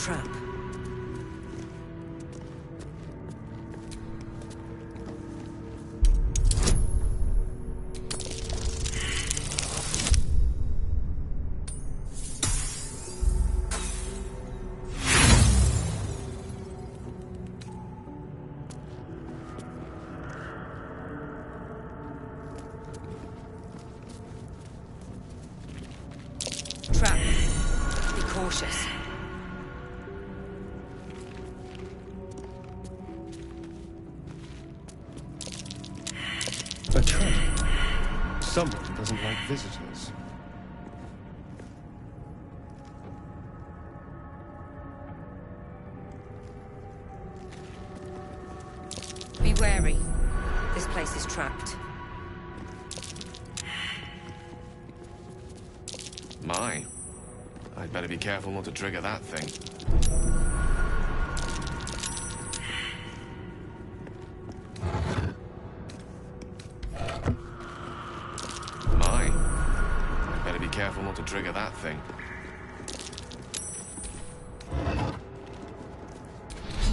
trap. Trap. Be cautious. A trap. Someone doesn't like visitors. Be wary. This place is trapped. My. I'd better be careful not to trigger that thing. My. I'd better be careful not to trigger that thing.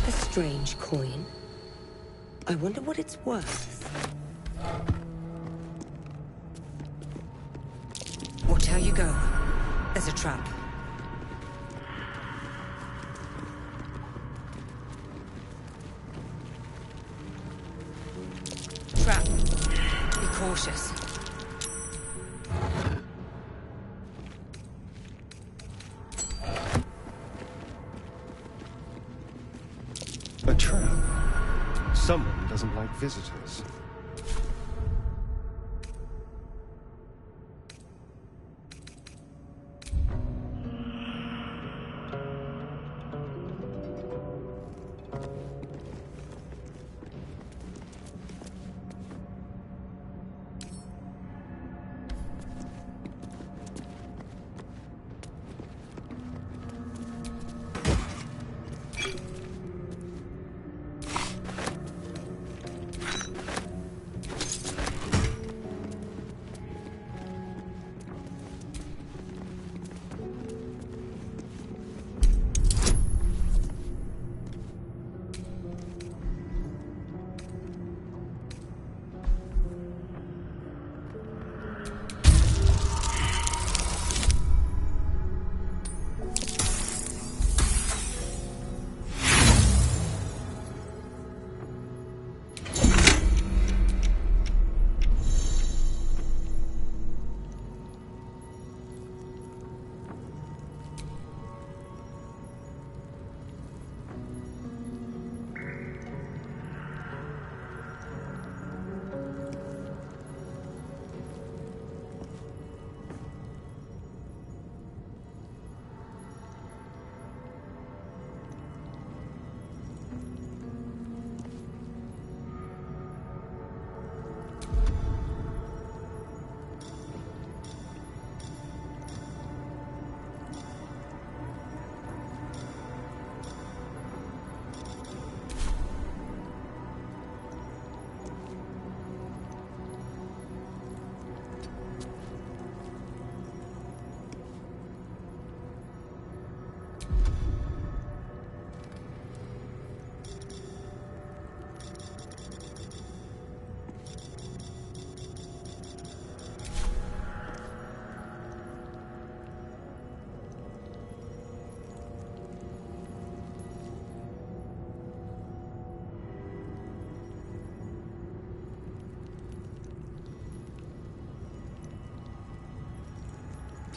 A strange coin. I wonder what it's worth. Watch how you go. There's a trap. Trap. Be cautious. A trap. Someone doesn't like visitors.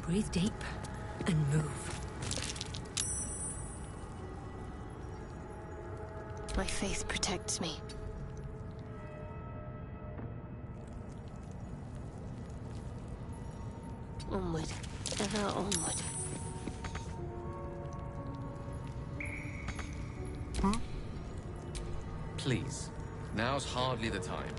Breathe deep and move. My faith protects me. Onward, ever onward. Please. Now's hardly the time.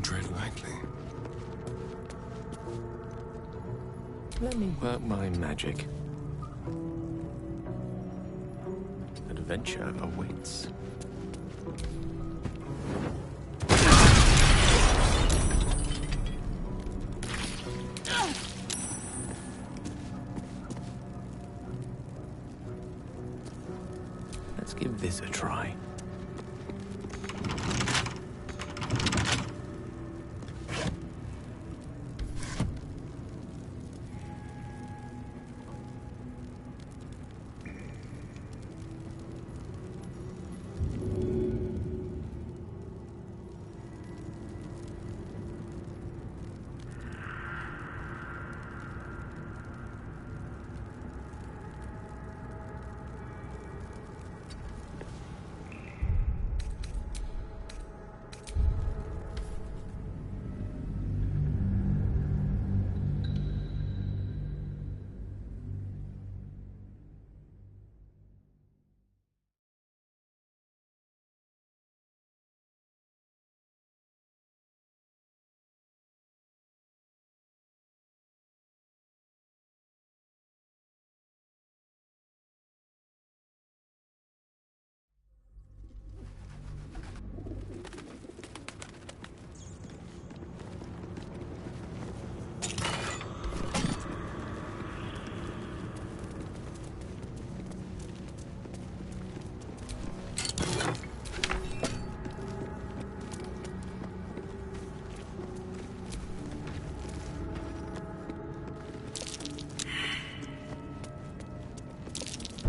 Tread lightly. Let me work my magic. adventure awaits. Let's give this a try.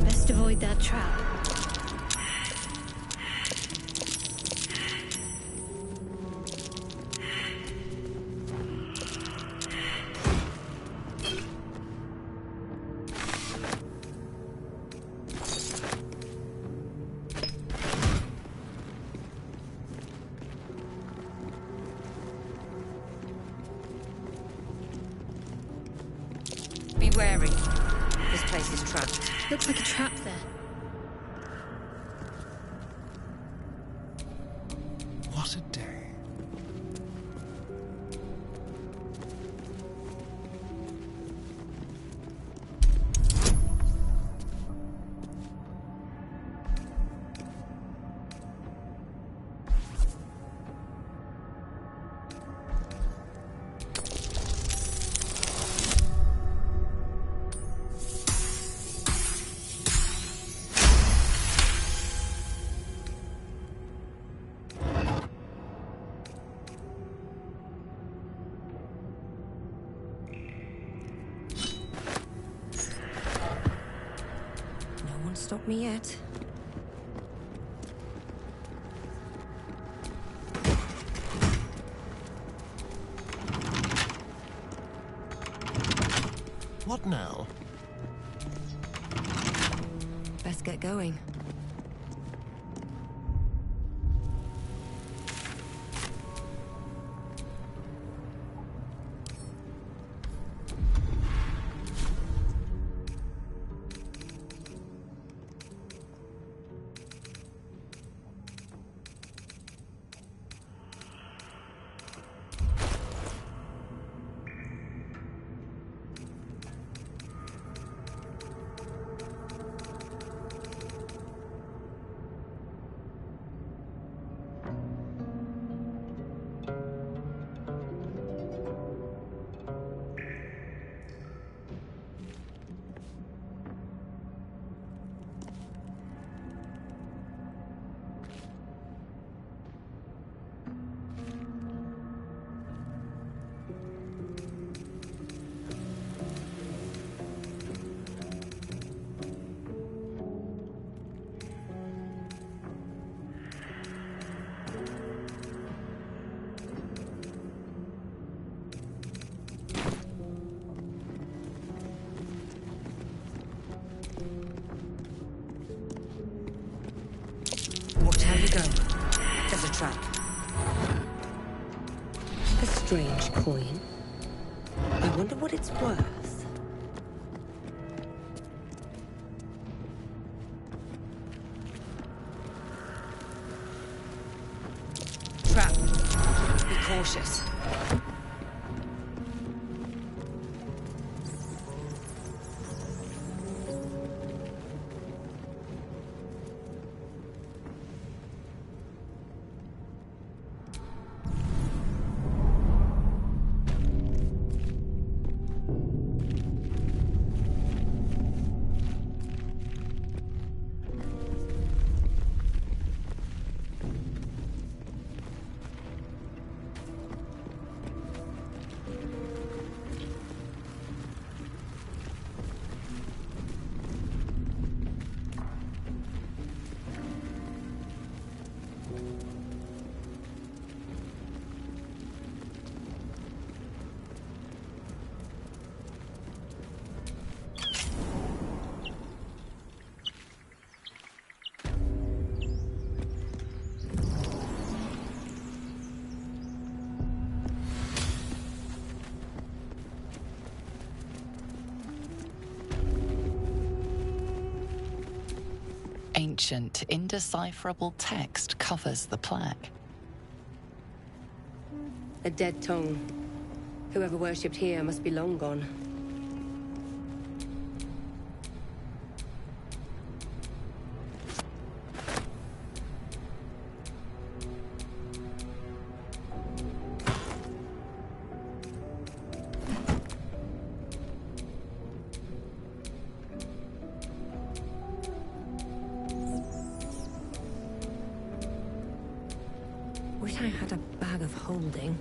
Best avoid that trap. Be wary. This place is trapped. Looks like a trap there. What a day. Stop me yet. What now? Best get going. Watch how you go. There's a trap. A strange coin. I wonder what it's worth. Trap. Be cautious. ancient, indecipherable text covers the plaque. A dead tongue. Whoever worshipped here must be long gone. Wish I had a bag of holding.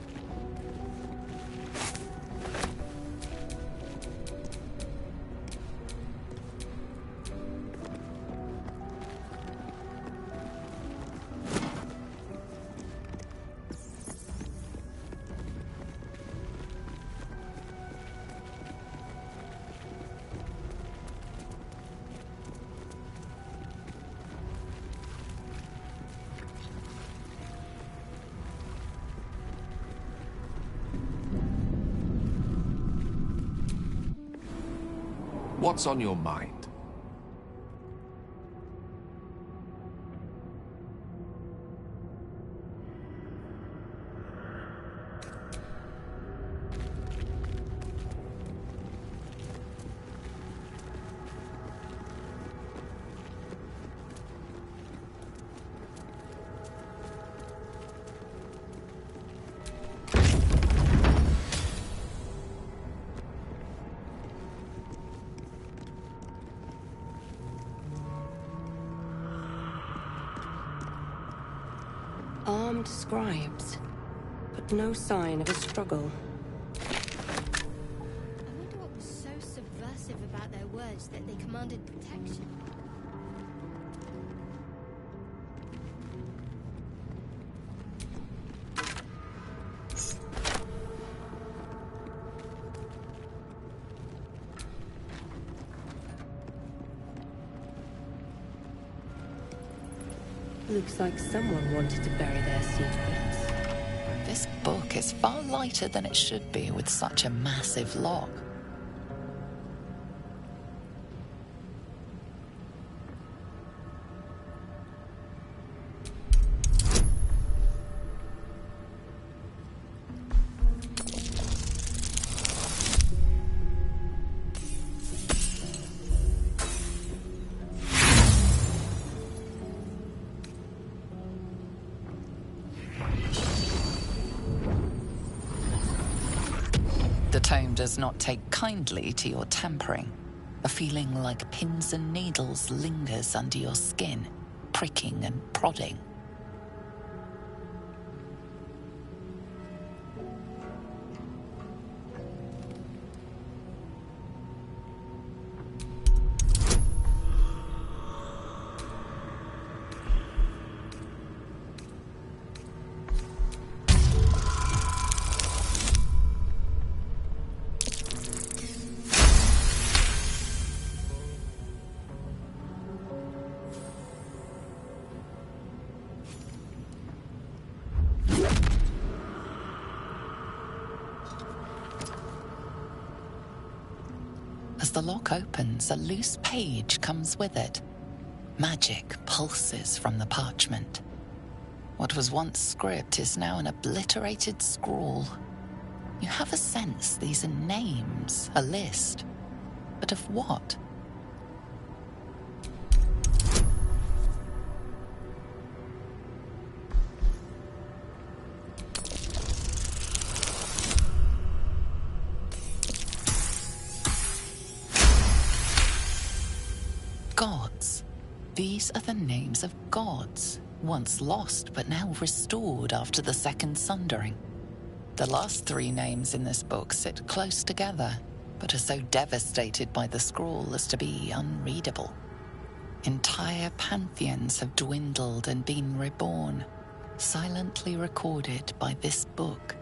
What's on your mind? Armed scribes, but no sign of a struggle. I wonder what was so subversive about their words that they commanded protection. Looks like someone wanted to bury their secrets. This book is far lighter than it should be with such a massive lock. The tome does not take kindly to your tampering. A feeling like pins and needles lingers under your skin, pricking and prodding. As the lock opens, a loose page comes with it. Magic pulses from the parchment. What was once script is now an obliterated scrawl. You have a sense these are names, a list. But of what? Gods. These are the names of gods, once lost but now restored after the Second Sundering. The last three names in this book sit close together, but are so devastated by the scrawl as to be unreadable. Entire pantheons have dwindled and been reborn, silently recorded by this book.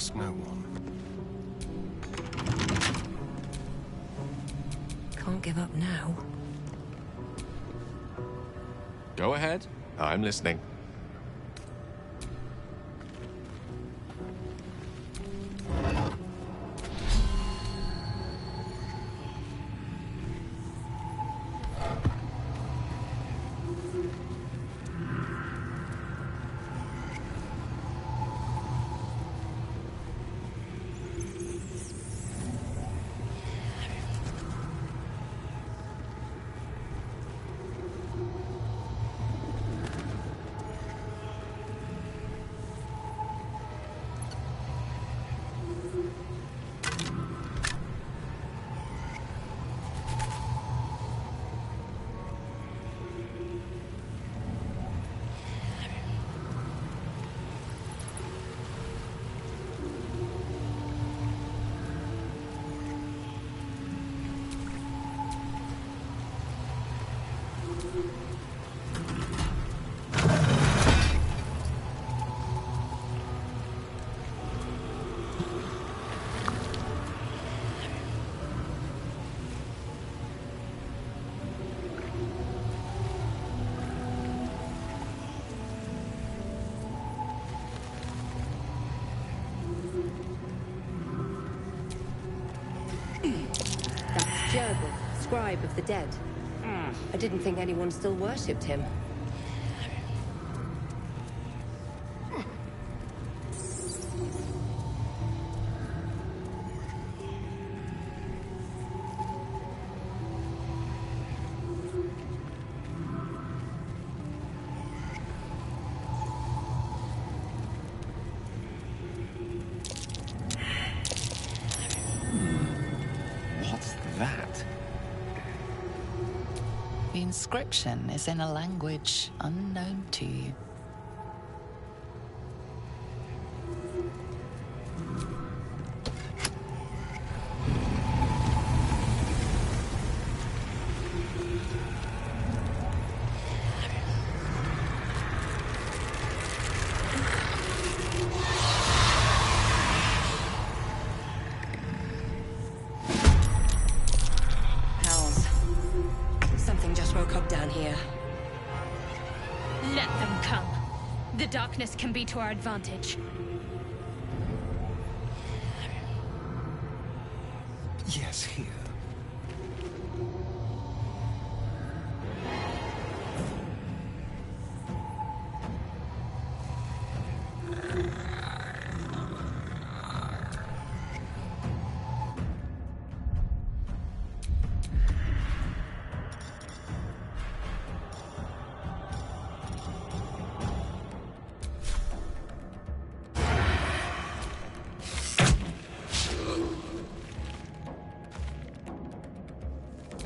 Ask no one. Can't give up now. Go ahead. I'm listening. Jurgle, scribe of the dead. I didn't think anyone still worshipped him. What's that? The inscription is in a language unknown to you. Hells. Something just woke up down here. Let them come. The darkness can be to our advantage. Yes, here.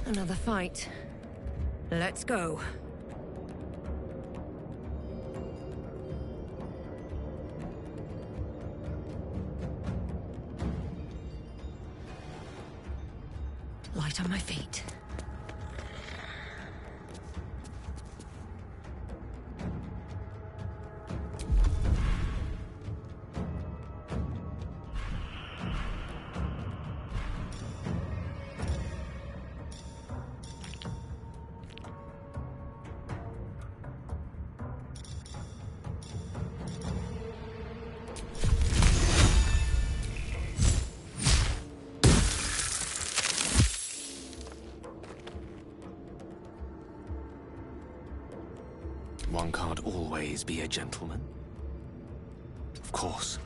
Another fight. Let's go. Light on my feet. One can't always be a gentleman. Of course.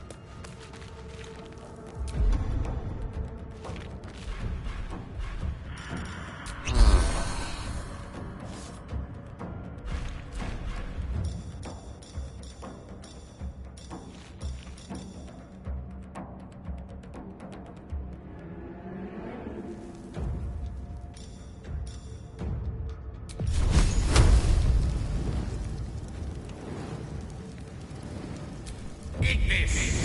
Eat this!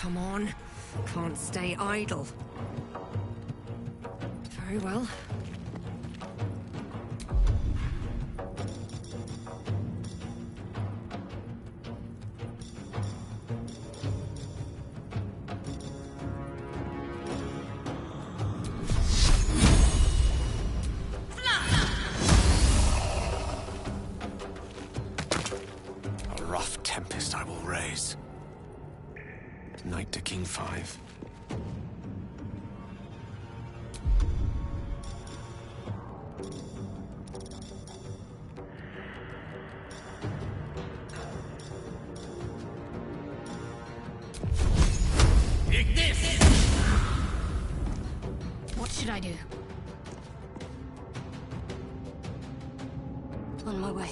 Come on. Can't stay idle. Very well. A rough tempest I will raise. Knight to King 5. What should I do? On my way.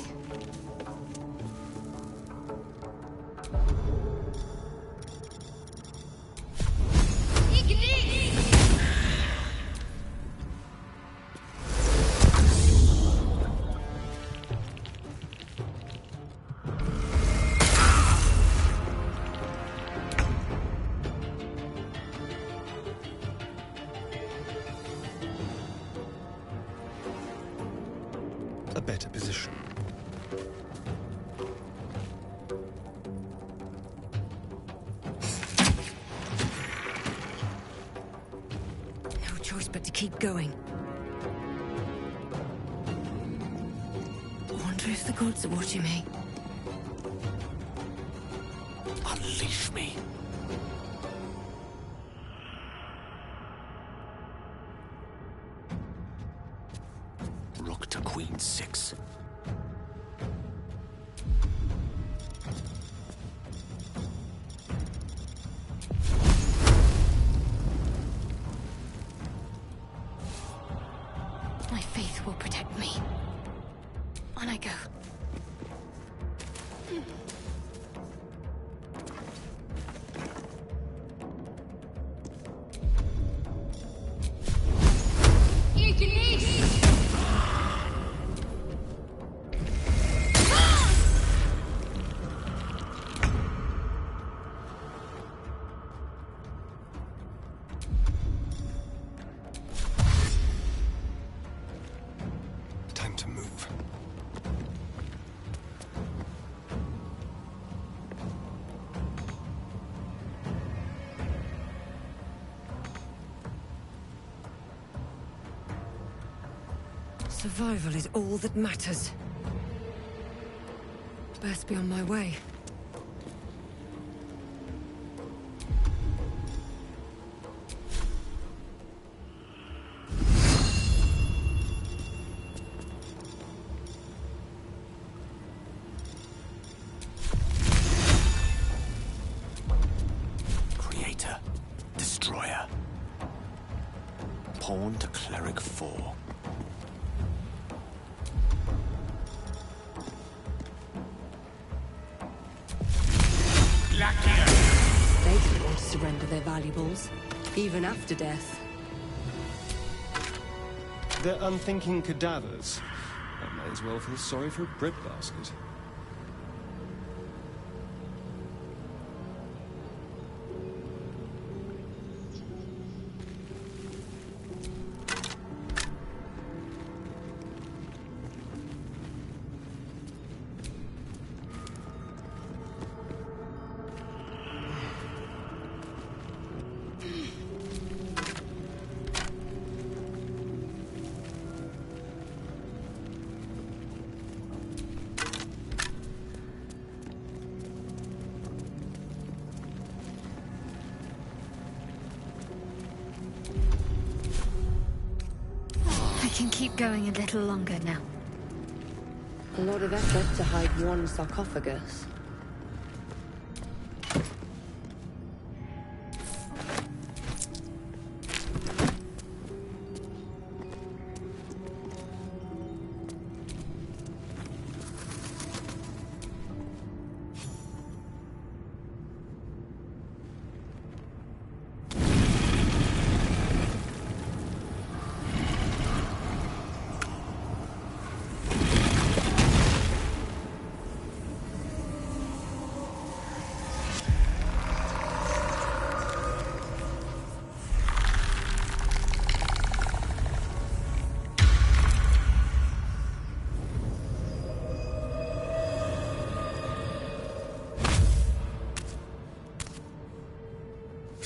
A better position. No choice but to keep going. Wonder if the gods are watching me. Unleash me. Rook to Queen 6. My faith will protect me. On I go. Time to move. Survival is all that matters. Best be on my way. Creator. Destroyer. Pawn to Cleric 4. They don't want to surrender their valuables, even after death. They're unthinking cadavers. I may as well feel sorry for a breadbasket. I can keep going a little longer now. A lot of effort to hide one sarcophagus.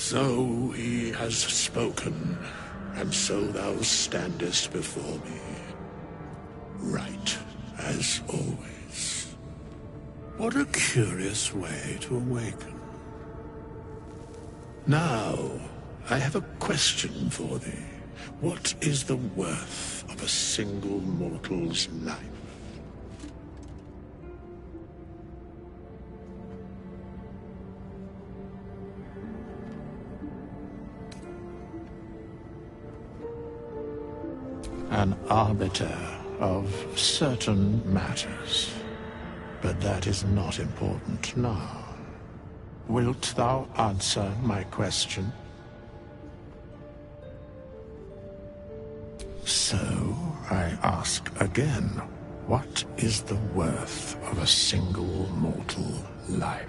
So he has spoken, and so thou standest before me. Right, as always. What a curious way to awaken. Now, I have a question for thee. What is the worth of a single mortal's life? An arbiter of certain matters. But that is not important now. Wilt thou answer my question? So, I ask again, what is the worth of a single mortal life?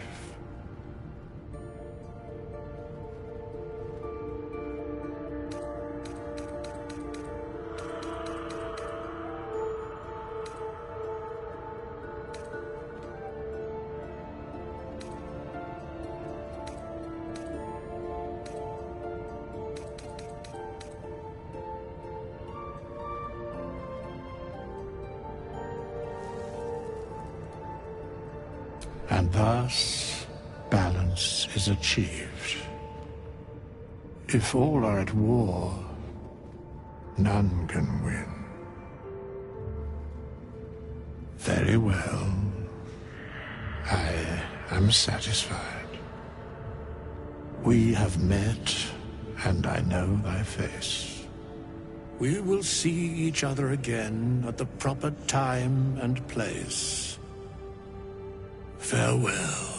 And thus, balance is achieved. If all are at war, none can win. Very well. I am satisfied. We have met, and I know thy face. We will see each other again at the proper time and place. Farewell.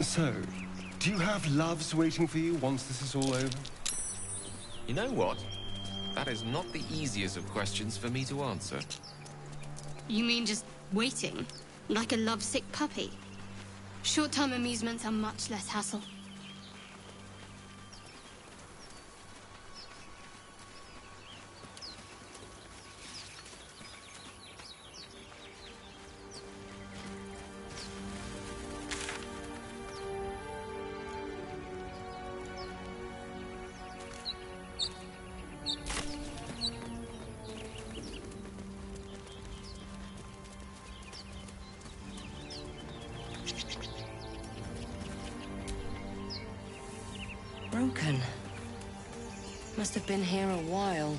So, do you have loves waiting for you once this is all over? You know what? That is not the easiest of questions for me to answer. You mean just waiting? Like a lovesick puppy? Short-term amusements are much less hassle. Broken. Must have been here a while.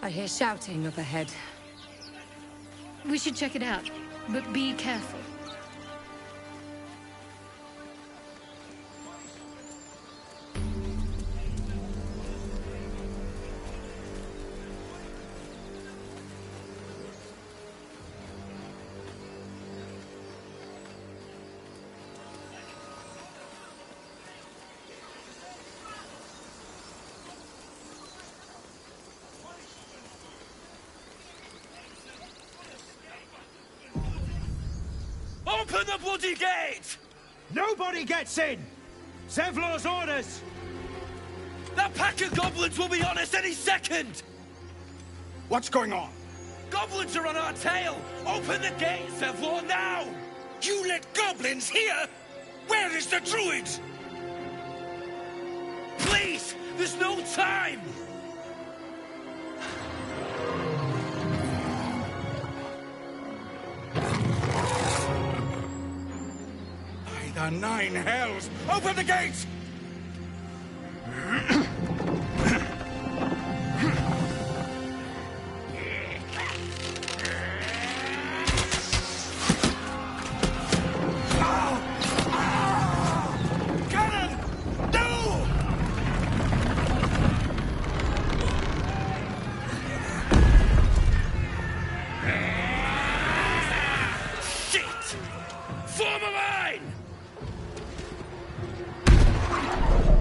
I hear shouting up ahead. We should check it out, but be careful. Open the bloody gate! Nobody gets in! Zevlor's orders! That pack of goblins will be on us any second! What's going on? Goblins are on our tail! Open the gate, Zevlor, now! You let goblins here? Where is the druid? Please! There's no time! By the nine hells! Open the gates!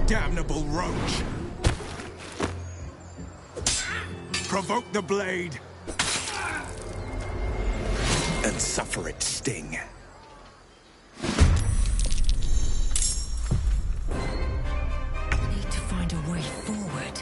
Damnable roach! Provoke the blade! And suffer its sting. Need to find a way forward.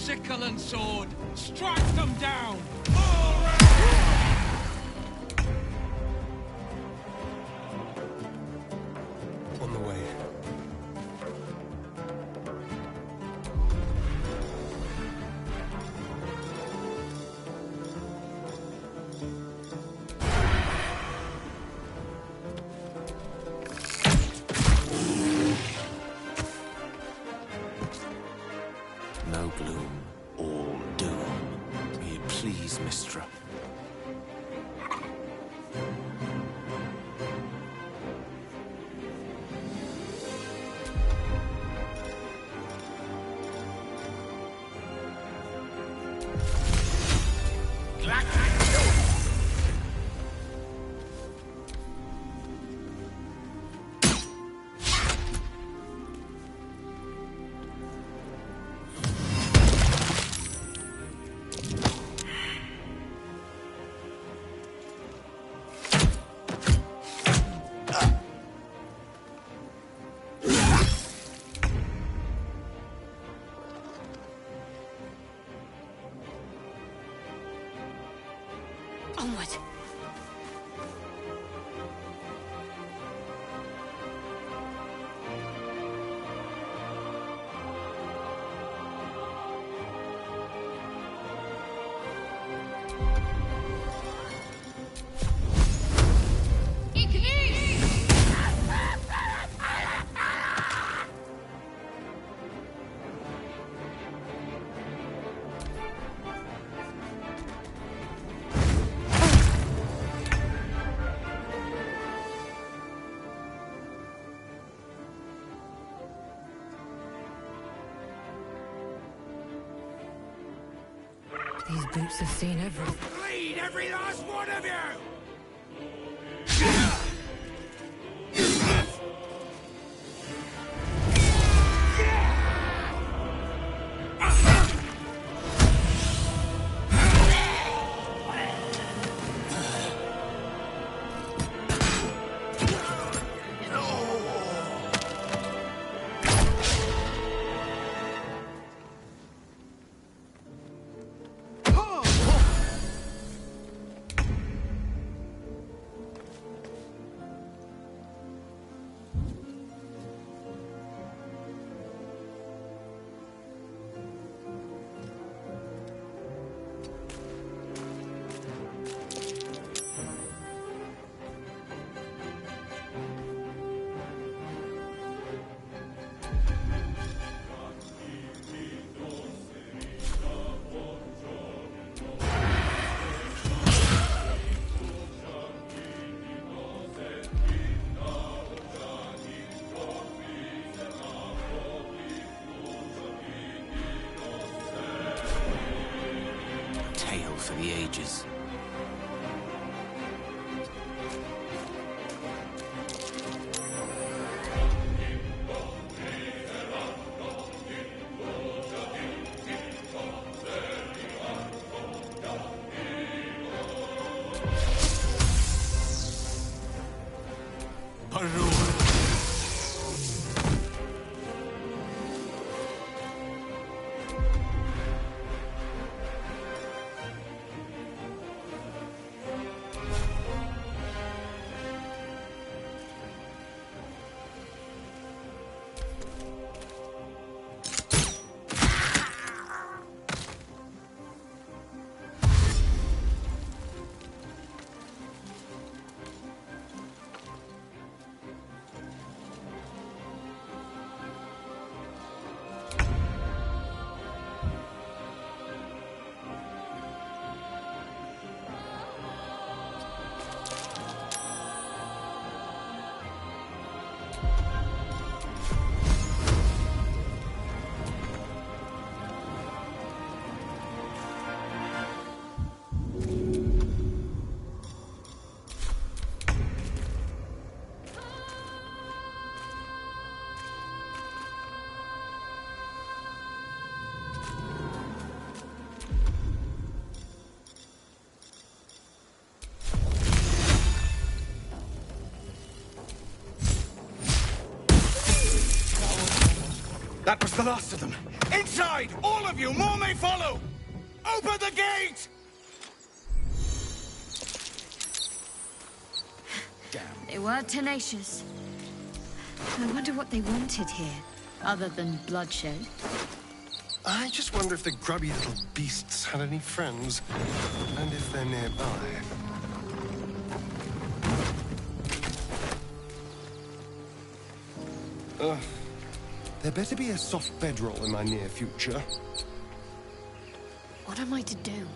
sickle and sword. Strike them down! All round! On the way. No gloom, all doom. May it please, Mistra. Onward. These boots have seen everything. Bleed every last one of you! Tale for the ages. That was the last of them. Inside! All of you! More may follow! Open the gate! Damn. They were tenacious. I wonder what they wanted here, other than bloodshed. I just wonder if the grubby little beasts had any friends, and if they're nearby. There better be a soft bedroll in my near future. What am I to do?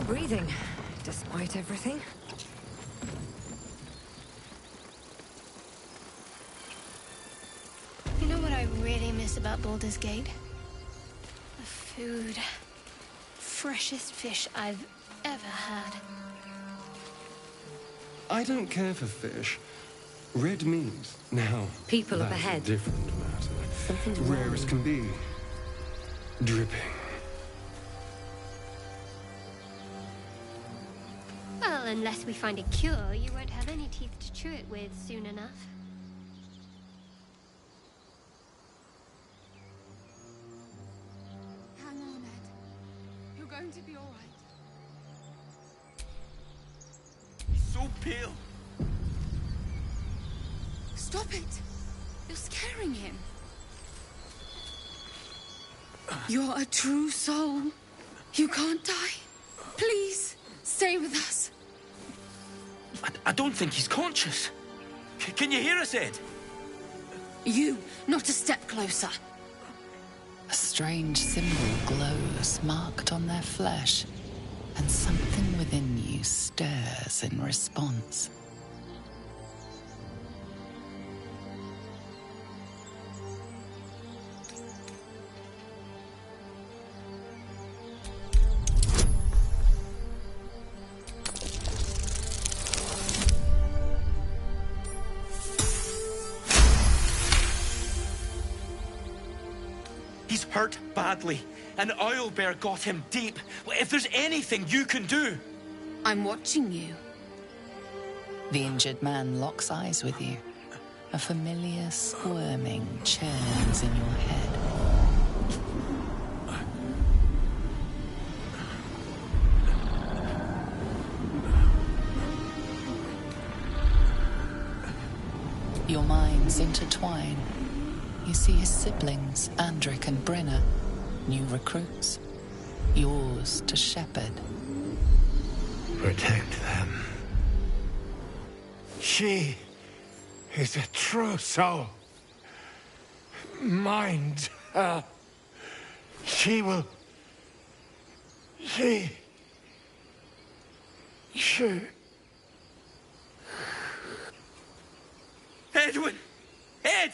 breathing, despite everything. You know what I really miss about Baldur's Gate? The food. Freshest fish I've ever had. I don't care for fish. Red meat, now. People up that's ahead. A different matter. Something's Rare wrong. as can be. Dripping. Well, unless we find a cure, you won't have any teeth to chew it with soon enough. Hang on, Ed. You're going to be all right. He's so pale. Stop it! You're scaring him. You're a true soul. You can't die. Please, stay with us. I don't think he's conscious. Can you hear us, Ed? You, not a step closer. A strange symbol glows, marked on their flesh, and something within you stirs in response. He's hurt badly. An owlbear got him deep. If there's anything you can do... I'm watching you. The injured man locks eyes with you. A familiar squirming churns in your head. Your minds intertwine. You see his siblings, Andric and Brenna, new recruits. Yours to shepherd. Protect them. She is a true soul. Mind her. She will... She... Edwin! Ed!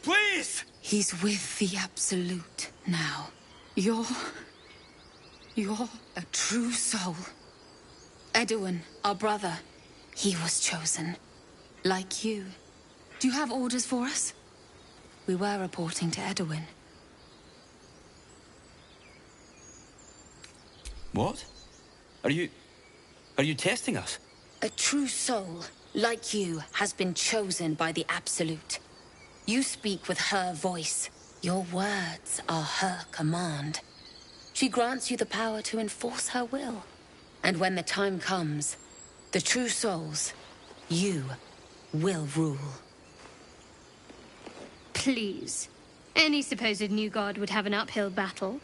Please! He's with the Absolute now. You're a true soul. Edwin, our brother, he was chosen. Like you. Do you have orders for us? We were reporting to Edwin. What? Are you testing us? A true soul, like you, has been chosen by the Absolute. You speak with her voice. Your words are her command. She grants you the power to enforce her will. And when the time comes, the true souls, you will rule. Please. Any supposed new god would have an uphill battle.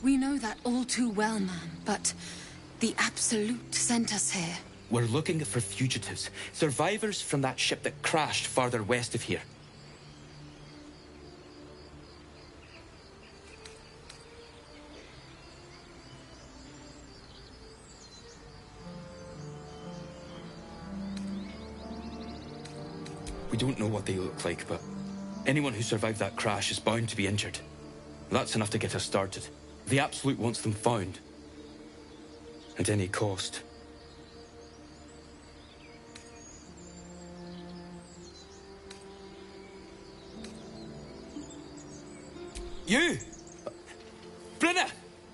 We know that all too well, man, but the Absolute sent us here. We're looking for fugitives. Survivors from that ship that crashed farther west of here. We don't know what they look like, but anyone who survived that crash is bound to be injured. That's enough to get us started. The Absolute wants them found. At any cost. You! Brenna!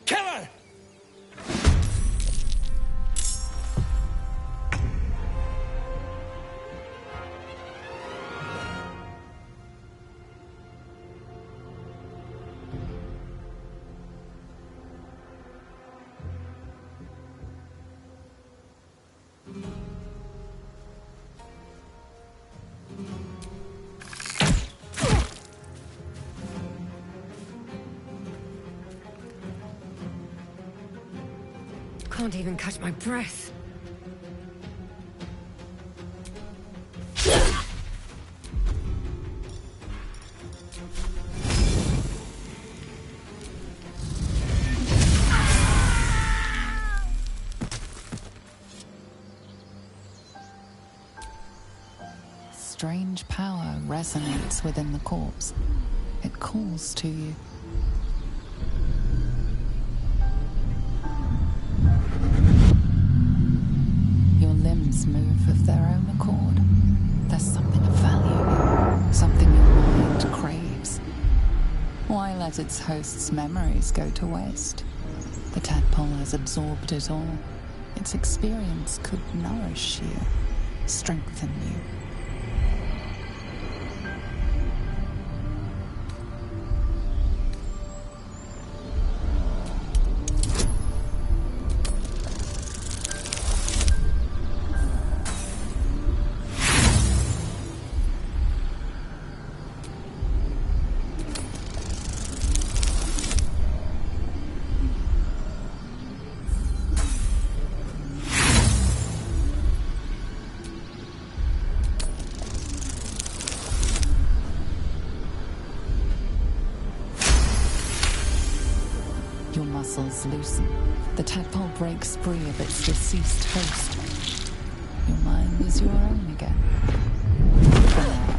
Kill her! can't even catch my breath. Strange power resonates within the corpse. It calls to you. Your limbs move of their own accord. There's something of value, something your mind craves. Why let its host's memories go to waste? The tadpole has absorbed it all. Its experience could nourish you, strengthen you. Your muscles loosen. The tadpole breaks free of its deceased host. Your mind is your own again. For now.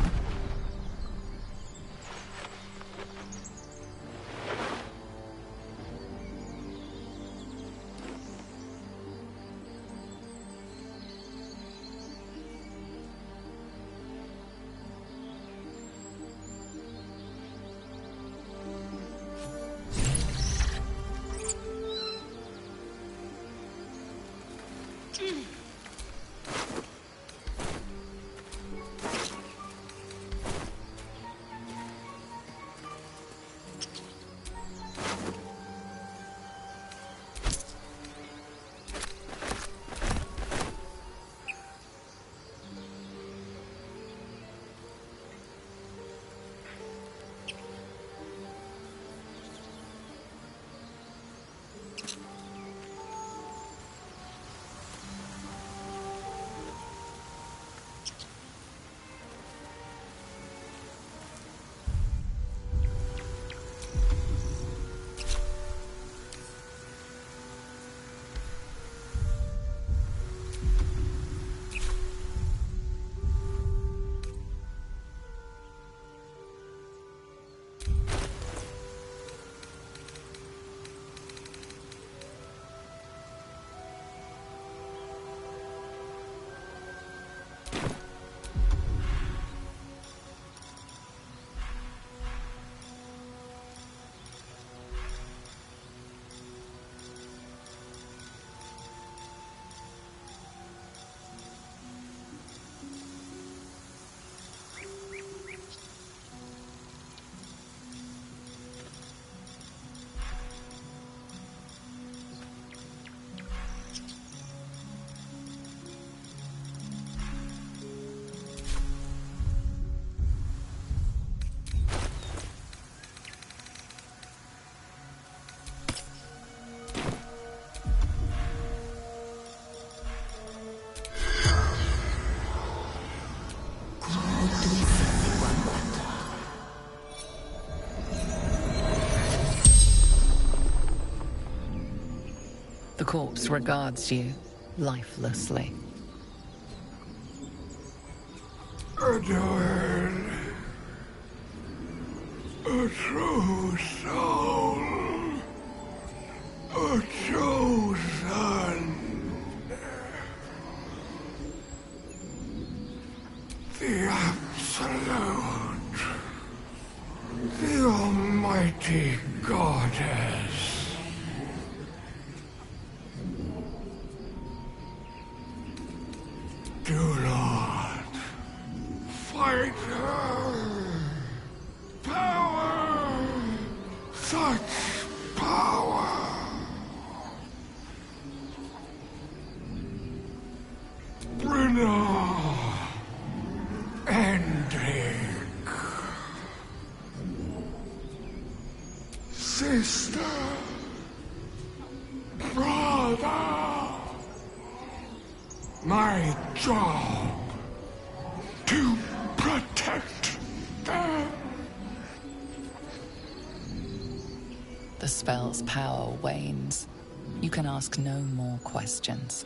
The corpse regards you lifelessly. Edward, a true soul, a chosen, the absolute, the almighty goddess. Do not fight her. Power! Such power! Brynna! Endrick! Sister! Brother! My job to protect them. The spell's power wanes. You can ask no more questions.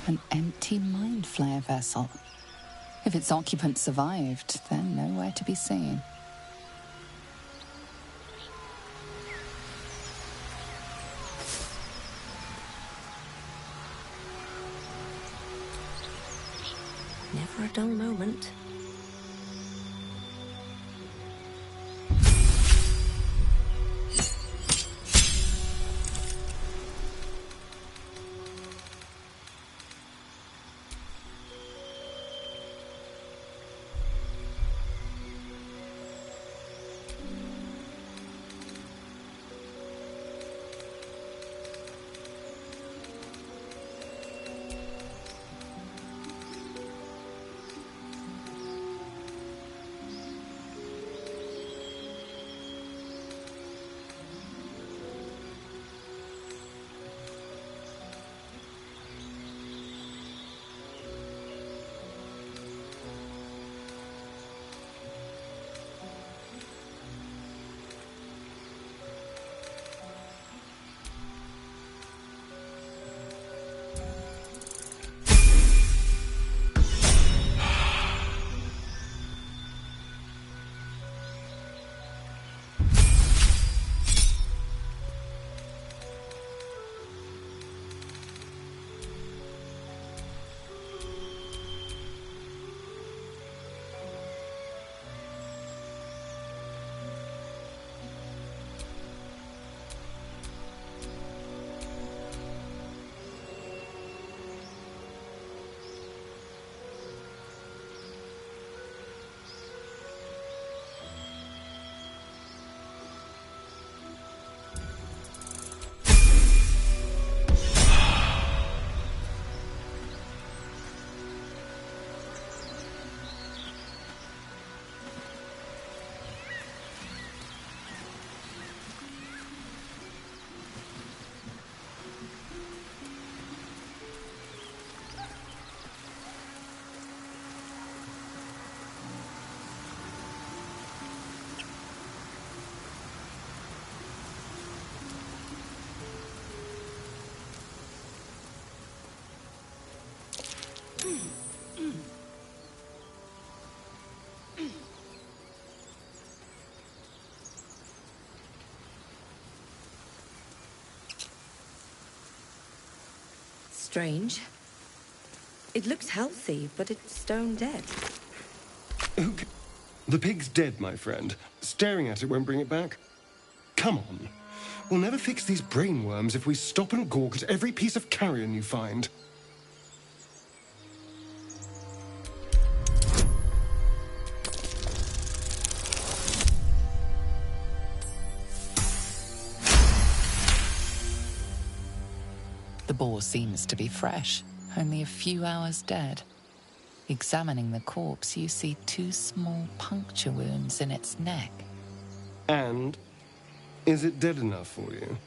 An empty mind flare vessel. If its occupant survived, then nowhere to be seen. Never a dull moment. Strange. It looks healthy, but it's stone dead. Okay. The pig's dead, my friend. Staring at it won't bring it back. Come on. We'll never fix these brainworms if we stop and gawk at every piece of carrion you find. The boar seems to be fresh, only a few hours dead. Examining the corpse, you see 2 small puncture wounds in its neck. And is it dead enough for you?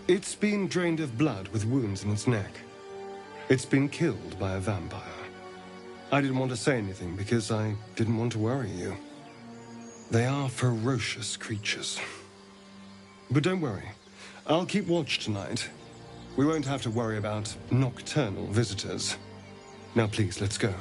It's been drained of blood with wounds in its neck. It's been killed by a vampire. I didn't want to say anything because I didn't want to worry you. They are ferocious creatures. But don't worry. I'll keep watch tonight. We won't have to worry about nocturnal visitors. Now please, let's go.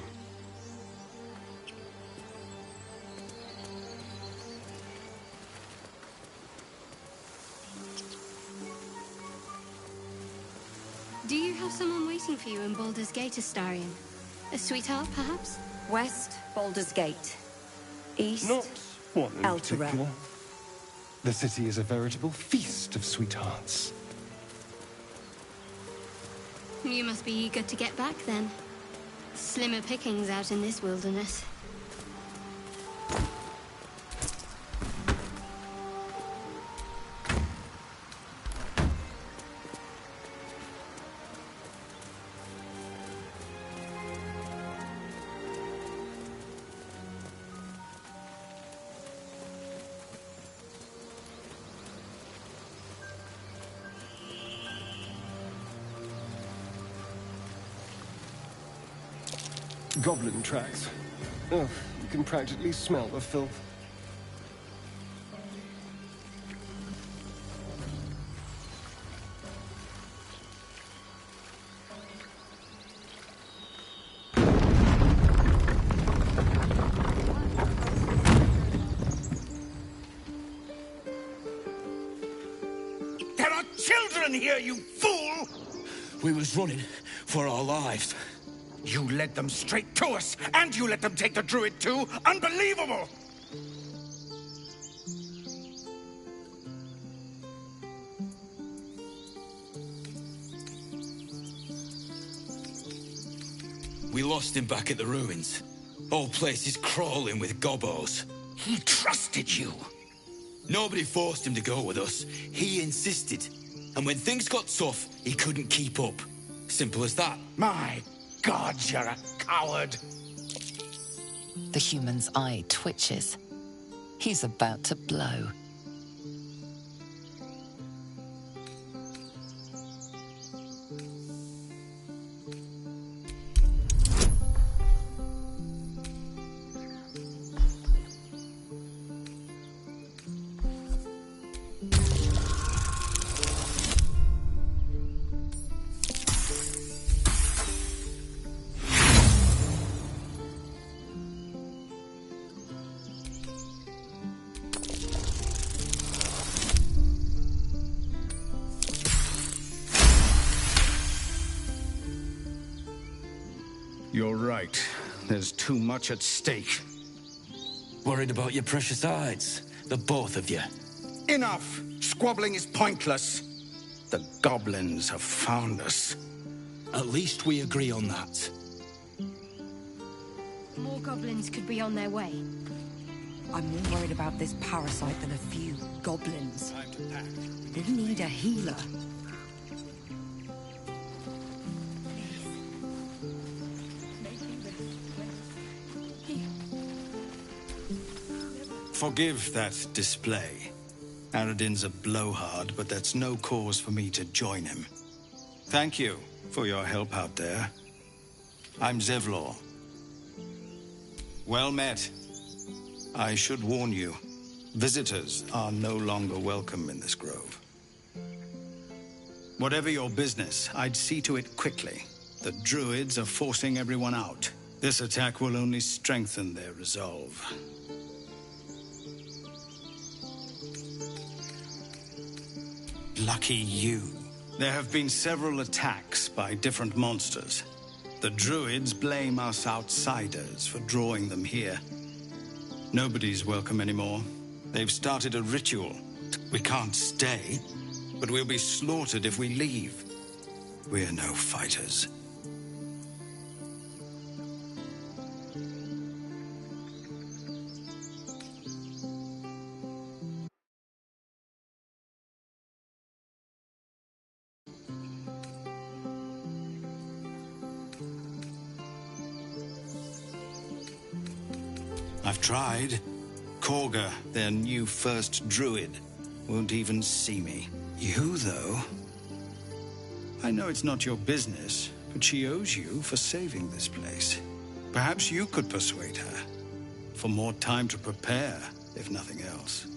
Do you have someone waiting for you in Baldur's Gate, Astarion? A sweetheart, perhaps? West, Baldur's Gate. East, Not one in Elturel. particular. The city is a veritable feast of sweethearts. You must be eager to get back, then. Slimmer pickings out in this wilderness. Goblin tracks. Oh, you can practically smell the filth. There are children here, you fool! We was running for our lives. You led them straight to us, and you let them take the druid too? Unbelievable! We lost him back at the ruins. Whole place is crawling with gobos. He trusted you. Nobody forced him to go with us. He insisted. And when things got tough, he couldn't keep up. Simple as that. My God, you're a coward. The human's eye twitches. He's about to blow. You're right. There's too much at stake. Worried about your precious hides, the both of you. Enough! Squabbling is pointless. The goblins have found us. At least we agree on that. More goblins could be on their way. I'm more worried about this parasite than a few goblins. We need a healer. Forgive that display. Aradin's a blowhard, but that's no cause for me to join him. Thank you for your help out there. I'm Zevlor. Well met. I should warn you, visitors are no longer welcome in this grove. Whatever your business, I'd see to it quickly. The druids are forcing everyone out. This attack will only strengthen their resolve. Lucky you. There have been several attacks by different monsters. The druids blame us outsiders for drawing them here. Nobody's welcome anymore. They've started a ritual. We can't stay, but we'll be slaughtered if we leave. We're no fighters. I've tried. Korga, their new first druid, won't even see me. You, though? I know it's not your business, but she owes you for saving this place. Perhaps you could persuade her. For more time to prepare, if nothing else.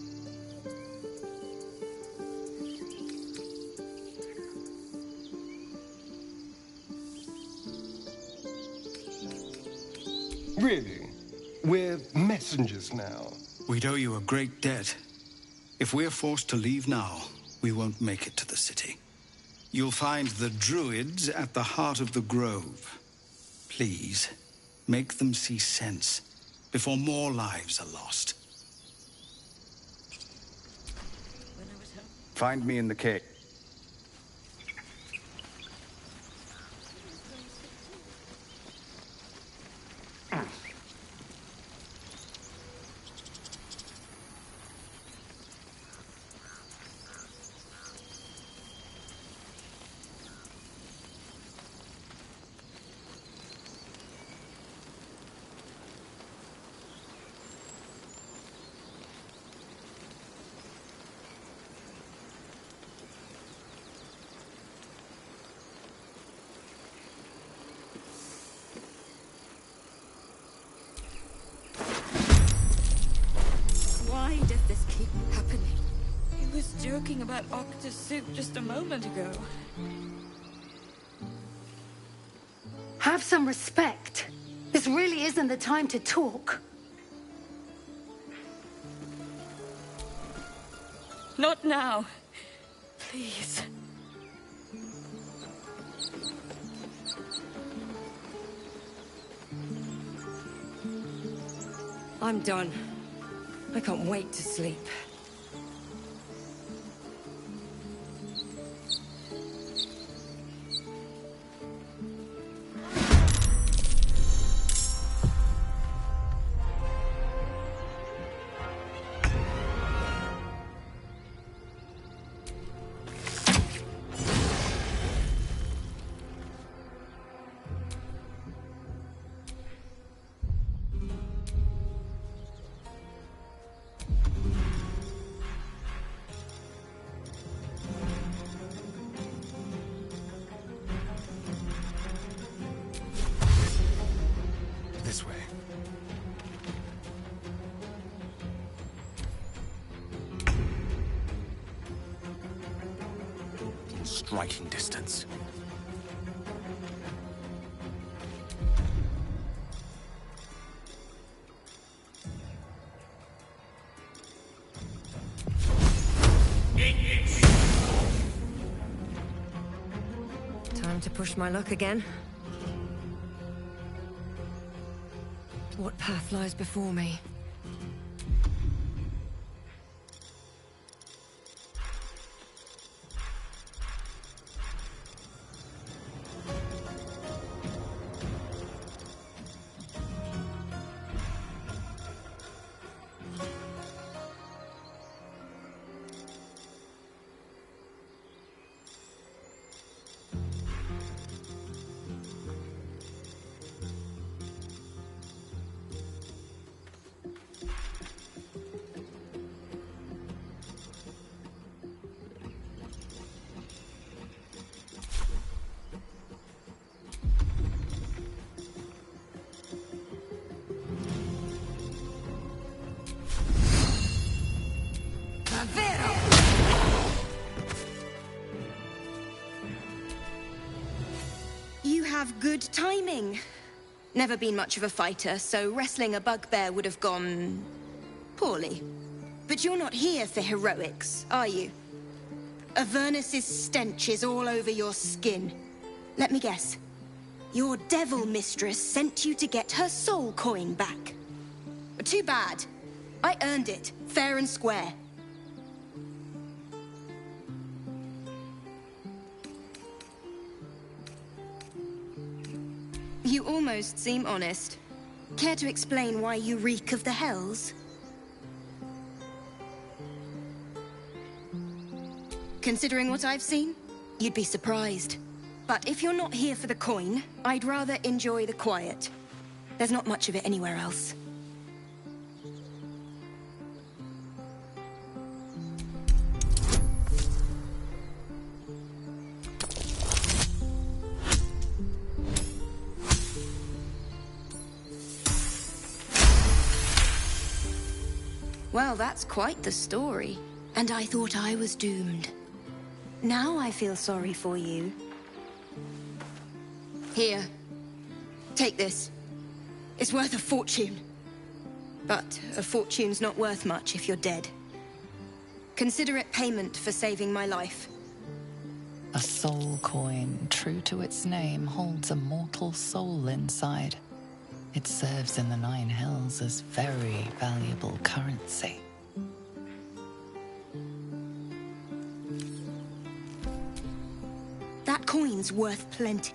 Really? We're messengers now. We'd owe you a great debt. If we're forced to leave now, we won't make it to the city. You'll find the druids at the heart of the grove. Please, make them see sense before more lives are lost. Find me in the cave. Why does this keep happening? He was joking about octa soup just a moment ago. Have some respect. This really isn't the time to talk. Not now. Please. I'm done. I can't wait to sleep. This way. In striking distance. Time to push my luck again. What path lies before me? You have good timing. Never been much of a fighter, so wrestling a bugbear would have gone poorly. But you're not here for heroics, are you? Avernus's stench is all over your skin. Let me guess. Your devil mistress sent you to get her soul coin back. Too bad. I earned it, fair and square. You almost seem honest. Care to explain why you reek of the hells? Considering what I've seen, you'd be surprised. But if you're not here for the coin, I'd rather enjoy the quiet. There's not much of it anywhere else. Well, that's quite the story. And I thought I was doomed. Now I feel sorry for you. Here. Take this. It's worth a fortune. But a fortune's not worth much if you're dead. Consider it payment for saving my life. A soul coin, true to its name, holds a mortal soul inside. It serves in the Nine Hells as very valuable currency. That coin's worth plenty.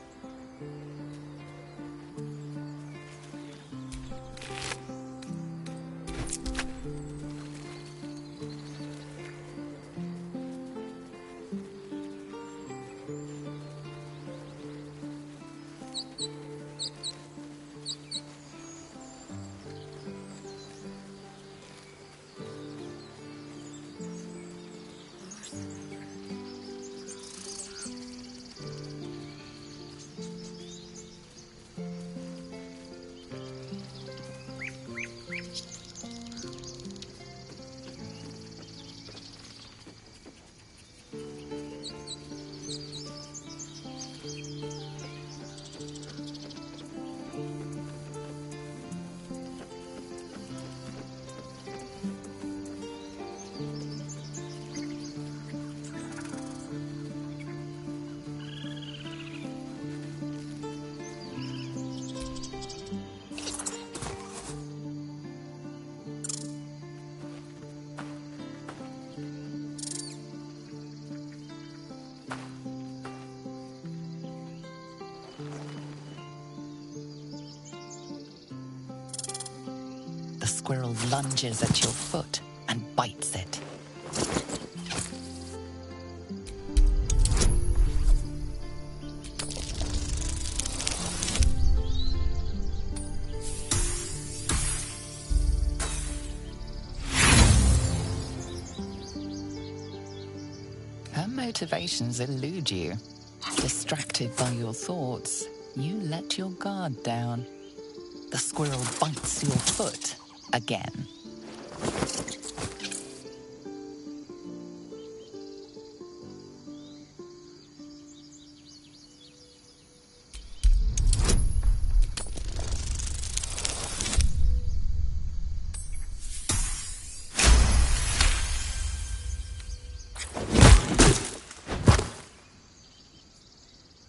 The squirrel lunges at your foot and bites it. Her motivations elude you. Distracted by your thoughts, you let your guard down. The squirrel bites your foot again.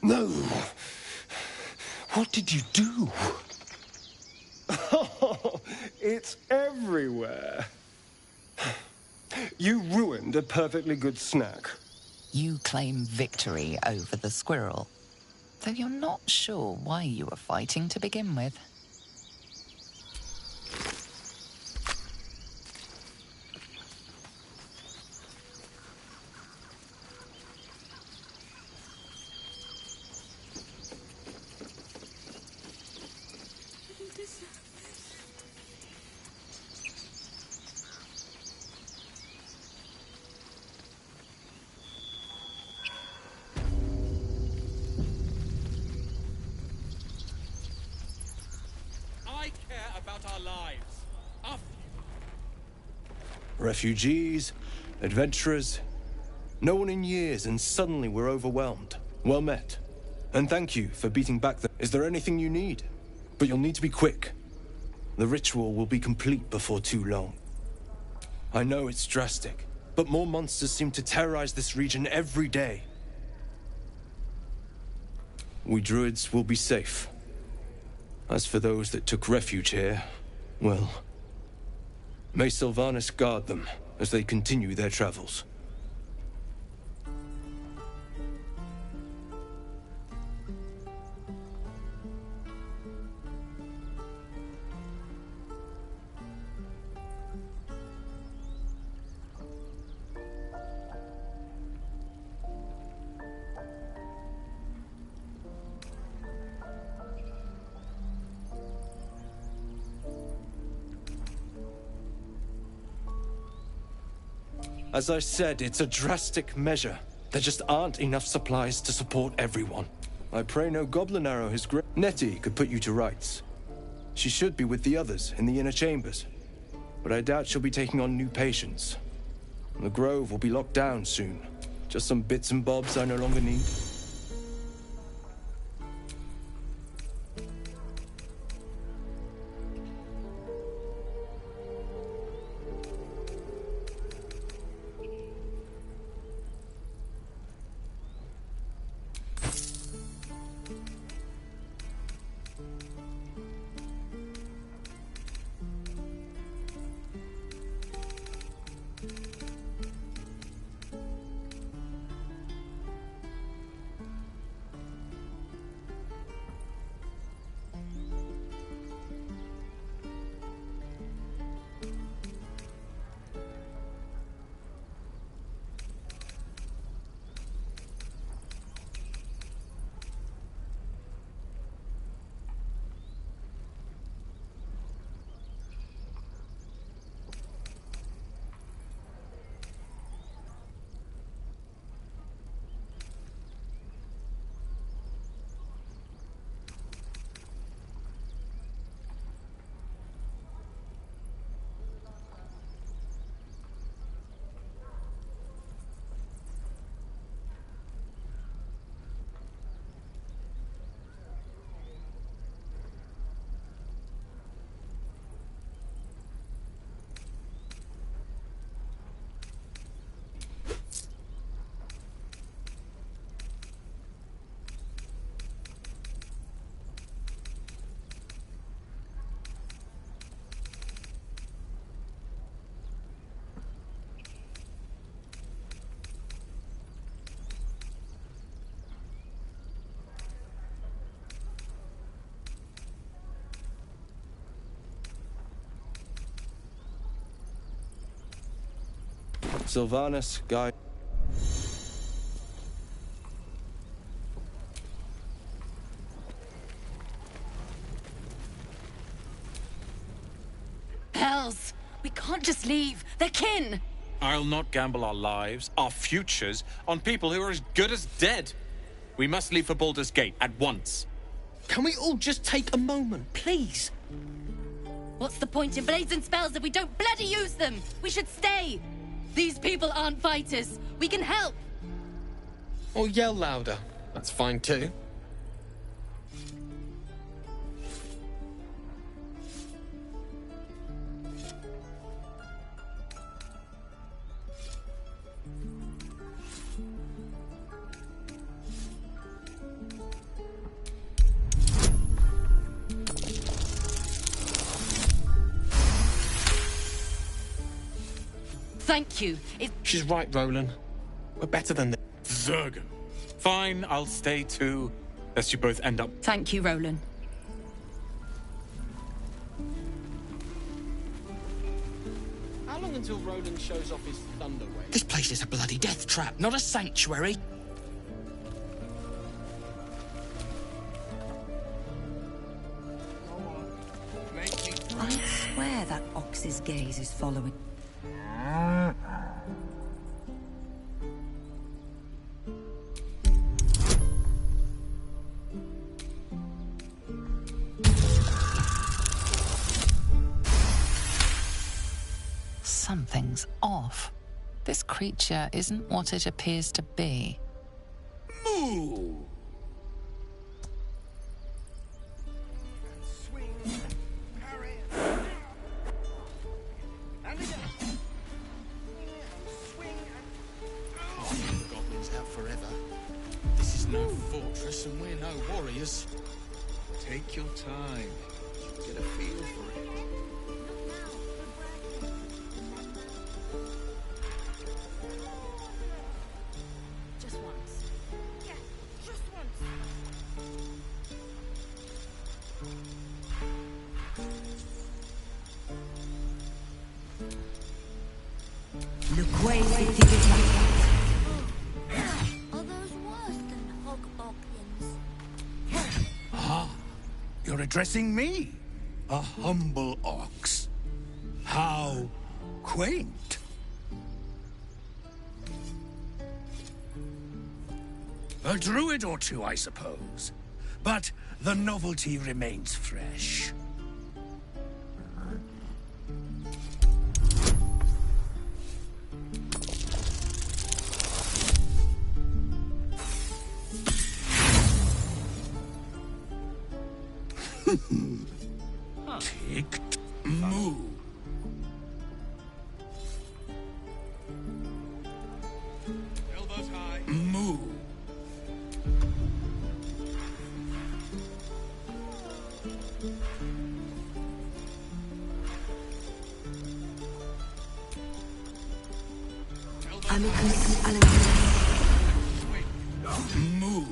No! What did you do? Oh, it's everywhere. You ruined a perfectly good snack. You claim victory over the squirrel, though you're not sure why you were fighting to begin with. I care about our lives. Our Refugees, adventurers, no one in years, and suddenly we're overwhelmed. Well met. And thank you for beating back the... Is there anything you need? But you'll need to be quick. The ritual will be complete before too long. I know it's drastic, but more monsters seem to terrorize this region every day. We druids will be safe. As for those that took refuge here, well... may Sylvanas guard them as they continue their travels. As I said, it's a drastic measure. There just aren't enough supplies to support everyone. I pray no goblin arrow has Nettie could put you to rights. She should be with the others in the inner chambers. But I doubt she'll be taking on new patients. The grove will be locked down soon. Just some bits and bobs I no longer need. Sylvanus, Guy... Hells! We can't just leave. They're kin! I'll not gamble our lives, our futures, on people who are as good as dead. We must leave for Baldur's Gate at once. Can we all just take a moment, please? What's the point in blazing spells if we don't bloody use them? We should stay! These people aren't fighters. We can help! Or yell louder. That's fine too. Thank you. She's right, Roland. We're better than this. Zergan. Fine, I'll stay too. Lest you both end up... Thank you, Roland. How long until Roland shows off his thunder wave? This place is a bloody death trap, not a sanctuary. I swear that ox's gaze is following. Something's off. This creature isn't what it appears to be. Moo! No fortress and we're no warriors. Take your time. Get a feel for it. Just once. Yeah, just once. You're addressing me, a humble ox. How quaint. A druid or two, I suppose. But the novelty remains fresh. Ticked. Moo. Elbows high. Moo. Moo.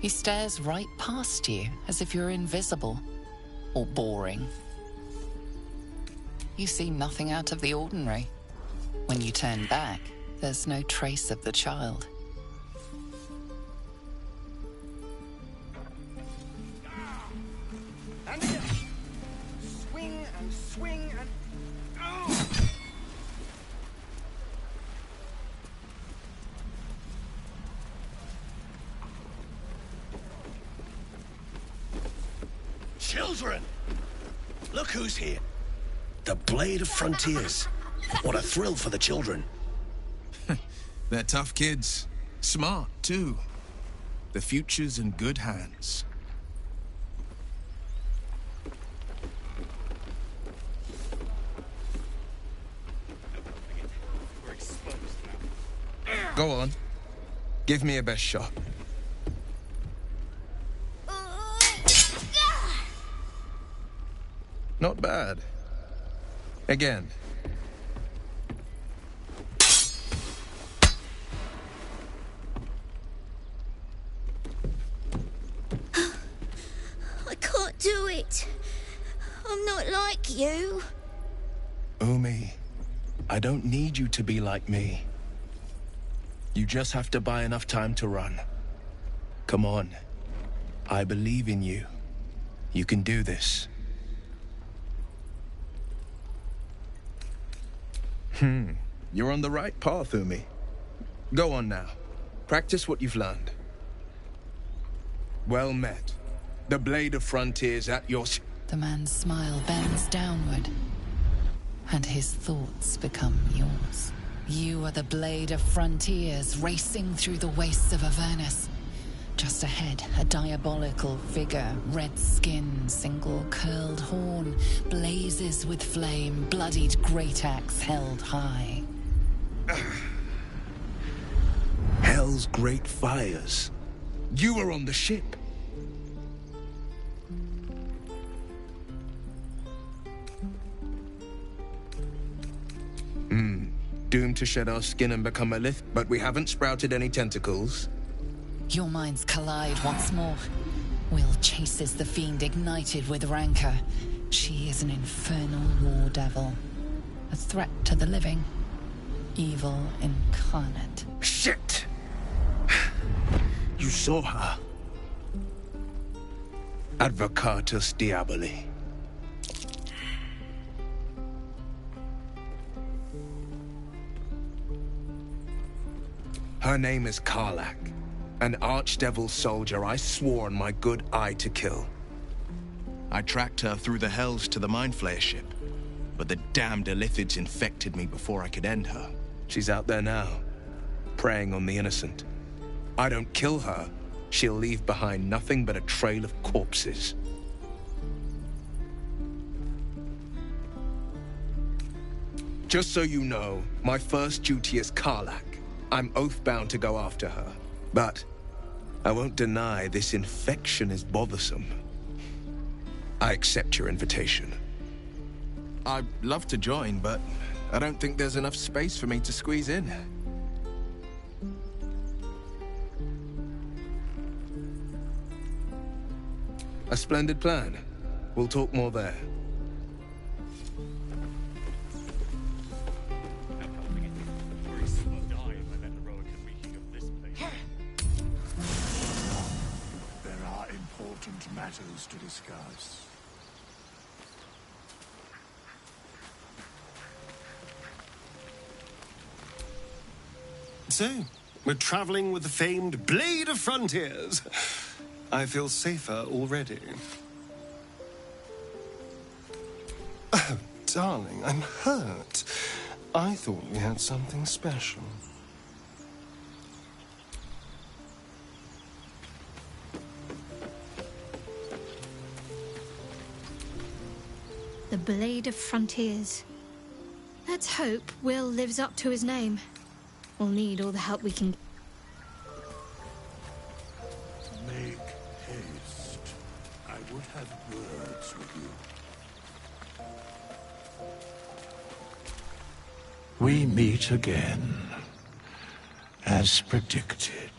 He stares right past you, as if you're invisible. Or boring. You see nothing out of the ordinary. When you turn back, there's no trace of the child. Swing and swing and... Oh! Children! Look who's here. The Blade of Frontiers. What a thrill for the children. They're tough kids. Smart, too. The future's in good hands. We're exposed now. Go on. Give me a best shot. Not bad. Again. I can't do it. I'm not like you. Umi, I don't need you to be like me. You just have to buy enough time to run. Come on. I believe in you. You can do this. You're on the right path, Umi. Go on now. Practice what you've learned. Well met. The Blade of Frontiers at your... The man's smile bends downward, and his thoughts become yours. You are the Blade of Frontiers racing through the wastes of Avernus. Just ahead, a diabolical figure, red skin, single curled horn, blazes with flame, bloodied great axe held high. Hell's great fires. You were on the ship. Doomed to shed our skin and become a lith, but we haven't sprouted any tentacles. Your minds collide once more. Will chases the fiend ignited with rancor. She is an infernal war devil. A threat to the living. Evil incarnate. Shit! You saw her. Advocatus Diaboli. Her name is Karlach, an archdevil soldier I swore on my good eye to kill. I tracked her through the hells to the Mind Flayer ship, but the damned Illithids infected me before I could end her. She's out there now, preying on the innocent. I don't kill her, she'll leave behind nothing but a trail of corpses. Just so you know, my first duty is Karlach. I'm oath-bound to go after her. But I won't deny this infection is bothersome. I accept your invitation. I'd love to join, but I don't think there's enough space for me to squeeze in. A splendid plan. We'll talk more there. There are important matters to discuss. So, we're traveling with the famed Blade of Frontiers. I feel safer already. Oh, darling, I'm hurt. I thought we had something special. The Blade of Frontiers. Let's hope Will lives up to his name. We'll need all the help we can. Make haste. I would have words with you. We meet again, as predicted.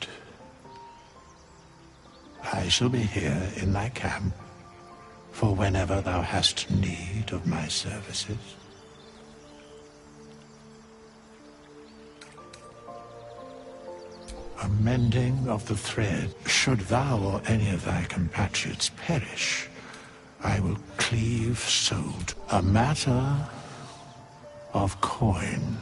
I shall be here in thy camp for whenever thou hast need of my services. A mending of the thread. Should thou or any of thy compatriots perish, I will cleave sword. A matter of coin.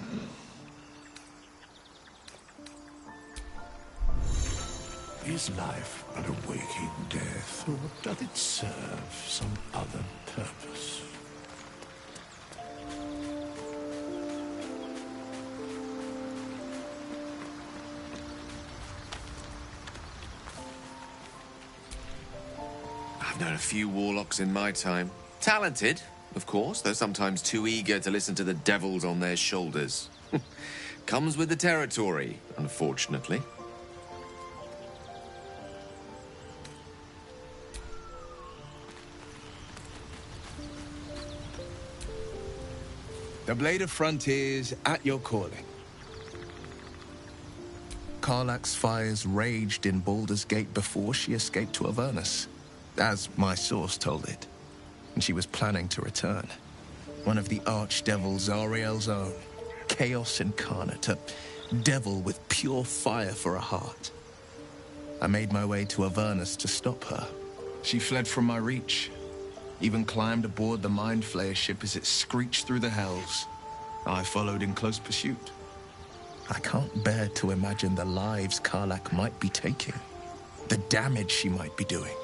Is life but a waking death, or doth it serve some other purpose? I've known a few warlocks in my time. Talented, of course, though sometimes too eager to listen to the devils on their shoulders. Comes with the territory, unfortunately. The Blade of Frontiers at your calling. Karlach's fires raged in Baldur's Gate before she escaped to Avernus. as my source told it, and she was planning to return. One of the archdevils Ariel's own, chaos incarnate, a devil with pure fire for a heart. I made my way to Avernus to stop her. She fled from my reach, even climbed aboard the Mind Flayer ship as it screeched through the hells. I followed in close pursuit. I can't bear to imagine the lives Karlach might be taking, the damage she might be doing.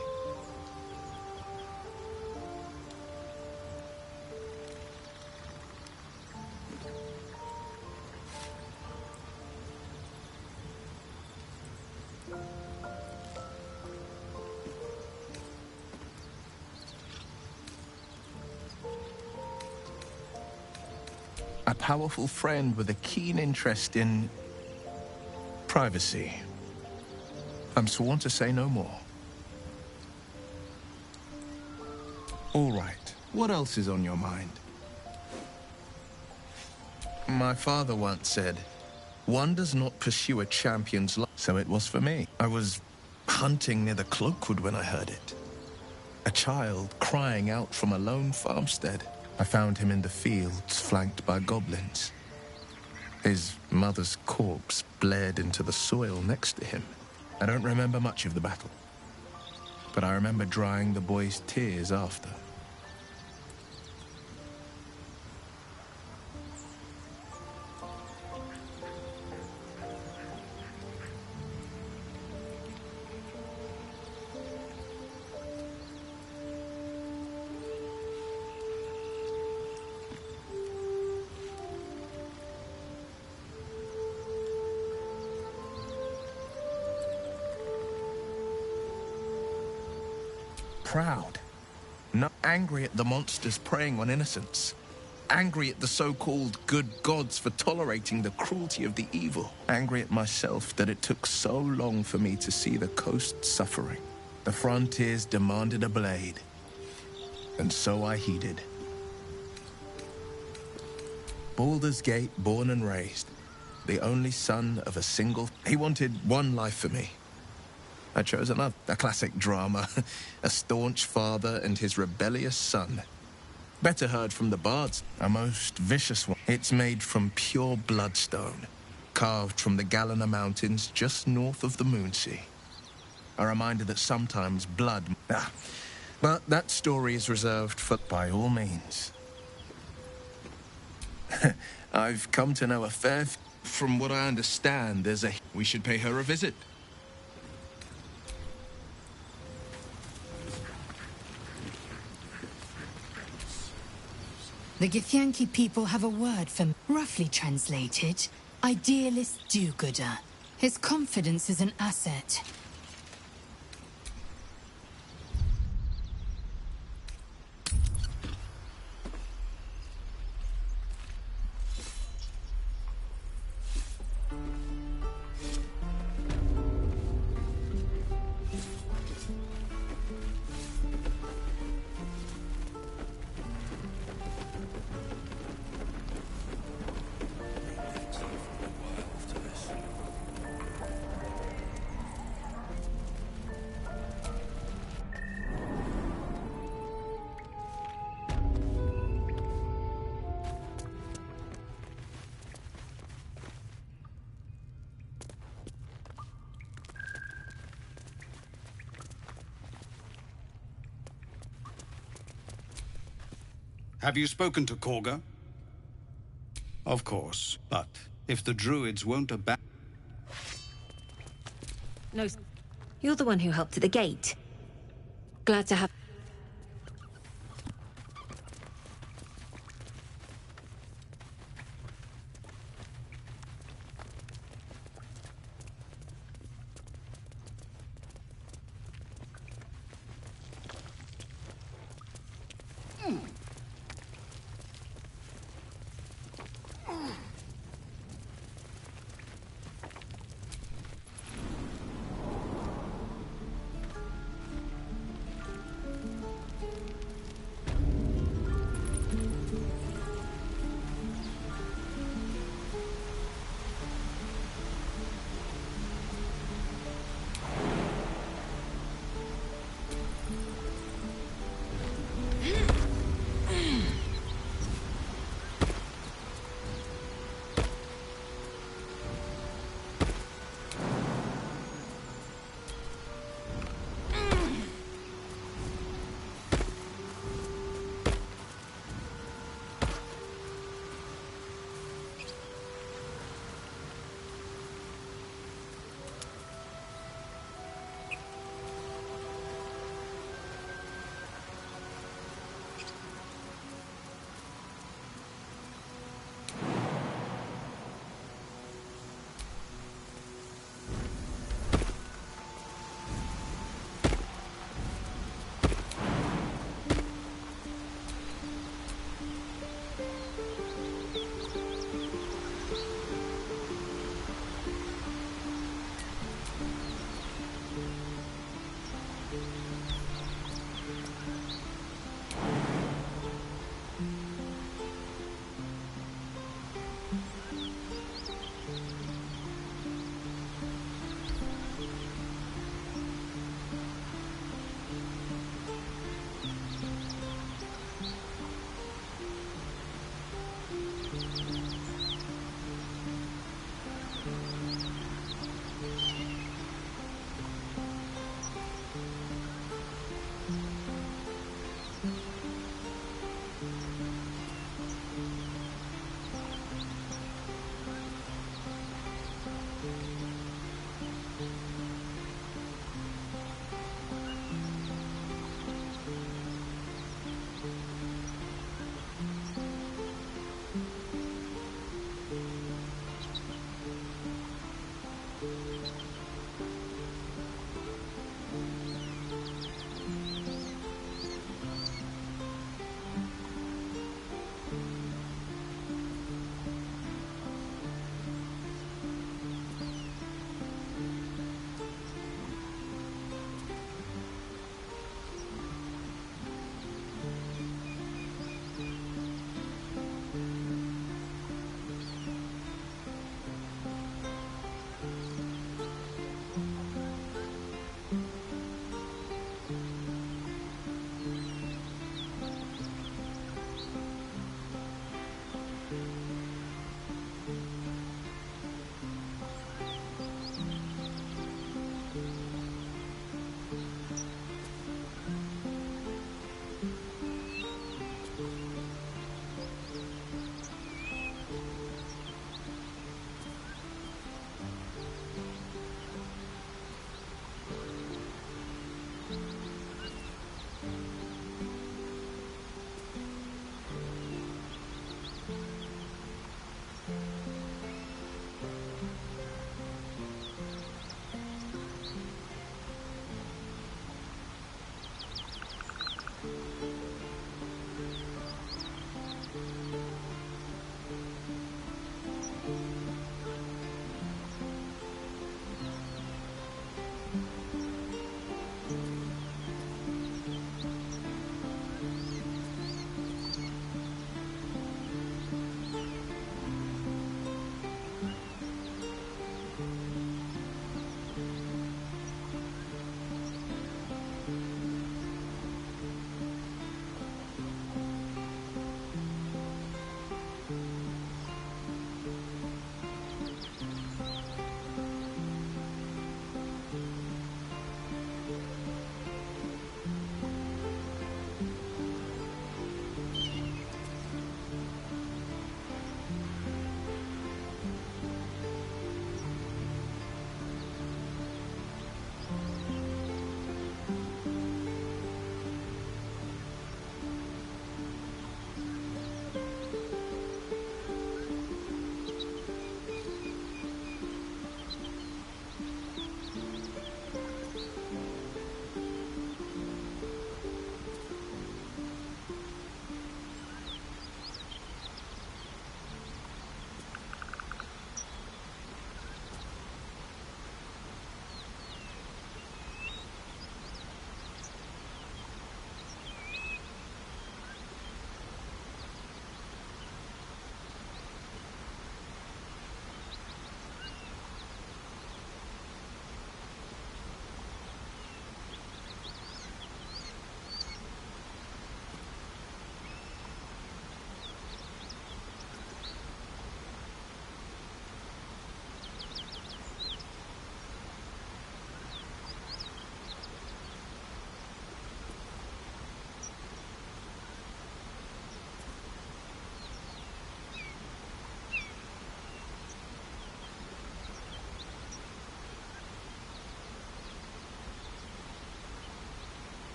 A powerful friend with a keen interest in privacy. I'm sworn to say no more. All right, what else is on your mind? My father once said, one does not pursue a champion's life. So it was for me. I was hunting near the Cloakwood when I heard it. A child crying out from a lone farmstead. I found him in the fields, flanked by goblins. His mother's corpse blared into the soil next to him. I don't remember much of the battle, but I remember drying the boy's tears after. Proud, not angry at the monsters preying on innocents, angry at the so-called good gods for tolerating the cruelty of the evil, angry at myself that it took so long for me to see the coast suffering. The frontiers demanded a blade, and so I heeded. Baldur's Gate, born and raised, the only son of a single... He wanted one life for me. I chose another, a classic drama, a staunch father and his rebellious son. Better heard from the bards, a most vicious one. It's made from pure bloodstone, carved from the Galena Mountains just north of the Moonsea. A reminder that sometimes blood... but that story is reserved for... By all means. I've come to know a fair... From what I understand, there's a... We should pay her a visit. The Githyanki people have a word for, roughly translated, idealist do-gooder. His confidence is an asset. Have you spoken to Korga? Of course, but if the druids won't abandon... No, you're the one who helped at the gate. Glad to have...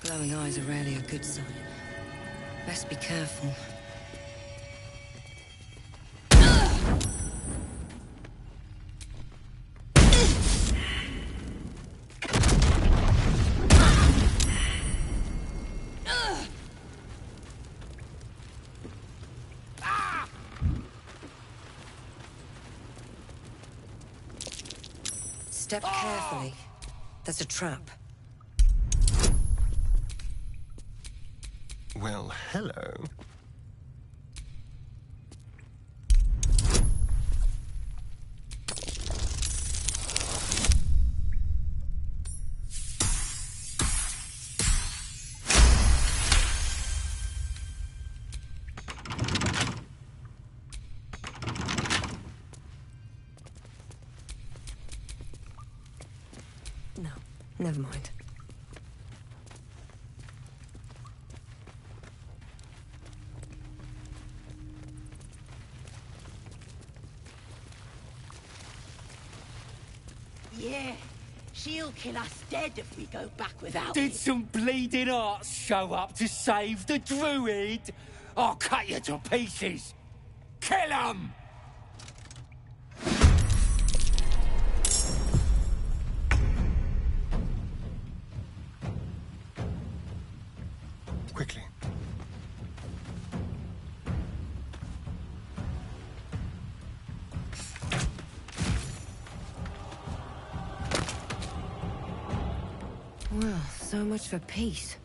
Glowing eyes are rarely a good sign. Best be careful. Step carefully. There's a trap. Well, hello. Never mind. Yeah, she'll kill us dead if we go back without Did it. some bleeding arts show up to save the druid? I'll cut you to pieces. Kill 'em! Quickly. Well, so much for peace.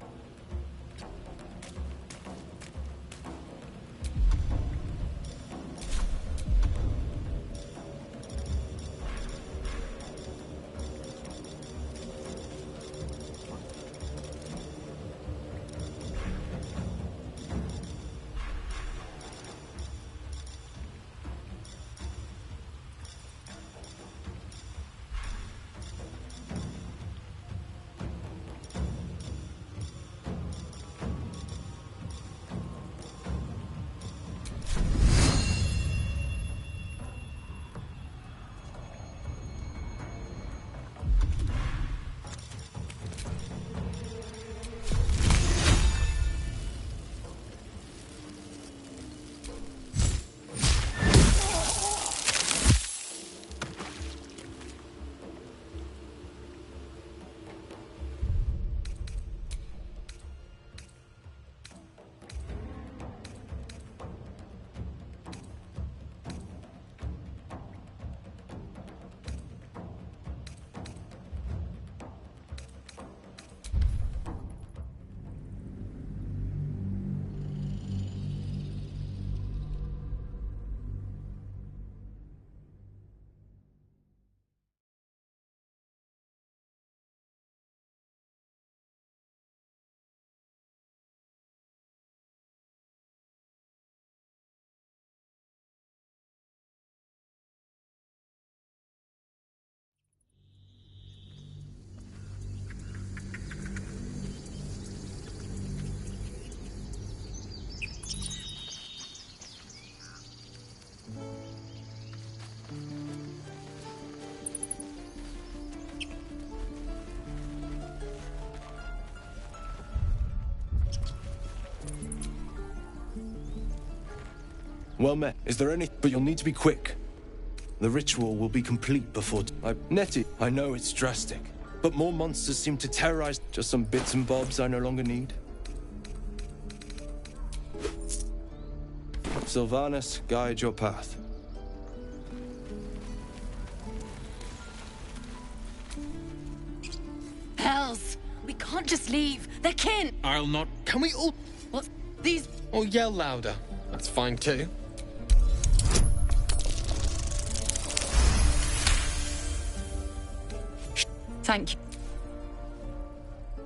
Well met. Is there any... But you'll need to be quick. The ritual will be complete before... Nettie, I know it's drastic, but more monsters seem to terrorize... Just some bits and bobs I no longer need. Sylvanus, guide your path. Hells! We can't just leave. They're kin! I'll not... Can we all... What's... These... Or yell louder. That's fine too. Thank you.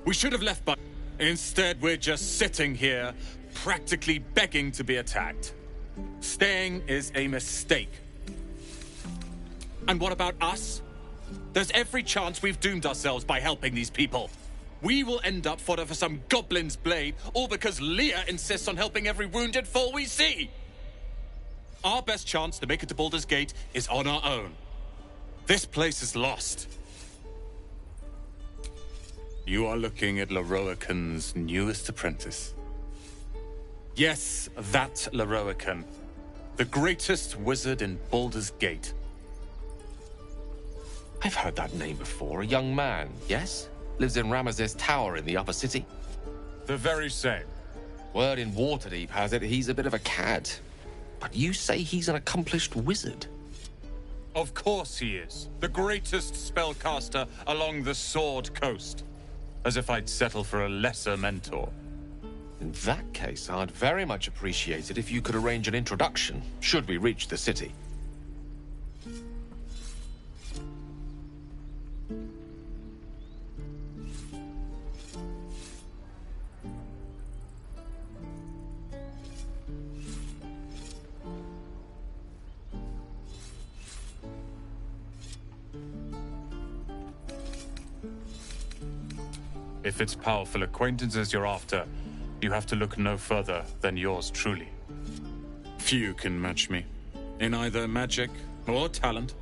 We should have left, but instead we're just sitting here, practically begging to be attacked. Staying is a mistake. And what about us? There's every chance we've doomed ourselves by helping these people. We will end up fodder for some goblin's blade, all because Leah insists on helping every wounded foe we see. Our best chance to make it to Baldur's Gate is on our own. This place is lost. You are looking at Leroican's newest apprentice. Yes, that Leroican. The greatest wizard in Baldur's Gate. I've heard that name before. A young man, yes? Lives in Ramesses Tower in the upper city. The very same. Word in Waterdeep has it he's a bit of a cad. But you say he's an accomplished wizard. Of course he is. The greatest spellcaster along the Sword Coast. As if I'd settle for a lesser mentor. In that case, I'd very much appreciate it if you could arrange an introduction, should we reach the city. If it's powerful acquaintances you're after, you have to look no further than yours truly. Few can match me, in either magic or talent.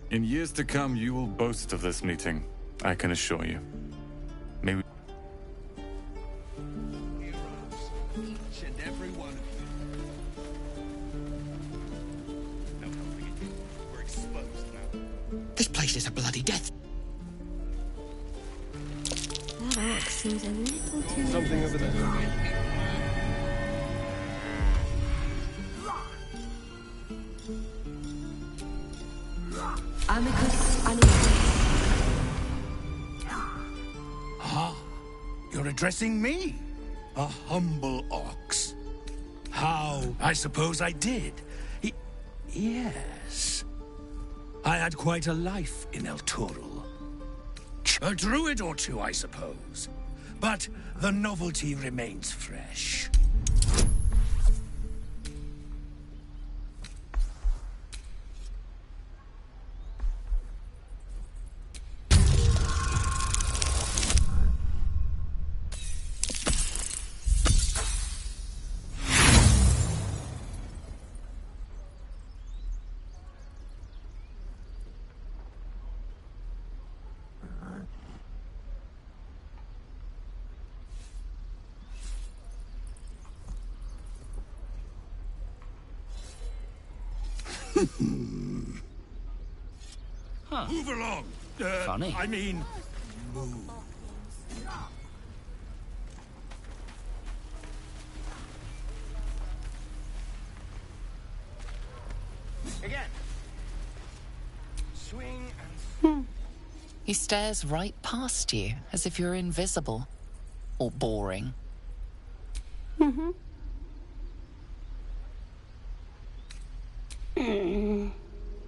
In years to come, you will boast of this meeting, I can assure you. Maybe. Each and every one of you. No, don't forget it. We're exposed now. This place is a bloody death. That orc seems a little too... Something over there. Amicus animalis. Huh? You're addressing me? A humble ox. How? I suppose I did. Yes. I had quite a life in El Toro. A druid or two, I suppose. But the novelty remains fresh. Move along. Funny. I mean, move. Again. Swing and... He stares right past you, as if you're invisible. Or boring.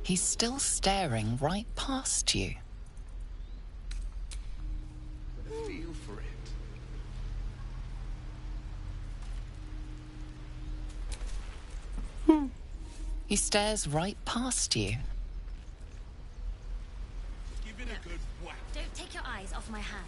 He's still staring right past you. Feel for it. He stares right past you. Give it a good whack. Don't take your eyes off my hands.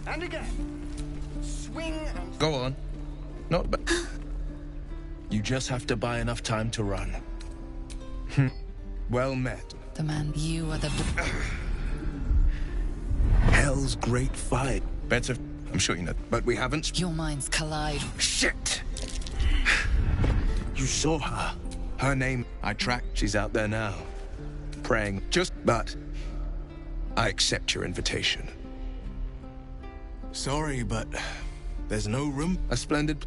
And again. Swing and... Go on. Not bad. You just have to buy enough time to run. Well met. The man, you are the... Hell's great fight. Better, I'm sure you know, but we haven't... Your minds collide. Shit! You saw her. Her name, I tracked. She's out there now. Praying. But I accept your invitation. Sorry, but there's no room. A splendid...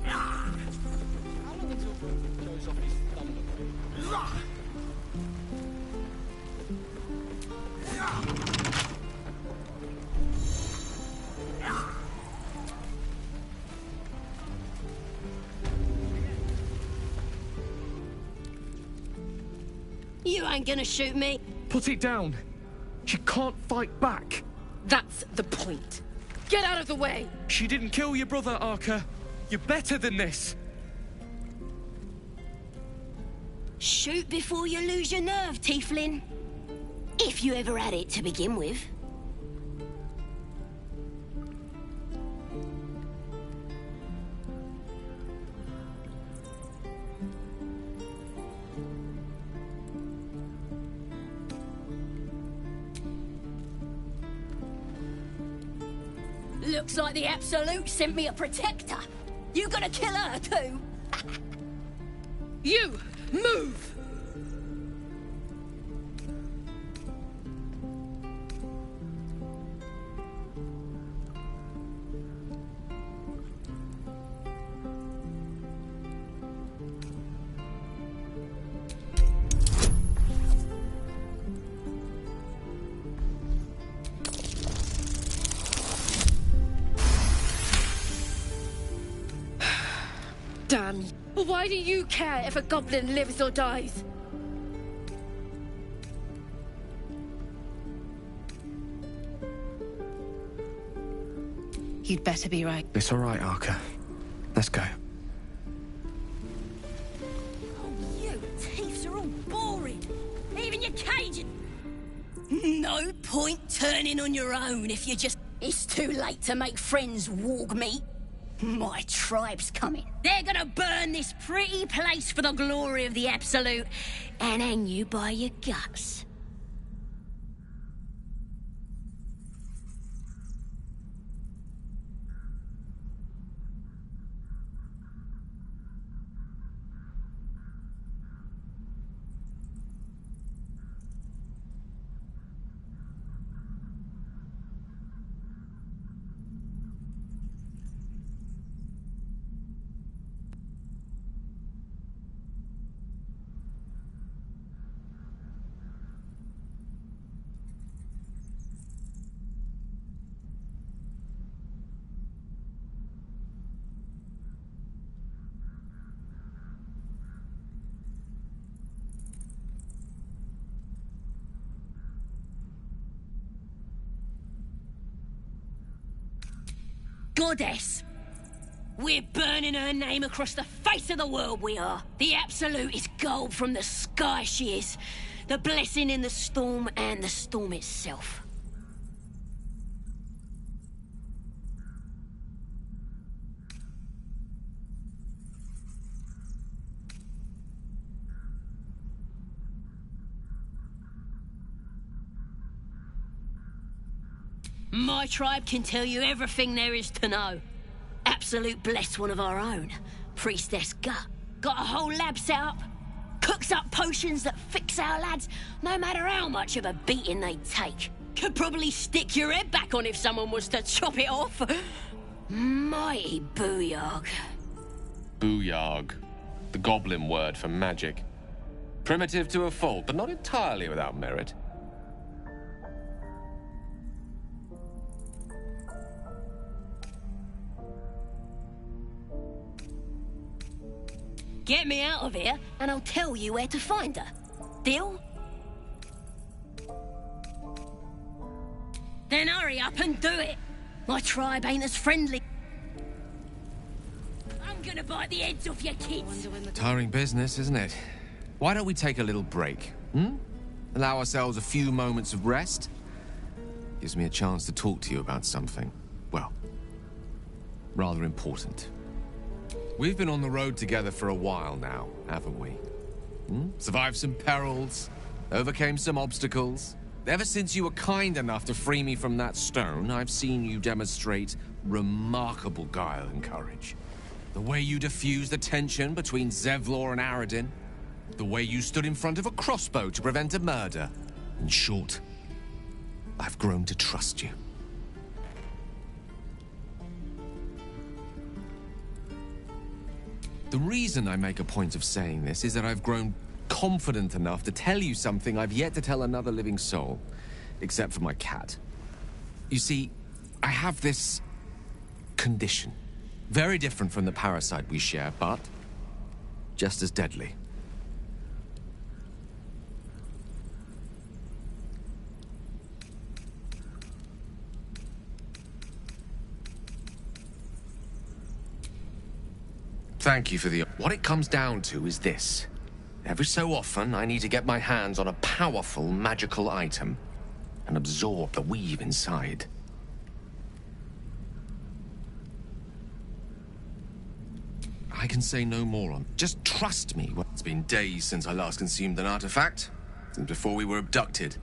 How long until shows off his thunder? You ain't gonna shoot me. Put it down. She can't fight back. That's the point. Get out of the way! She didn't kill your brother, Arca. You're better than this. Shoot before you lose your nerve, Tiefling. If you ever had it to begin with. Looks like the Absolute sent me a protector. You gonna kill her too? You! Move! Damn. Why do you care if a goblin lives or dies? You'd better be right. It's all right, Arca. Let's go. You thieves are all boring. Even your cage. No point turning on your own if you just... It's too late to make friends, warg meat. My tribe's coming. They're gonna burn this pretty place for the glory of the Absolute and hang you by your guts. Goddess! We're burning her name across the face of the world, we are. The Absolute is gold from the sky, she is. The blessing in the storm and the storm itself. My tribe can tell you everything there is to know. Absolute blessed one of our own. Priestess Gut. Got a whole lab set up. Cooks up potions that fix our lads, no matter how much of a beating they take. Could probably stick your head back on if someone was to chop it off. Mighty booyarg. Booyarg. The goblin word for magic. Primitive to a fault, but not entirely without merit. Get me out of here, and I'll tell you where to find her. Deal? Then hurry up and do it. My tribe ain't as friendly. I'm gonna bite the heads off your kids. Tiring business, isn't it? Why don't we take a little break, hmm? Allow ourselves a few moments of rest? Gives me a chance to talk to you about something, well, rather important. We've been on the road together for a while now, haven't we? Survived some perils, overcame some obstacles. Ever since you were kind enough to free me from that stone, I've seen you demonstrate remarkable guile and courage. The way you diffused the tension between Zevlor and Aradin. The way you stood in front of a crossbow to prevent a murder. In short, I've grown to trust you. The reason I make a point of saying this is that I've grown confident enough to tell you something I've yet to tell another living soul, except for my cat. You see, I have this condition. Very different from the parasite we share, but just as deadly. Thank you for the... What it comes down to is this. Every so often, I need to get my hands on a powerful magical item and absorb the weave inside. I can say no more on... Just trust me. It's been days since I last consumed an artifact. Since before we were abducted.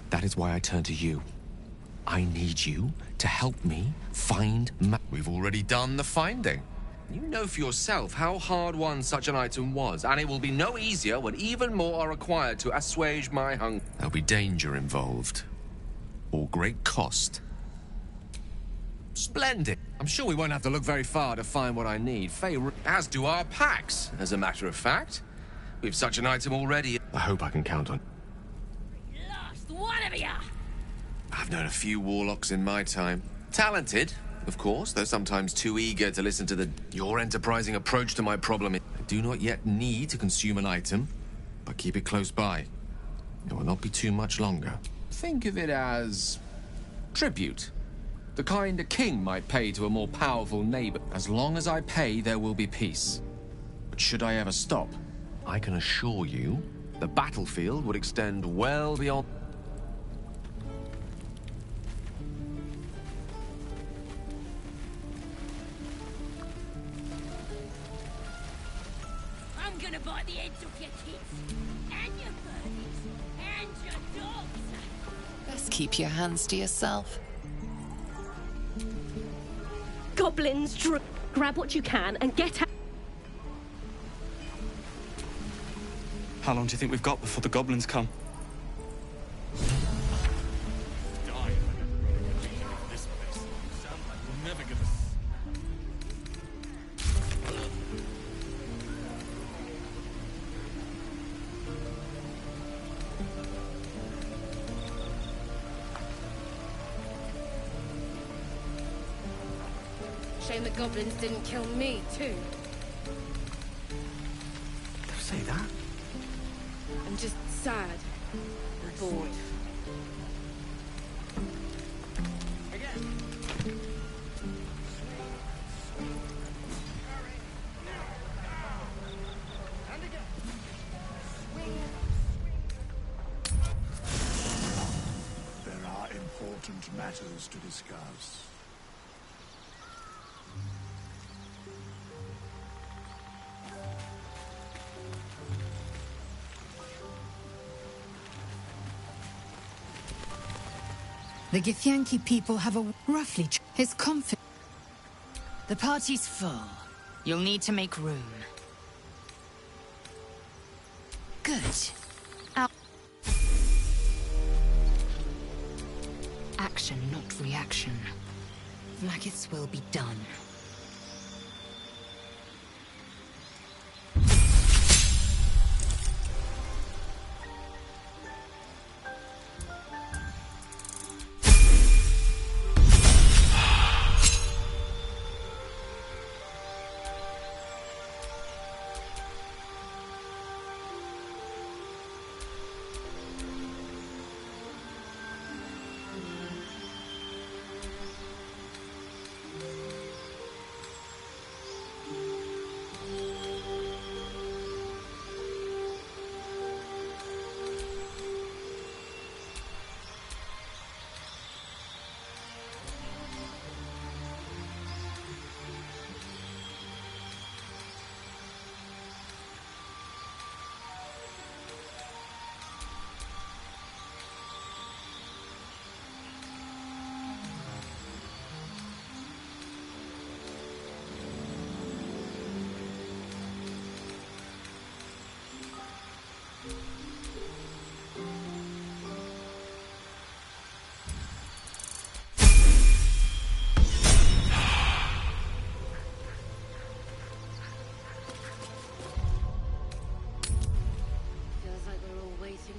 That is why I turn to you. I need you to help me find... We've already done the finding. You know for yourself how hard-won such an item was, and it will be no easier when even more are required to assuage my hunger. There'll be danger involved. Or great cost. Splendid. I'm sure we won't have to look very far to find what I need. As do our packs, as a matter of fact. We've such an item already. I hope I can count on... Last one of ya! I've known a few warlocks in my time. Talented, of course, though sometimes too eager to listen to your enterprising approach to my problem. I do not yet need to consume an item, but keep it close by. It will not be too much longer. Think of it as... tribute. The kind a king might pay to a more powerful neighbor. As long as I pay, there will be peace. But should I ever stop, I can assure you, the battlefield would extend well beyond... I'm gonna bite the heads off your kids, and your birdies, and your dogs. Best keep your hands to yourself. Goblins, grab what you can and get out. How long do you think we've got before the goblins come? Shame the goblins didn't kill me, too. Don't say that. I'm just sad and bored. There are important matters to discuss. The Githyanki people have a roughly... His confidence... The party's full. You'll need to make room. Good. Action, not reaction. Vlaakith's will be done.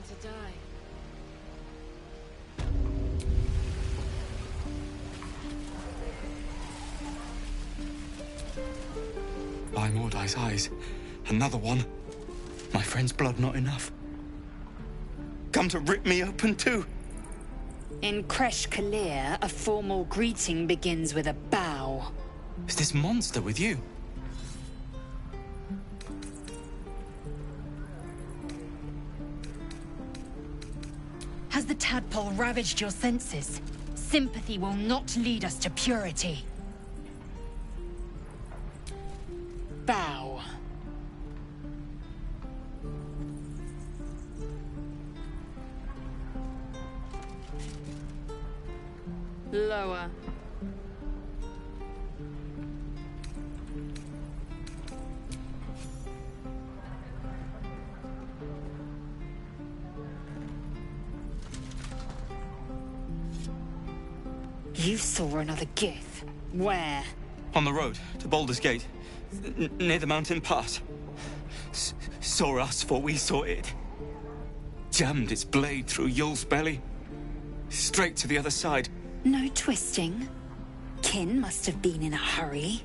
To die. By Mordai's eyes, another one. My friend's blood not enough. Come to rip me open too. In Kresh Kalir, a formal greeting begins with a bow. Is this monster with you? Has the tadpole ravaged your senses? Sympathy will not lead us to purity. Bow. Lower. You saw another Gith. Where? On the road to Baldur's Gate, near the mountain pass. Saw us, for we saw it. Jammed its blade through Yul's belly. Straight to the other side. No twisting. Kin must have been in a hurry.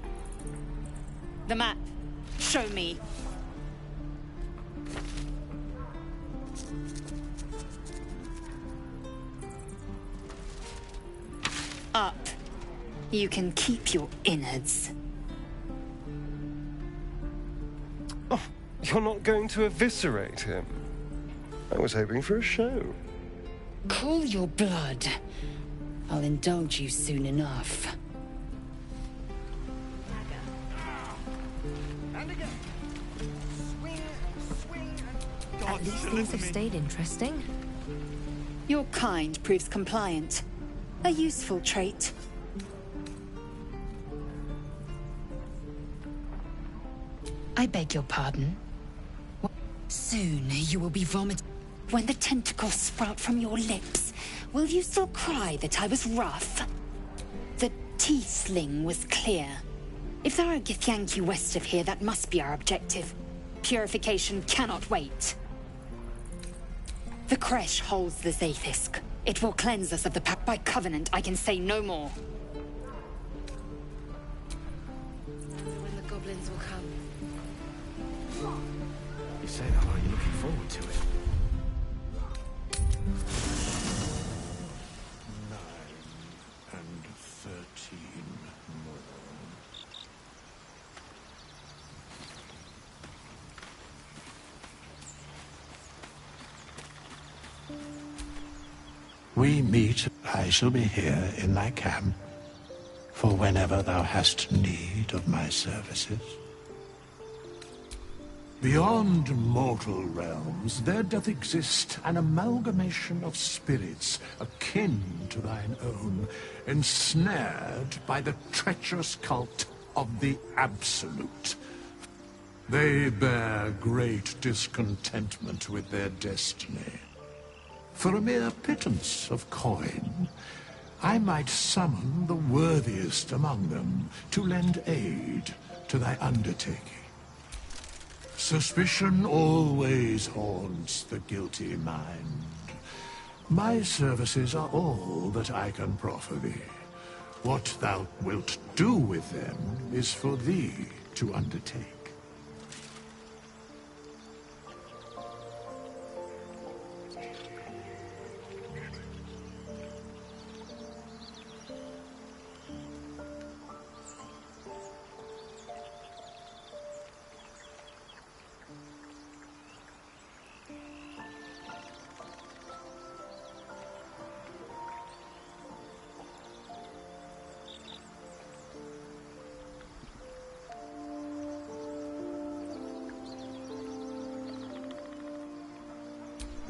The map. Show me. Up. You can keep your innards. Oh, you're not going to eviscerate him? I was hoping for a show. Cool your blood. I'll indulge you soon enough. At least things have stayed interesting. Your kind proves compliant. A useful trait. I beg your pardon. Soon you will be vomited. When the tentacles sprout from your lips, will you still cry that I was rough? The T-sling was clear. If there are Githyanki west of here, that must be our objective. Purification cannot wait. The Kresh holds the Zaithisk. It will cleanse us of the pact. By covenant, I can say no more. When the goblins will come. You say that like you're looking forward to it. 9 and 13 more. We meet. I shall be here in thy camp, for whenever thou hast need of my services. Beyond mortal realms, there doth exist an amalgamation of spirits akin to thine own, ensnared by the treacherous cult of the Absolute. They bear great discontentment with their destiny. For a mere pittance of coin, I might summon the worthiest among them to lend aid to thy undertaking. Suspicion always haunts the guilty mind. My services are all that I can proffer thee. What thou wilt do with them is for thee to undertake.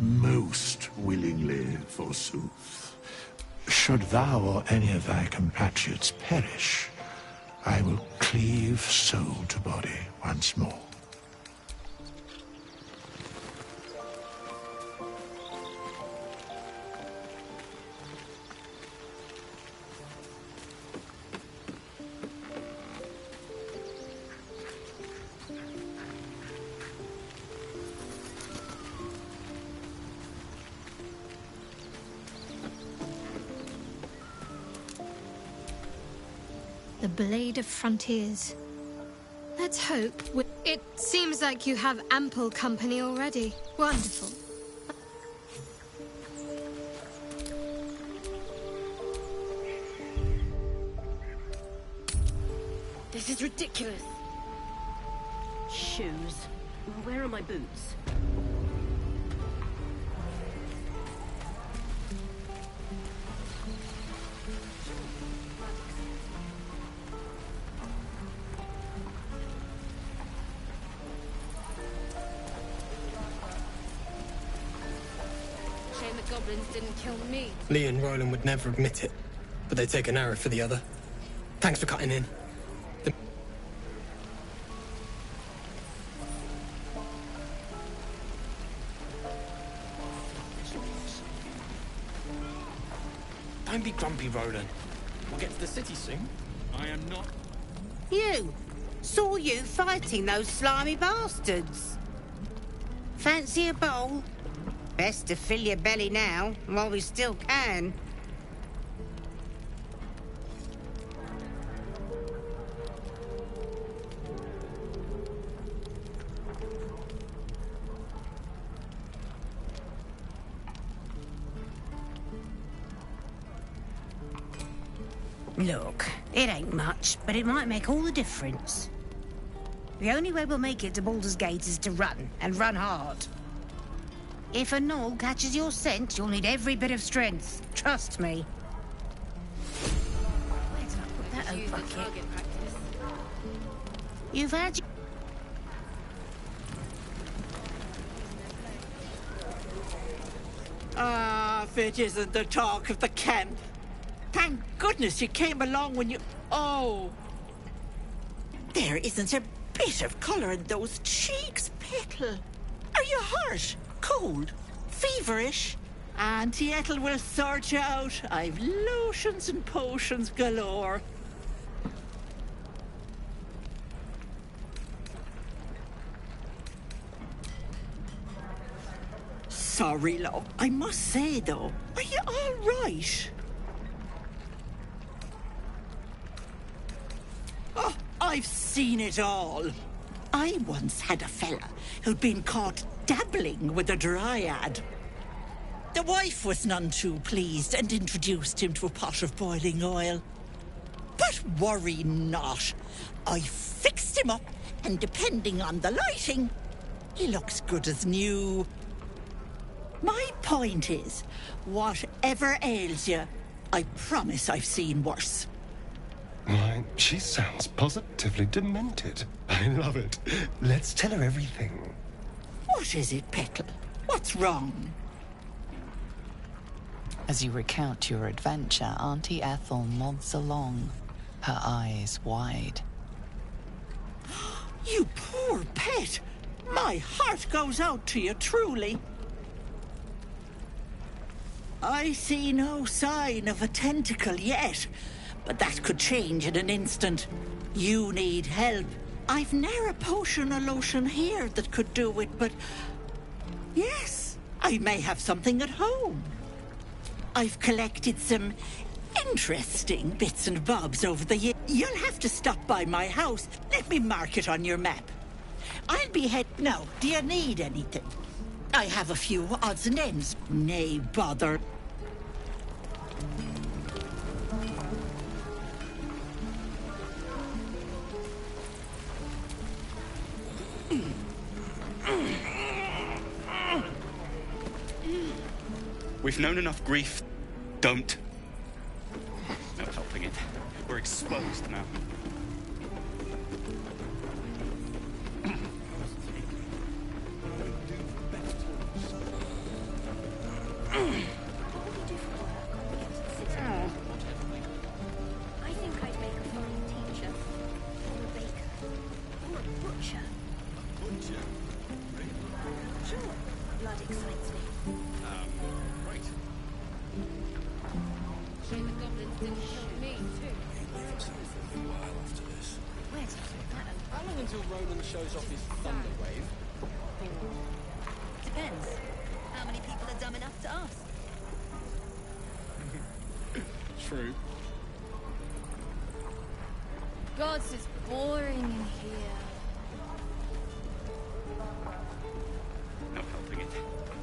Most willingly, forsooth. Should thou or any of thy compatriots perish, I will cleave soul to body once more. The Blade of Frontiers. Let's hope It seems like you have ample company already. Wonderful. This is ridiculous. Shoes. Where are my boots? goblins didn't kill me. Lee and Roland would never admit it, but they'd take an arrow for the other. Thanks for cutting in. Don't be grumpy, Roland. We'll get to the city soon. I am not. You! Saw you fighting those slimy bastards. Fancy a bowl? Best to fill your belly now, while we still can. Look, it ain't much, but it might make all the difference. The only way we'll make it to Baldur's Gate is to run, and run hard. If a gnoll catches your scent, you'll need every bit of strength. Trust me. Where did I put that old bucket? You've had your... Ah, if it isn't the talk of the camp. Thank goodness you came along when you... Oh! There isn't a bit of colour in those cheeks, Petal. Are you hurt? Cold? Feverish? Auntie Ethel will sort you out. I've lotions and potions galore. Sorry, love. I must say, though, are you all right? Oh, I've seen it all. I once had a fella who'd been caught dabbling with a dryad. The wife was none too pleased and introduced him to a pot of boiling oil. But worry not. I fixed him up, and depending on the lighting, he looks good as new. My point is, whatever ails you, I promise I've seen worse. Why, she sounds positively demented. I love it. Let's tell her everything. What is it, Petal? What's wrong? As you recount your adventure, Auntie Ethel nods along, her eyes wide. You poor pet! My heart goes out to you, truly. I see no sign of a tentacle yet, but that could change in an instant. You need help. I've ne'er a potion or lotion here that could do it, but... yes, I may have something at home. I've collected some interesting bits and bobs over the years. You'll have to stop by my house. Let me mark it on your map. I'll be Now, do you need anything? I have a few odds and ends. Nay, bother. We've known enough grief. Don't. No helping it. We're exposed now. I think I'd make a fine teacher. Or a baker. Or a butcher. Butcher? Sure. Blood excites me. Right. Shame the goblins didn't kill me, too. Where's How long until Roland shows off his thunder wave? Depends. How many people are dumb enough to ask? True. Gods, it's boring in here. No helping it.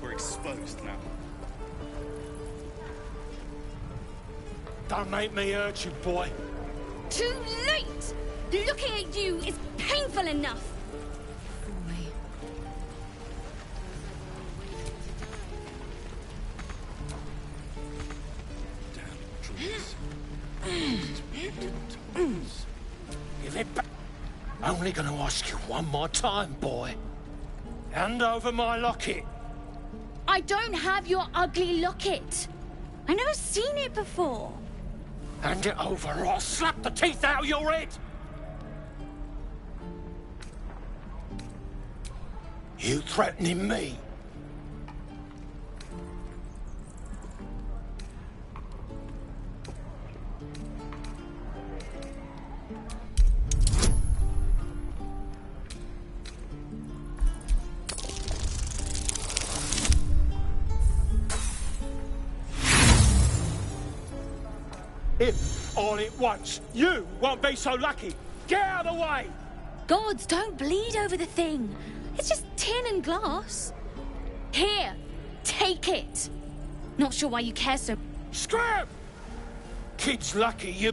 We're exposed now. Don't make me hurt you, boy. Too late! Looking at you is painful enough. Give it back. Only gonna ask you one more time, boy. Hand over my locket. I don't have your ugly locket. I've never seen it before. Hand it over or I'll slap the teeth out of your head! You threatening me? If, all at once, you won't be so lucky. Get out of the way! Gods, don't bleed over the thing. It's just tin and glass. Here, take it. Not sure why you care so... Scram! Kid's lucky you...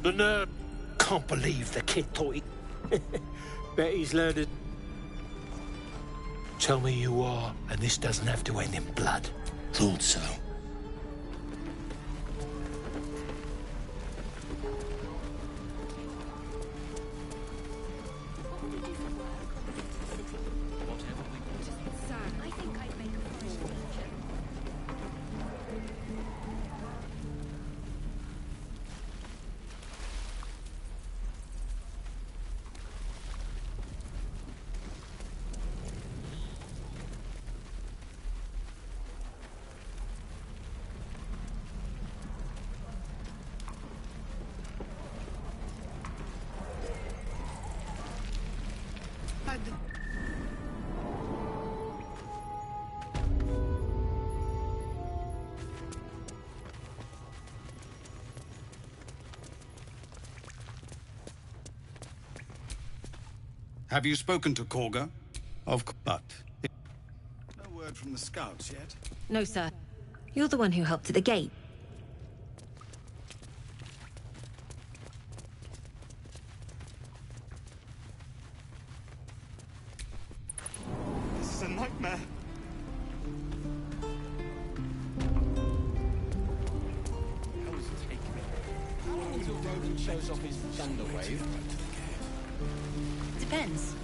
The nerve. Can't believe the kid thought he... Bet he's learned it. Tell me you are, and this doesn't have to end in blood. Thought so. Have you spoken to Korga? But... No word from the scouts yet? No, sir. You're the one who helped at the gate. This is a nightmare. How long until Rogan shows off his thunder wave? Depends.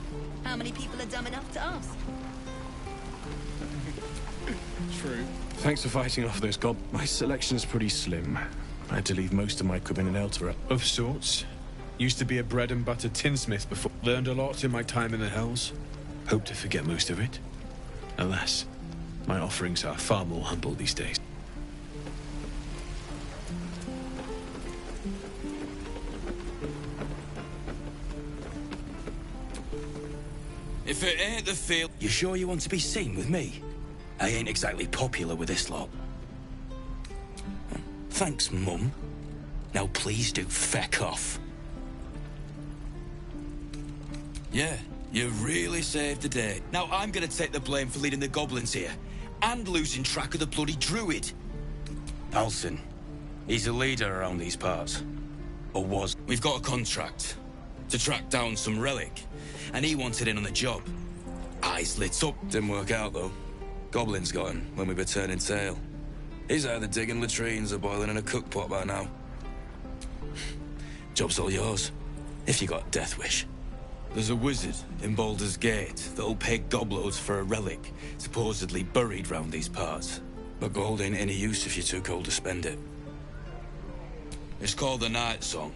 How many people are dumb enough to ask? True. Thanks for fighting off those gob. My selection's pretty slim. I had to leave most of my equipment in Eltera. Of sorts. Used to be a bread and butter tinsmith before. Learned a lot in my time in the Hells. Hope to forget most of it. Alas, my offerings are far more humble these days. If it ain't the field... You sure you want to be seen with me? I ain't exactly popular with this lot. Thanks, Mum. Now please do feck off. Yeah, you really saved the day. Now I'm gonna take the blame for leading the goblins here, and losing track of the bloody druid. Alcin, he's a leader around these parts. Or was. We've got a contract to track down some relic, and he wanted in on the job. Eyes lit up. Didn't work out, though. Goblins got him when we were turning tail. He's either digging latrines or boiling in a cookpot by now. Job's all yours, if you got a death wish. There's a wizard in Baldur's Gate that'll pay gobloads for a relic, supposedly buried round these parts. But gold ain't any use if you're too cold to spend it. It's called the Night Song.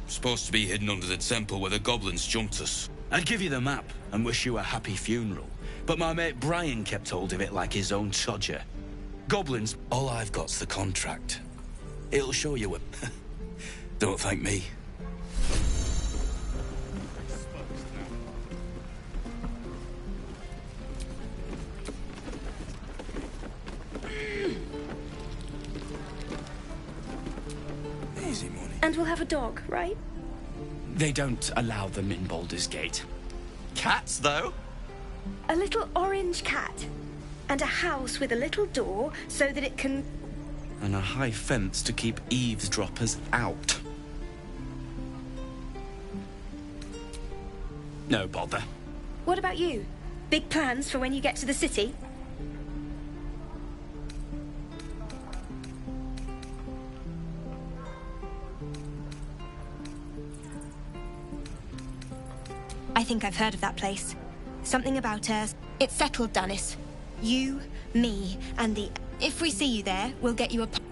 Supposed to be hidden under the temple where the goblins jumped us. I'd give you the map and wish you a happy funeral, but my mate Brian kept hold of it like his own Todger. Goblins, all I've got's the contract. It'll show you what. Don't thank me. Easy money. And we'll have a dog, right? They don't allow them in Baldur's Gate. Cats, though? A little orange cat. And a house with a little door so that it can... And a high fence to keep eavesdroppers out. No bother. What about you? Big plans for when you get to the city? I think I've heard of that place. Something about us. It's settled, Dunnis. You, me, and the... If we see you there, we'll get you a... Can't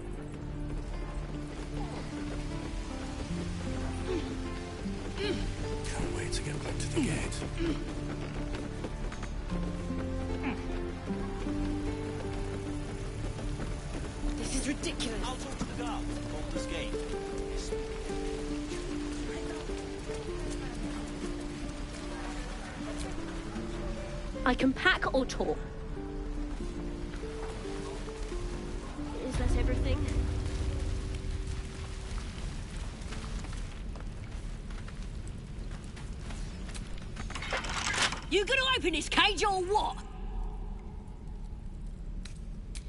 wait to get back to the gate. This is ridiculous. I'll talk to the guard at Baldur's Gate. I can pack or talk. Is that everything? You gonna open this cage or what?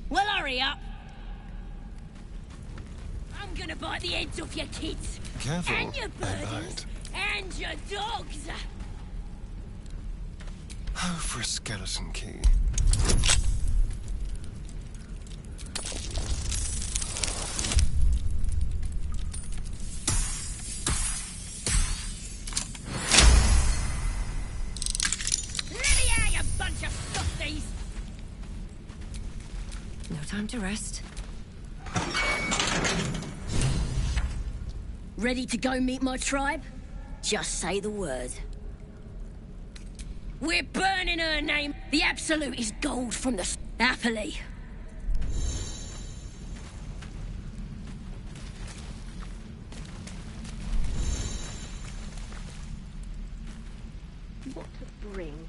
Well, hurry up. I'm gonna bite the heads off your kids. Careful. And your birds. And your dogs. Oh, for a skeleton key. You bunch of softies! No time to rest. Ready to go meet my tribe? Just say the word. We're burning her name. The Absolute is gold from the... Happily. What to bring?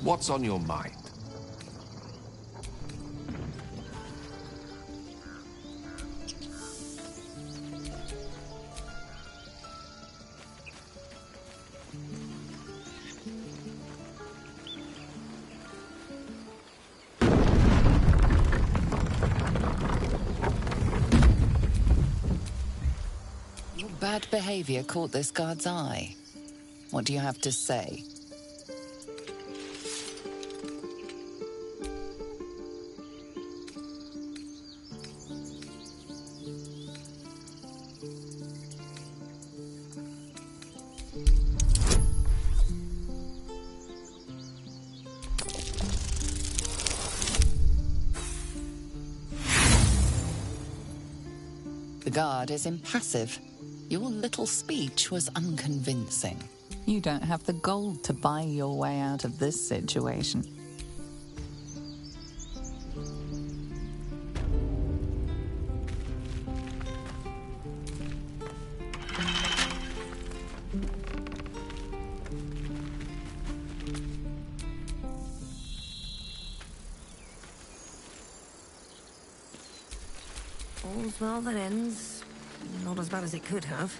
What's on your mind? Your bad behavior caught this guard's eye. What do you have to say? The guard is impassive. Your little speech was unconvincing. You don't have the gold to buy your way out of this situation. All's well that ends. Not as bad as it could have.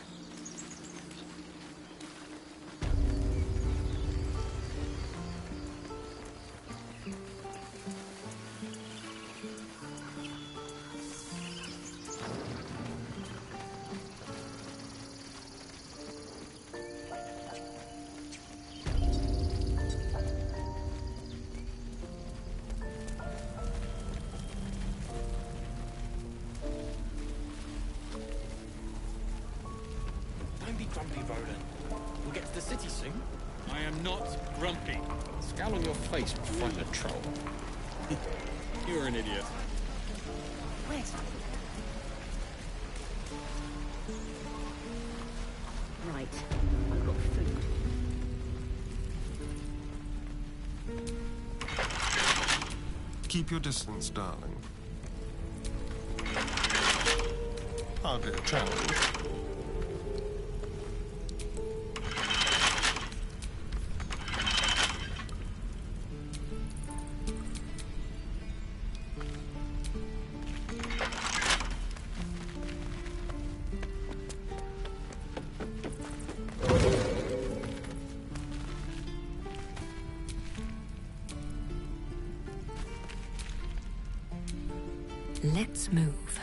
I'm not grumpy. Scowl on your face will frighten a troll. You're an idiot. Where's... Right, I've got food. Keep your distance, darling. Hardly a challenge. Let's move.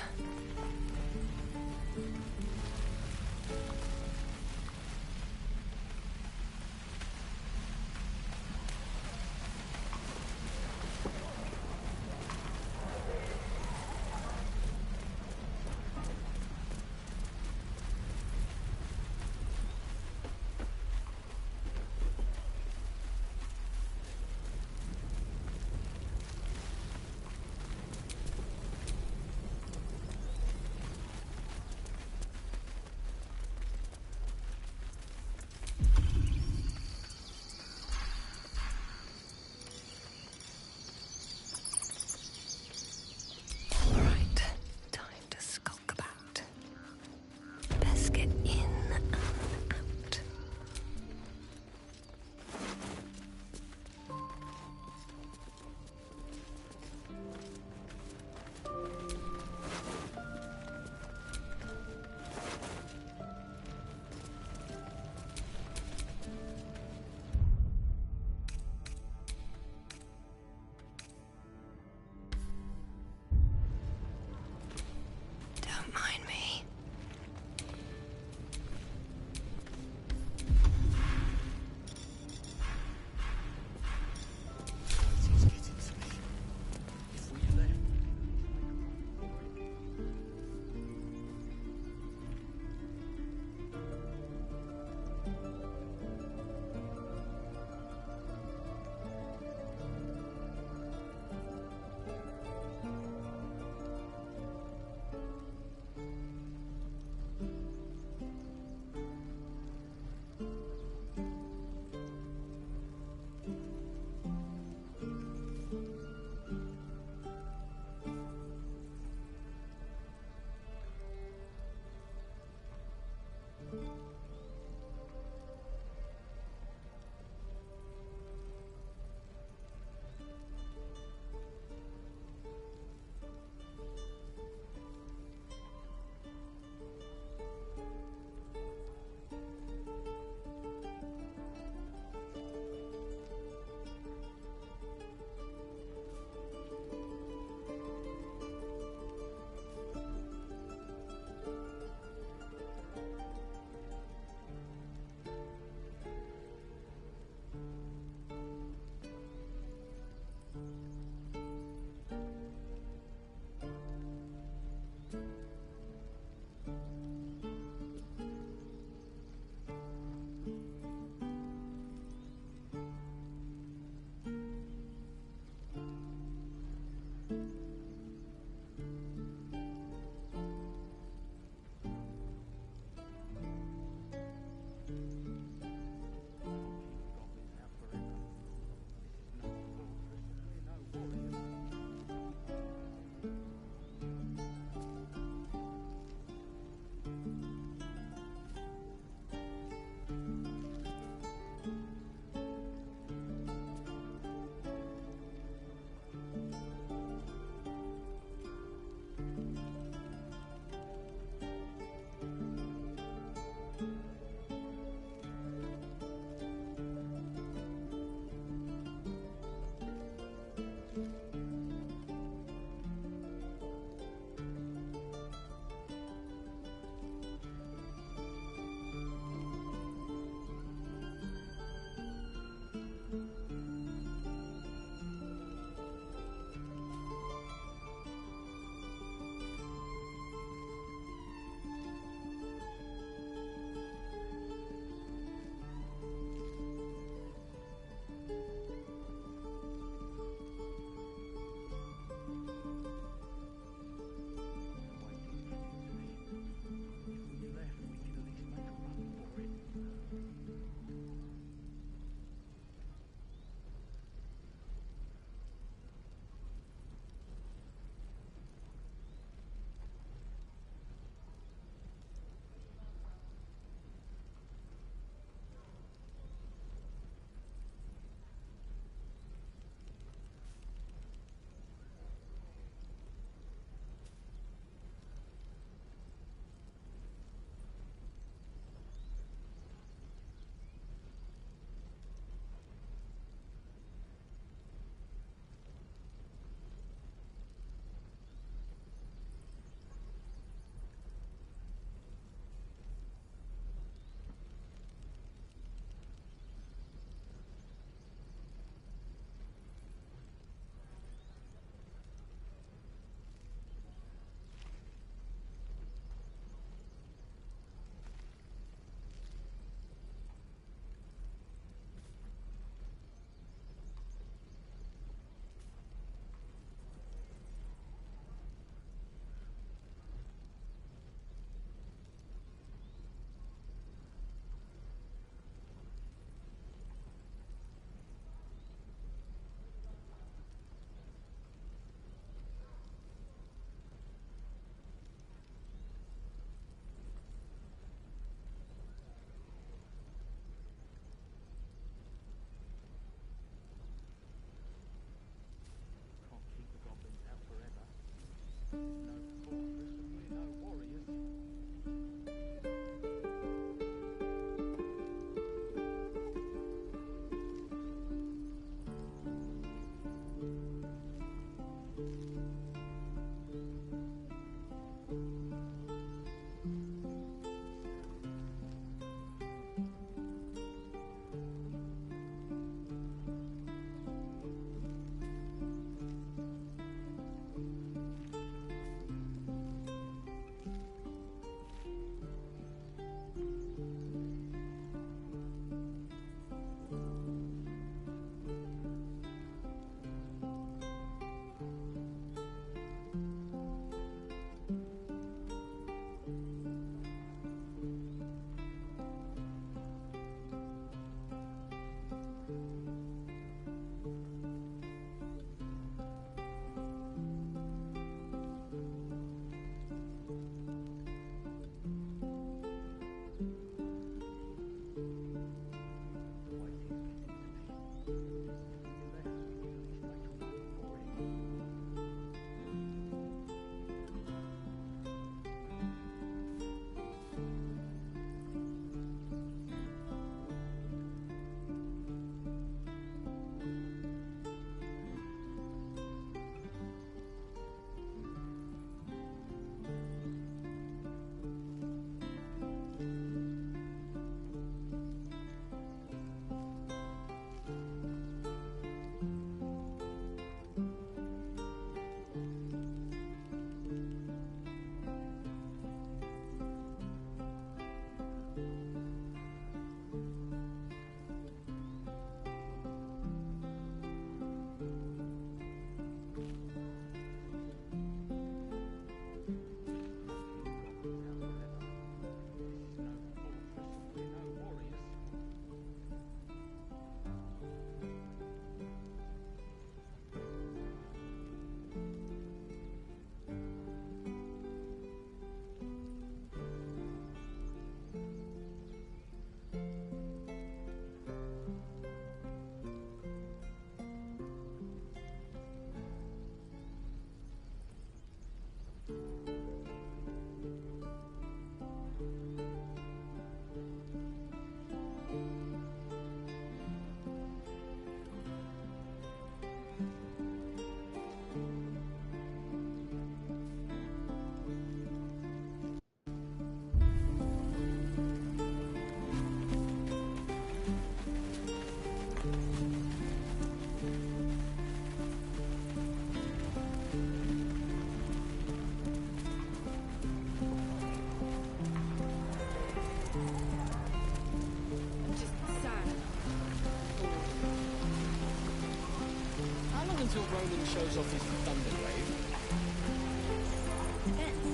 Roland shows off his Thunderblade.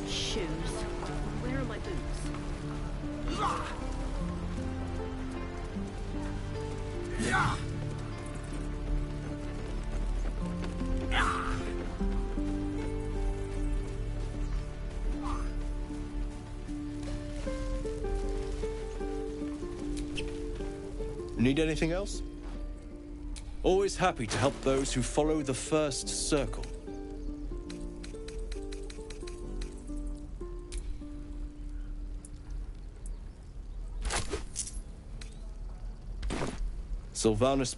Shoes. Where are my boots? Need anything else? Always happy to help those who follow the first circle. Sylvanus.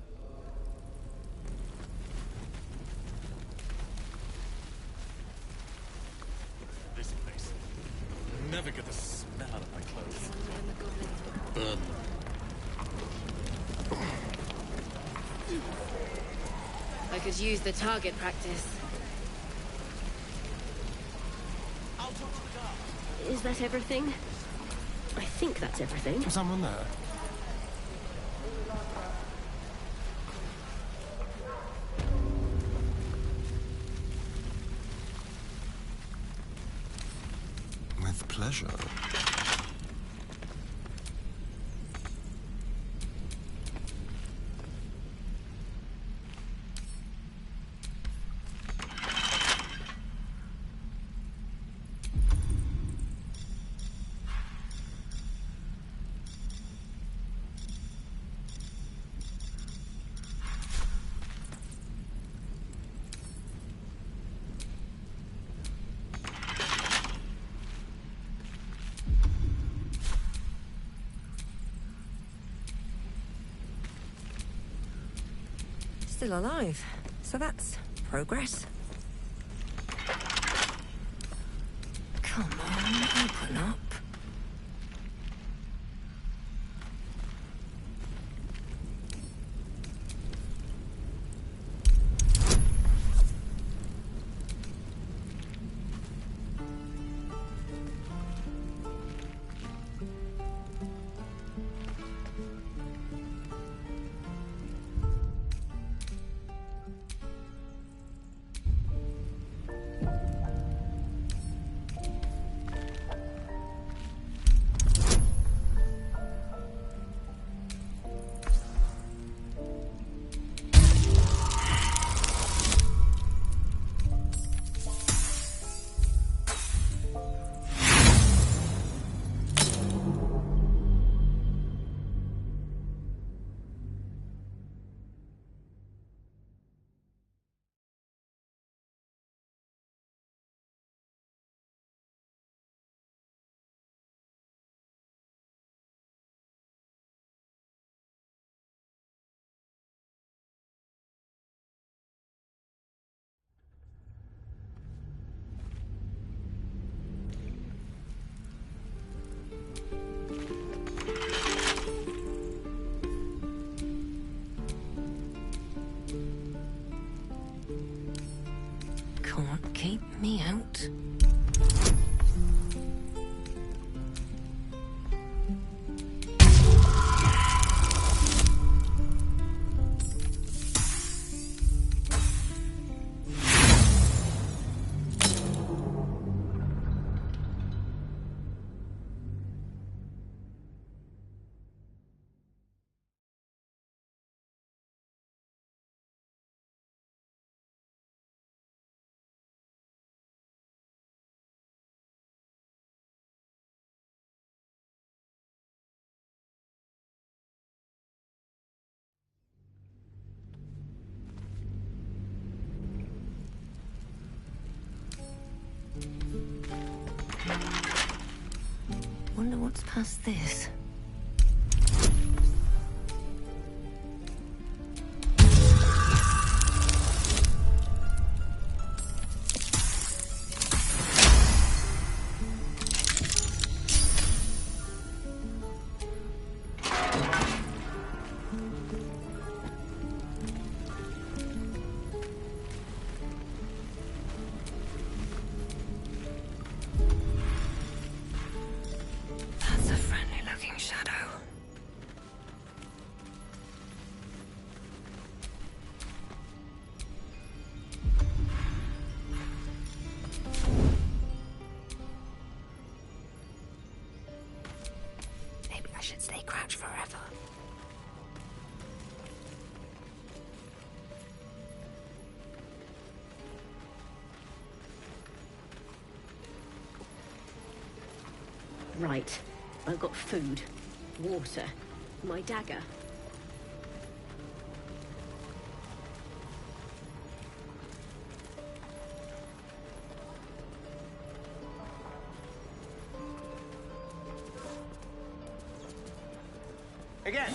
This place. Never get the smell out of my clothes. Burn them. I could use the target practice. Is that everything? I think that's everything. Someone there? With pleasure. Still alive. So that's progress. Come on, open up. Can't keep me out. Wonder what's past this. That's a friendly looking Right. I've got food, water, my dagger. Again.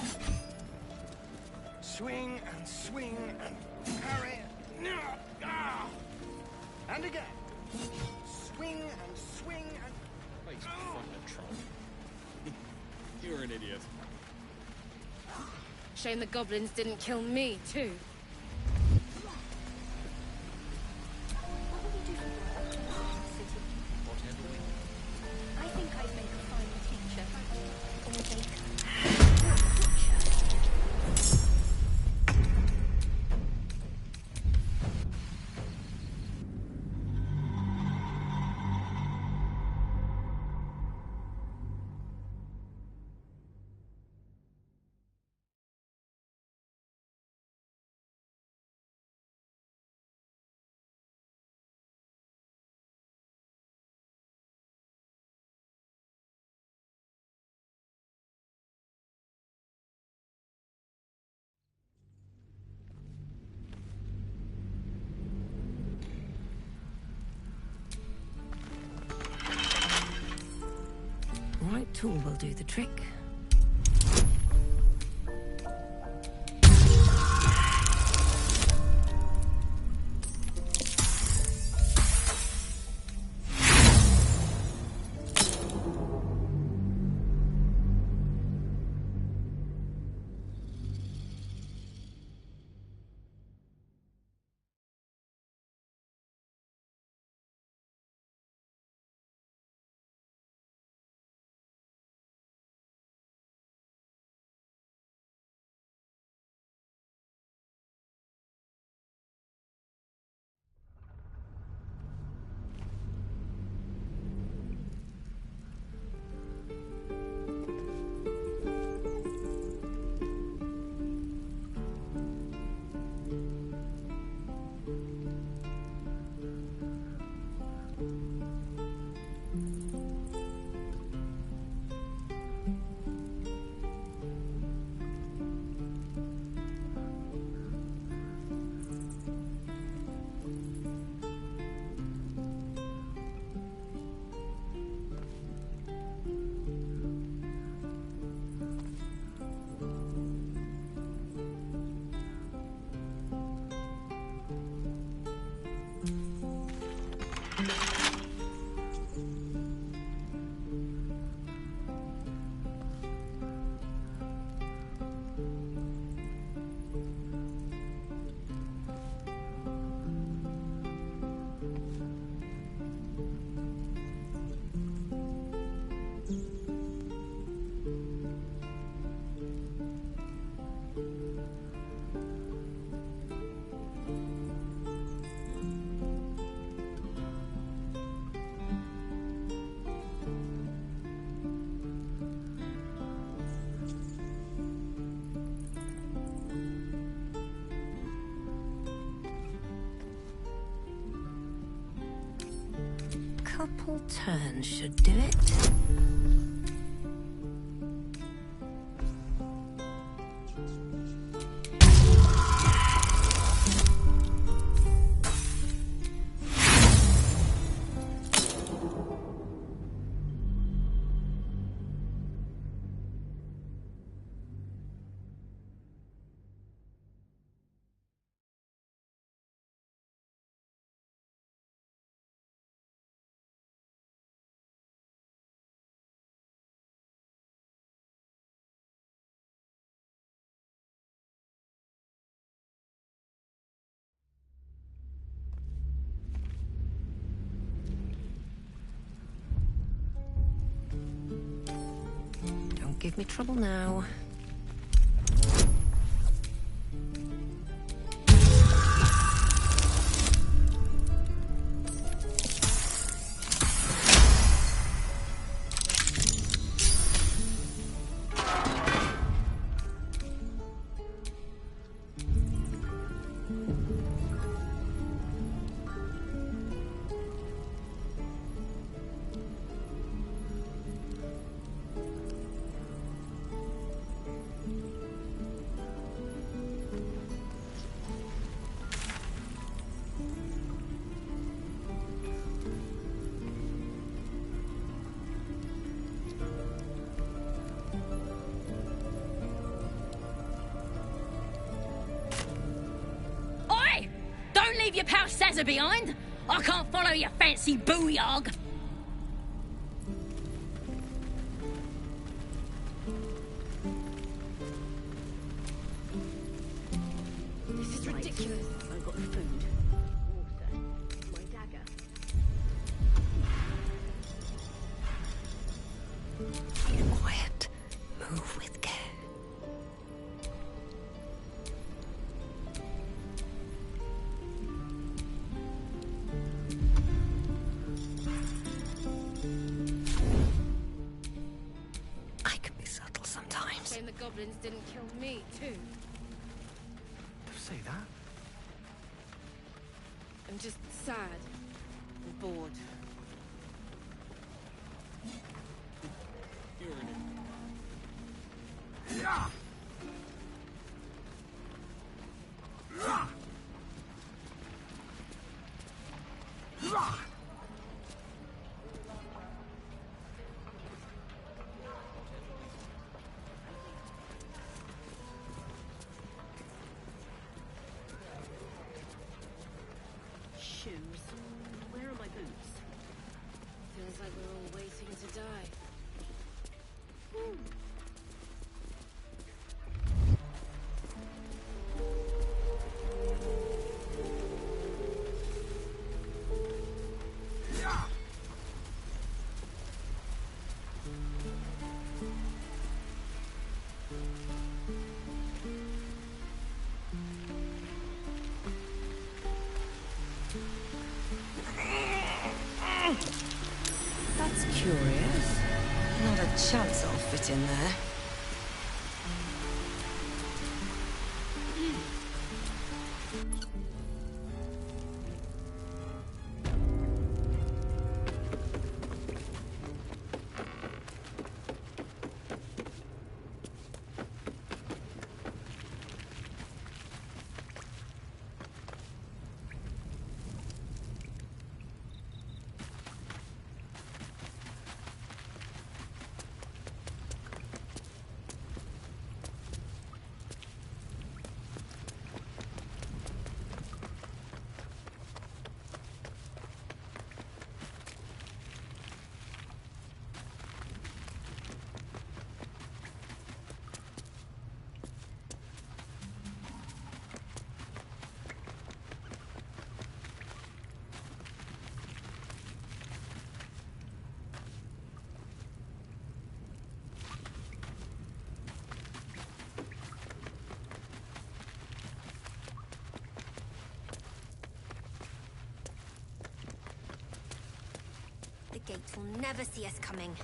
Swing and swing and parry. Ah. And again. Swing and swing and... Makes me fun to troll. You're an idiot. Shame the goblins didn't kill me, too. I think I'd make a fine teacher. Or baker. Right tool will do the trick. Couple turns should do it. Give me trouble now. Stazza behind. I can't follow your fancy booyog. This is ridiculous. I've got food, water, my dagger. Quiet. Move with care. I can be subtle sometimes. Shame the goblins didn't kill me, too. Don't say that. I'm just sad and bored. You're in it. Shoes. Where are my boots? Feels like we're all waiting to die. That's curious. Not a chance I'll fit in there. The gates will never see us coming.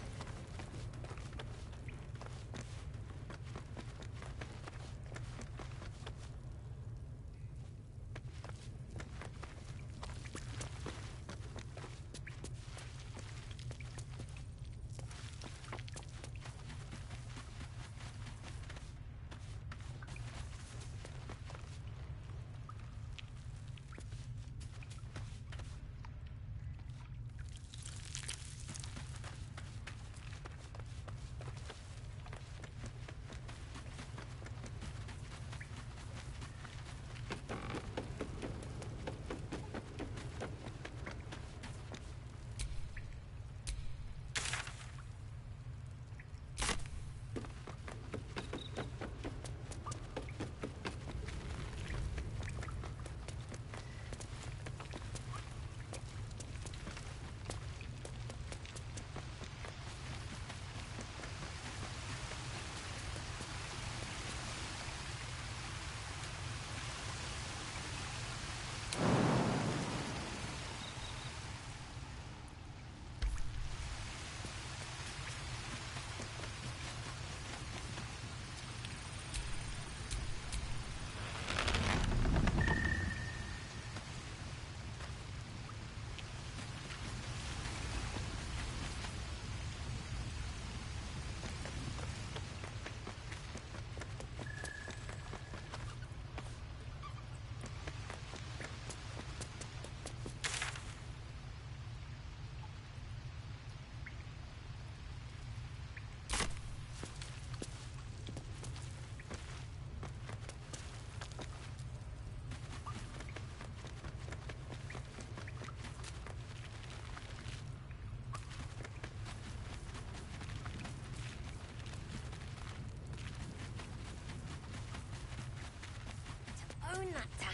that down.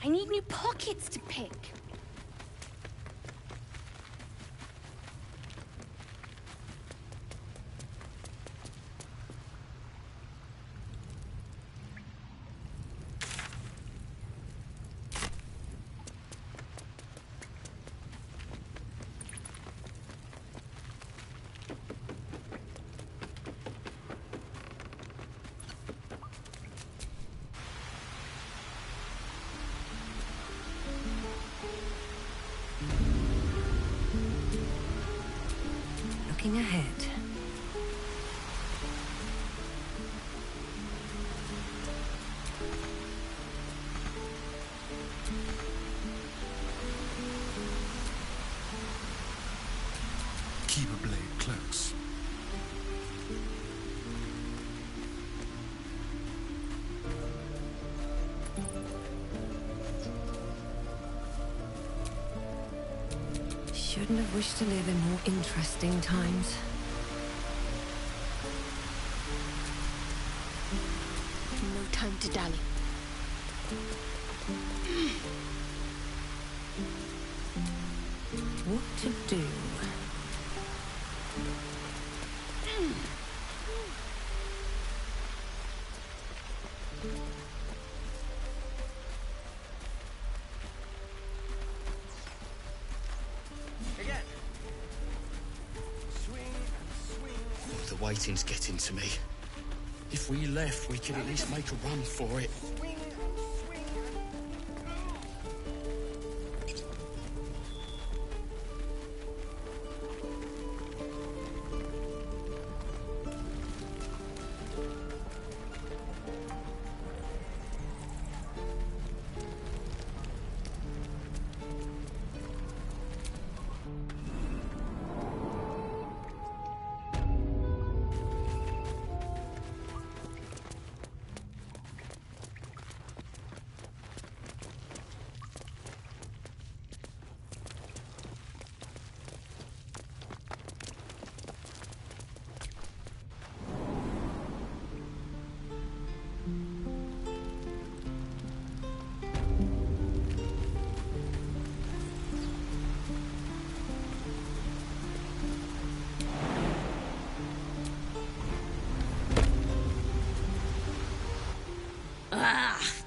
I need new pockets to pick. Looking ahead. Keep a blade close. Shouldn't have wished to live in more interesting times. No time to dally. What to do? Again. Swing and swing. Oh, the waiting's getting to me. If we left, we could at least make a run for it.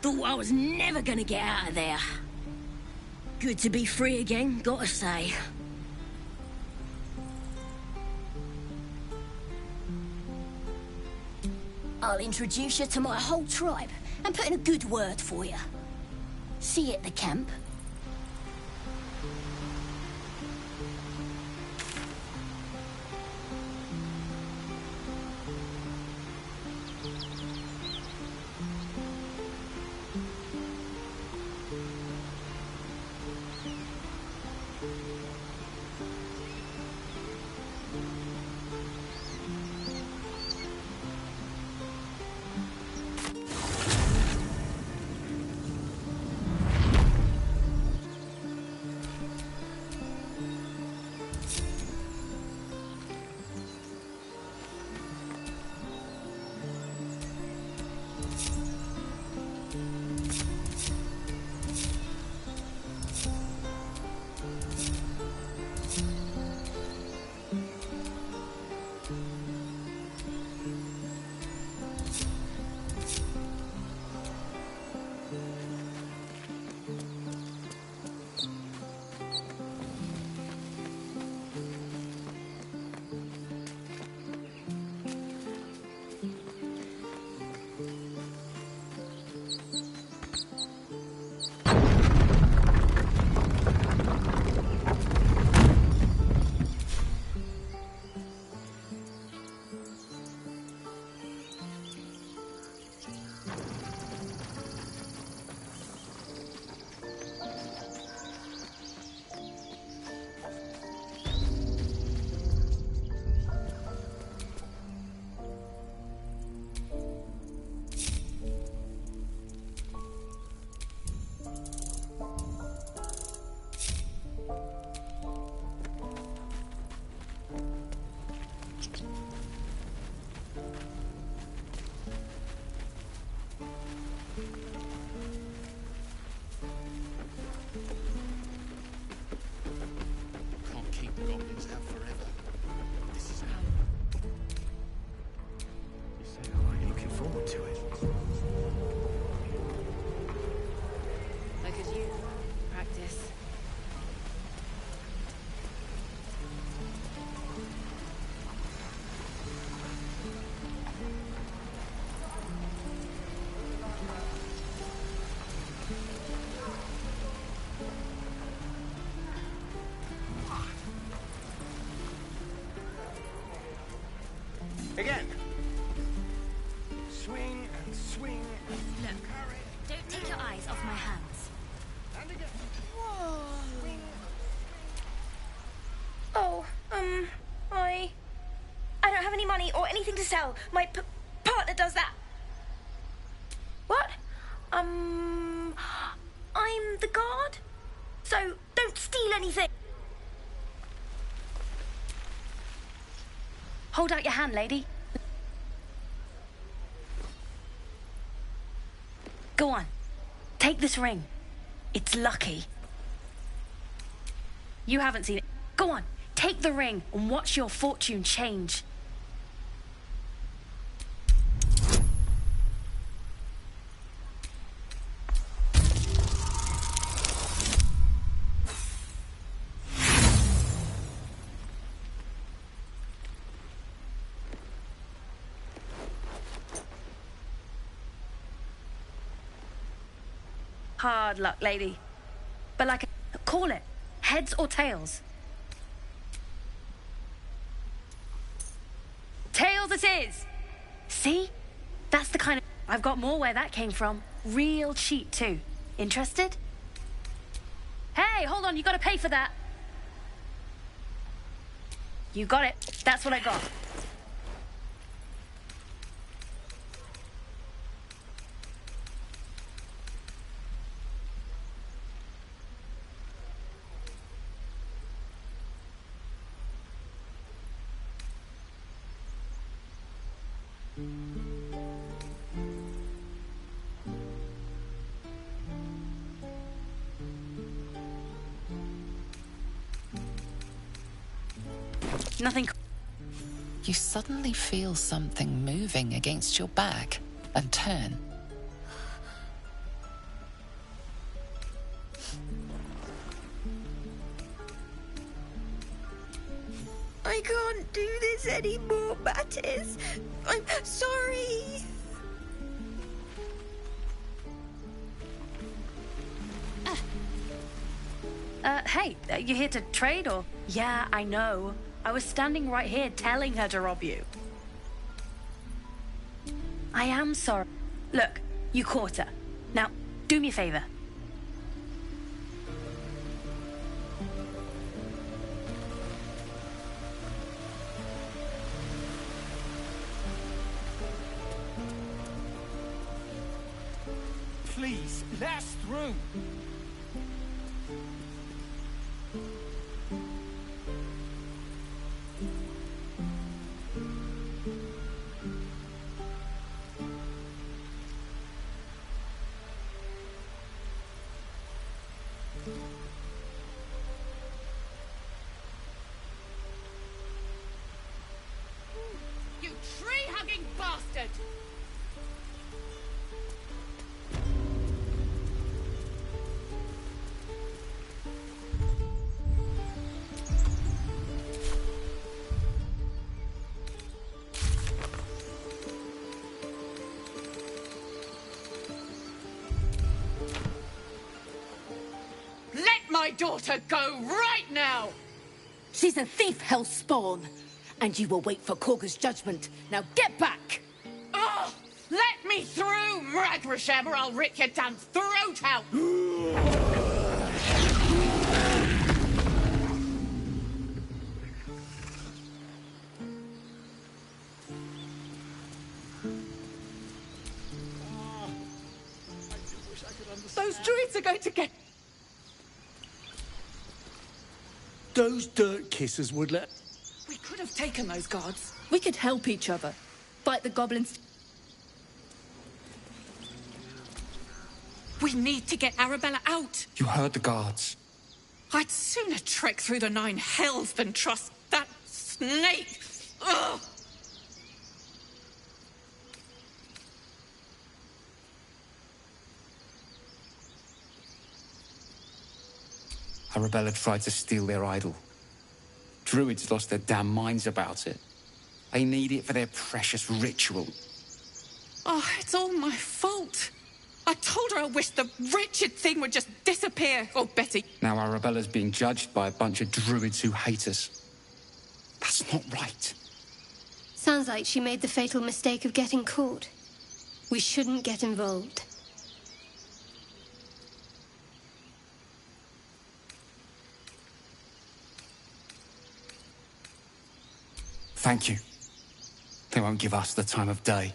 Thought I was never gonna get out of there. Good to be free again, gotta say. I'll introduce you to my whole tribe and put in a good word for you. See you at the camp. tell. My partner does that. What? I'm the guard. So don't steal anything. Hold out your hand, lady. Go on. Take this ring. It's lucky. You haven't seen it. Go on. Take the ring and watch your fortune change. Hard luck, lady. But like, call it. Heads or tails? Tails it is! See? That's the kind of... I've got more where that came from. Real cheap, too. Interested? Hey, hold on, you gotta pay for that. You got it. That's what I got. Nothing. You suddenly feel something moving against your back and turn. I can't do this anymore, Mattis. I'm sorry. Hey, you here to trade or? Yeah, I know. I was standing right here telling her to rob you. I am sorry. Look, you caught her. Now, do me a favor. Please, let us through. You tree-hugging bastard! Let my daughter go right now! She's a thief, hell spawn. And you will wait for Korga's judgment. Now get back! Oh, let me through, Mragrasham, or I'll rip your damn throat out! Those druids are going to get... Those dirt kissers would let... We could have taken those guards. We could help each other. Fight the goblins. We need to get Arabella out. You heard the guards. I'd sooner trek through the 9 hells than trust that snake. Ugh! Arabella tried to steal their idol. Druids lost their damn minds about it. They need it for their precious ritual. Oh, it's all my fault. I told her I wished the wretched thing would just disappear. Oh, Betty. Now Arabella's being judged by a bunch of druids who hate us. That's not right. Sounds like she made the fatal mistake of getting caught. We shouldn't get involved. Thank you. They won't give us the time of day.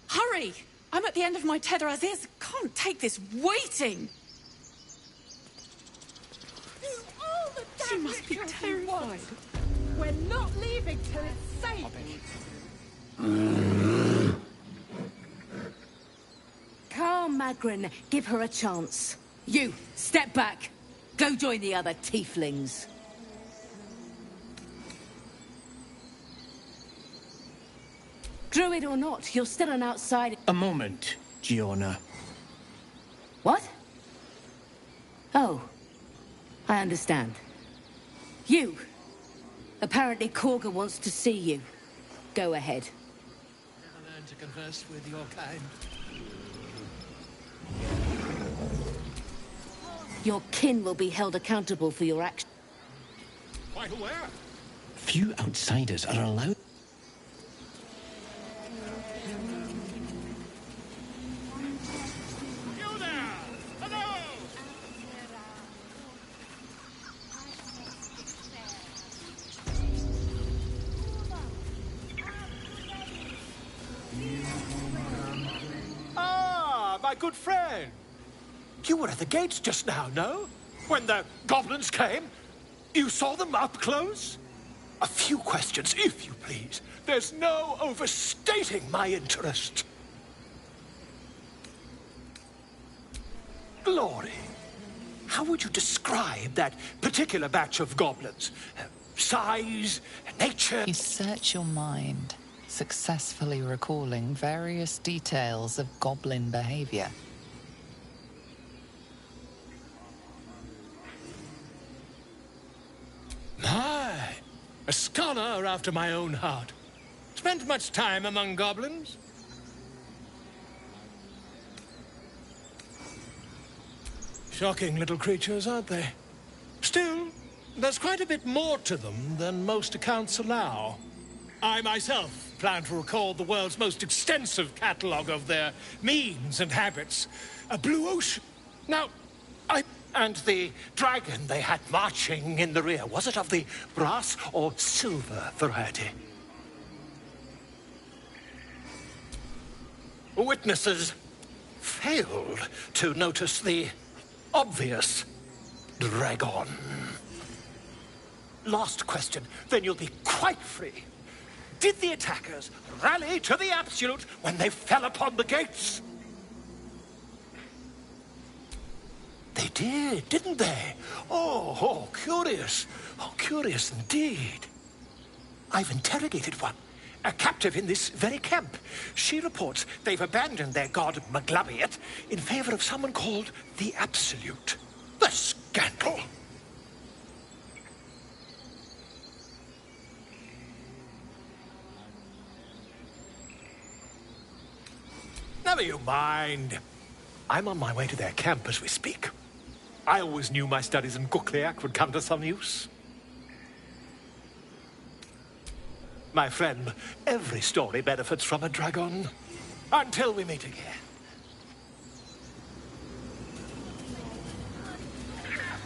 Hurry! I'm at the end of my tether as is. Can't take this waiting. She must be terrified. We're not leaving till it's safe. Calm, Magrin. Give her a chance. You, step back. Go join the other tieflings. Druid or not, you're still an outsider. A moment, Giona. What? Oh. I understand. You. Apparently Korga wants to see you. Go ahead. Never learn to converse with your kind. Your kin will be held accountable for your actions. Quite aware. Few outsiders are allowed. You there! Hello! Ah, my good friend. You were at the gates just now, no? When the goblins came? You saw them up close? A few questions, if you please. There's no overstating my interest. Glory. How would you describe that particular batch of goblins? Size, nature? You search your mind, successfully recalling various details of goblin behavior. My, a scholar after my own heart. Spent much time among goblins? Shocking little creatures, aren't they? Still, there's quite a bit more to them than most accounts allow. I myself plan to record the world's most extensive catalogue of their means and habits. A blue ocean. Now, And the dragon they had marching in the rear, was it of the brass or silver variety? Witnesses failed to notice the obvious dragon. Last question, then you'll be quite free. Did the attackers rally to the absolute when they fell upon the gates? They did, didn't they? Oh, curious. Oh, curious indeed. I've interrogated one, a captive in this very camp. She reports they've abandoned their god Maglabiet in favor of someone called the Absolute. The scandal! Never you mind. I'm on my way to their camp as we speak. I always knew my studies in Gukliak would come to some use. My friend, every story benefits from a dragon. Until we meet again.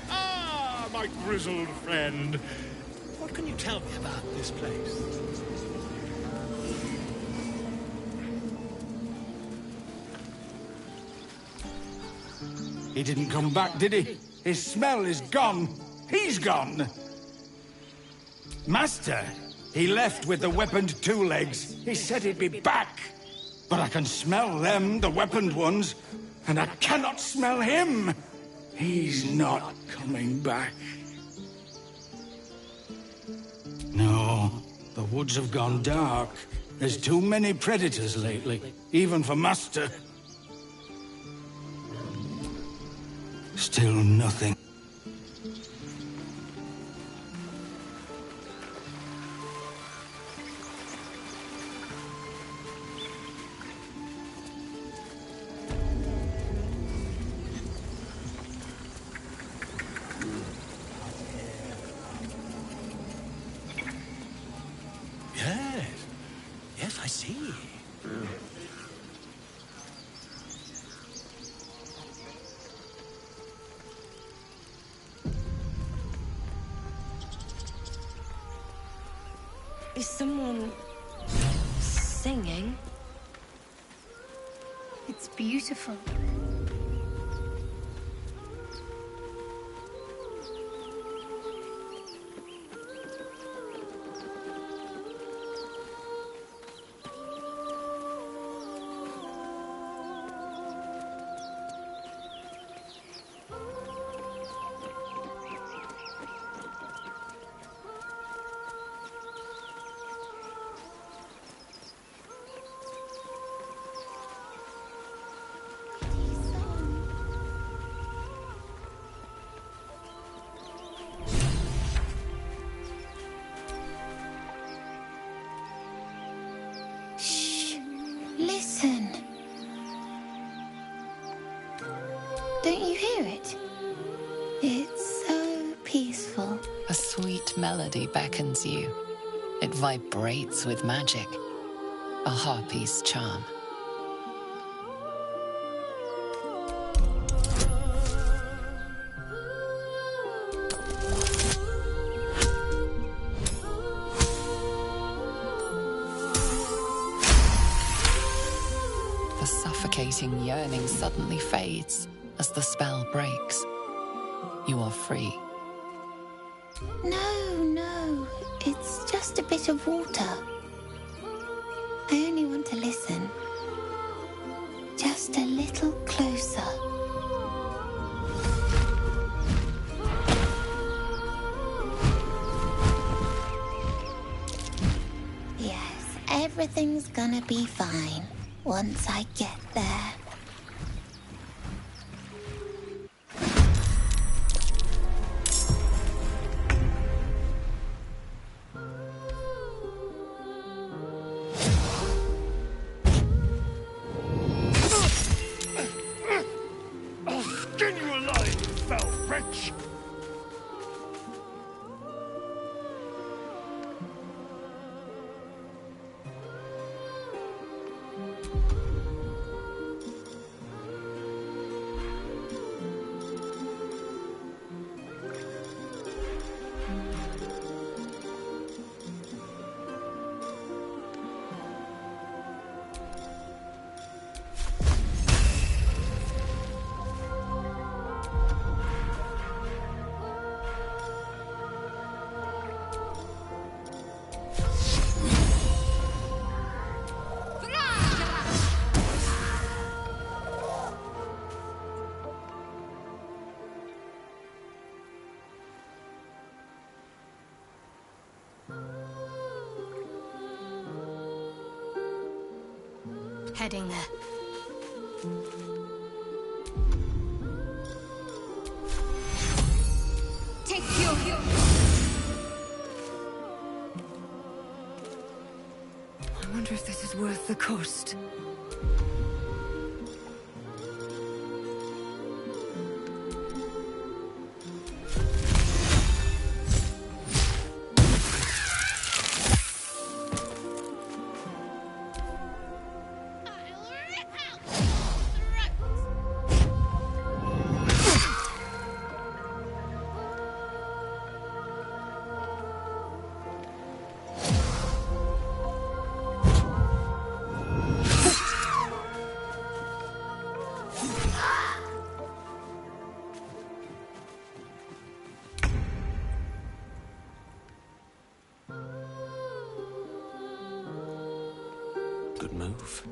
Ah, my grizzled friend. What can you tell me about this place? He didn't come back, did he? His smell is gone. He's gone. Master, he left with the weaponed two legs. He said he'd be back. But I can smell them, the weaponed ones, and I cannot smell him. He's not coming back. No, the woods have gone dark. There's too many predators lately, even for Master. Still nothing. Yes, I see. Is someone singing. It's beautiful. Listen. Don't you hear it? It's so peaceful. A sweet melody beckons you. It vibrates with magic. A harpy's charm. The suffocating yearning suddenly fades as the spell breaks. You are free. No. It's just a bit of water. I only want to listen. Just a little closer. Yes, everything's gonna be fine once I get there. Skin you alive, you foul wretch! Heading there. Take your heel. I wonder if this is worth the cost. Good move.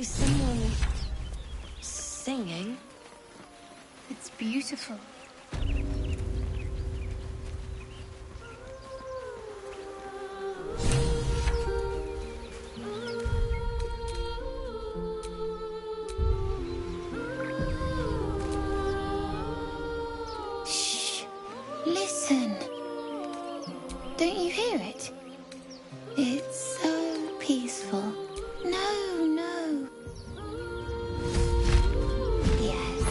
someone singing. It's beautiful. Shh. Listen. Don't you hear it? It's so peaceful. No, no. Yes,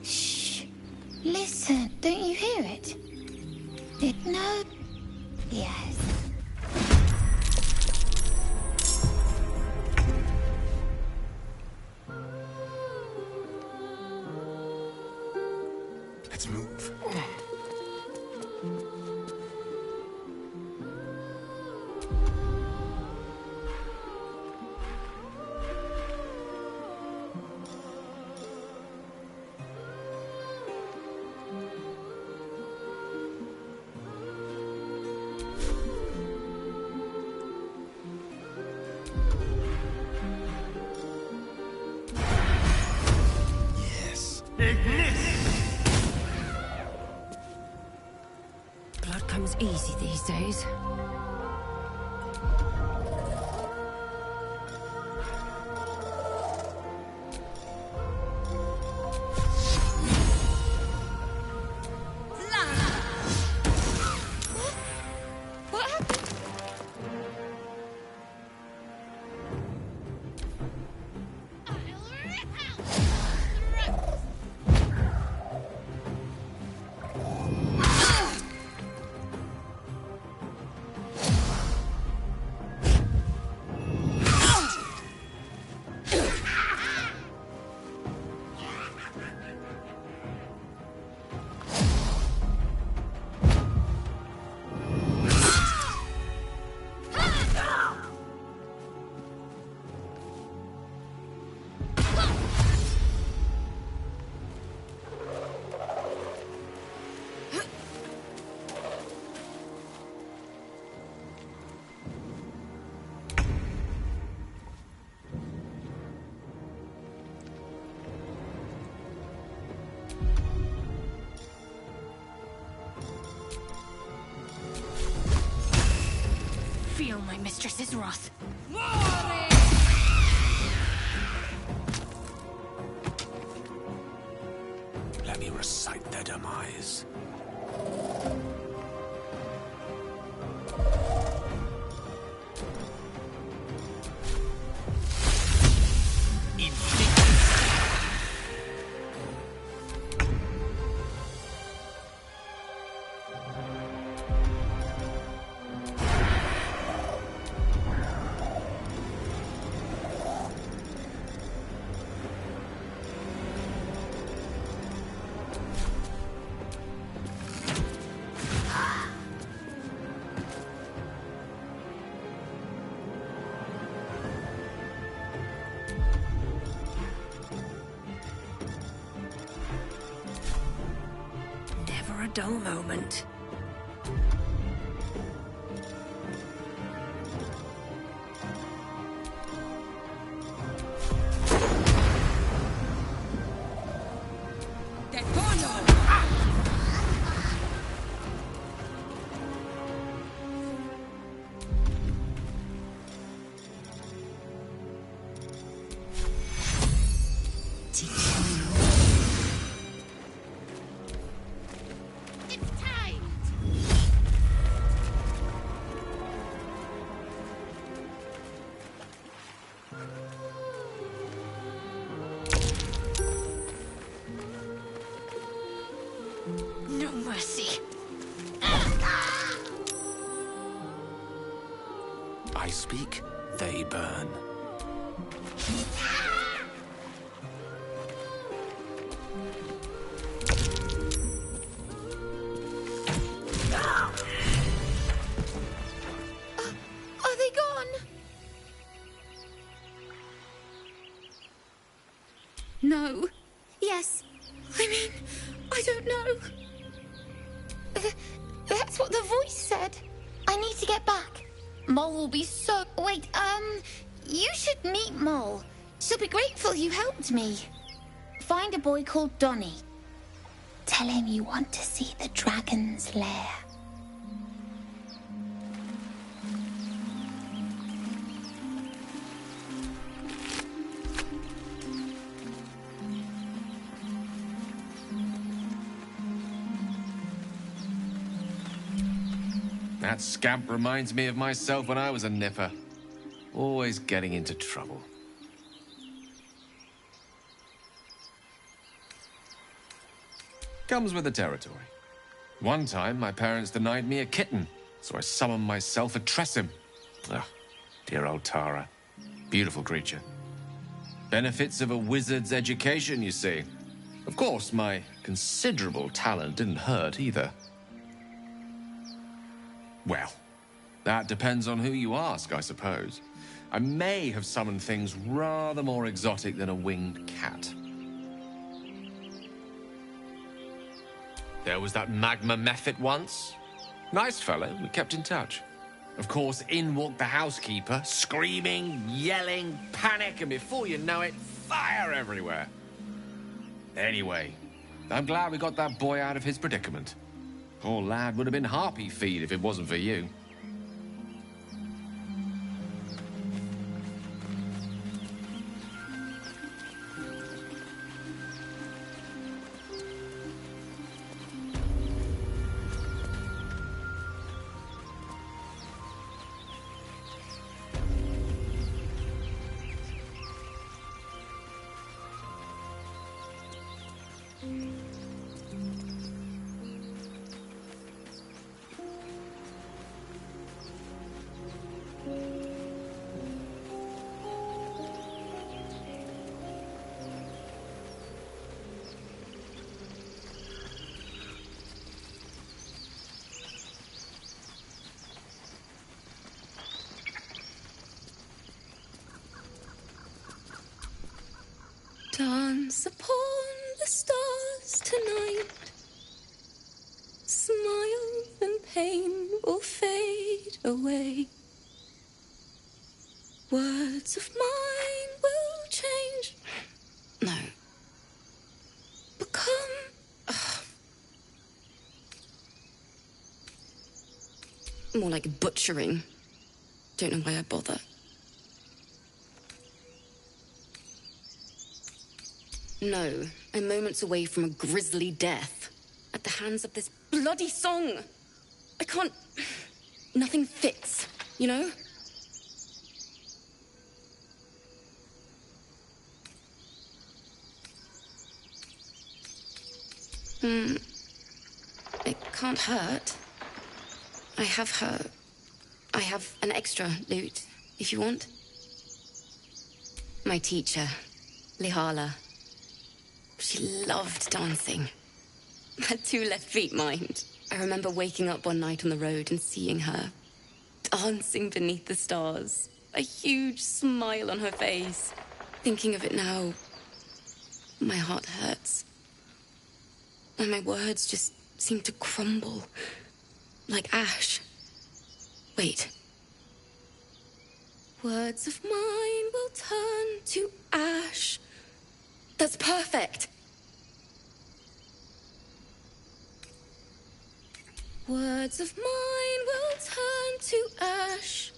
Shh. Listen. Don't you hear it? No. Yes. Let's move. Blood comes easy these days. What happened? Feel my mistress's wrath. Let me recite their demise. You dull moment. No mercy. I speak, they burn. Are they gone? No. Yes. I mean, I don't know. That's what the voice said. I need to get back. Mole will be so... Wait, you should meet Mole. She'll be grateful you helped me. Find a boy called Donny. Tell him you want to see the dragon's lair. That scamp reminds me of myself when I was a nipper. Always getting into trouble. Comes with the territory. One time, my parents denied me a kitten, so I summoned myself a Tressim. Ah, dear old Tara. Beautiful creature. Benefits of a wizard's education, you see. Of course, my considerable talent didn't hurt either. Well, that depends on who you ask, I suppose. I may have summoned things rather more exotic than a winged cat. There was that magma mephit once. Nice fellow, we kept in touch. Of course, in walked the housekeeper, screaming, yelling, panic, and before you know it, fire everywhere. Anyway, I'm glad we got that boy out of his predicament. Poor lad would have been harpy feed if it wasn't for you. Dance upon the stars tonight. Smile and pain will fade away. Words of mine will change. No. Become... more like butchering. Don't know why I bother. No, I'm moments away from a grisly death. At the hands of this bloody song. I can't... Nothing fits, you know? It can't hurt. I have an extra lute, if you want. My teacher, Lihala. She loved dancing. Had 2 left feet, mind. I remember waking up one night on the road and seeing her dancing beneath the stars. A huge smile on her face. Thinking of it now, my heart hurts. And my words just seemed to crumble, like ash. Wait. Words of mine will turn to ash. That's perfect. Words of mine will turn to ash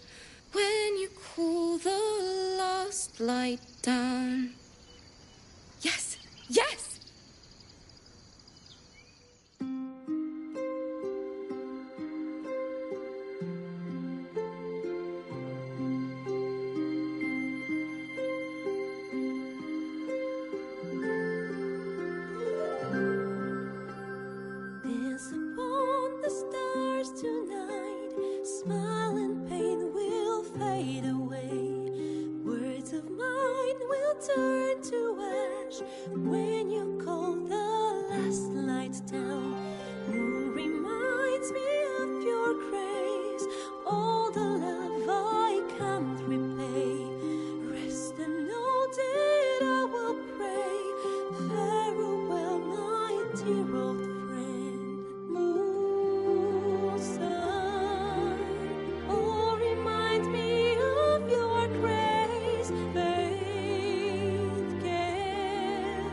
when you cool the last light down. Yes, yes! Dance upon the stars tonight. Smile and pain will fade away. Words of mine will turn to ash when you call the last light down. Moon reminds me of your grace. All the love I can't repay. Rest and know that I will pray. Farewell, my dear old friend. Moon, sun, oh, remind me of your grace. Faith, care,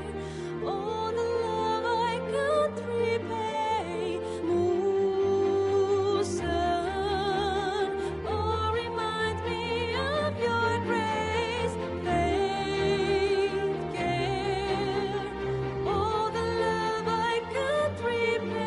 all the love I can't repay. Moon, sun, oh, remind me of your grace. Faith, care, all the love I can't repay.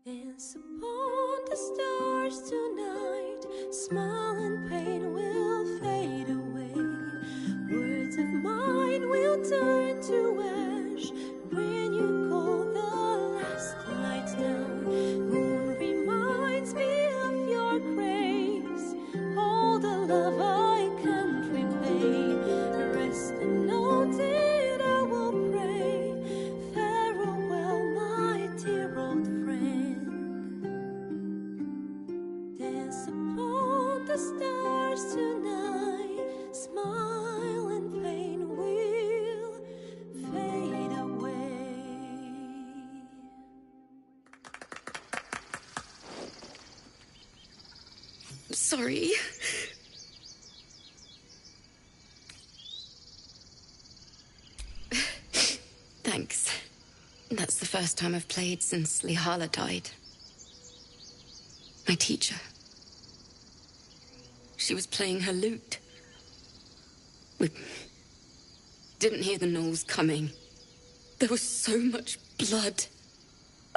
Dance upon the stars tonight. Smile and pain will fade away. Words of mine will turn to ash when you call the last light down. Moon reminds me of your grace. All the love I can't repay. Rest and know that I will pray. Farewell, my dear old friend. Dance upon the stars tonight. Smile and pain will fade away. Sorry. Thanks. That's the first time I've played since Lihala died. My teacher. She was playing her lute. We didn't hear the gnolls coming. There was so much blood.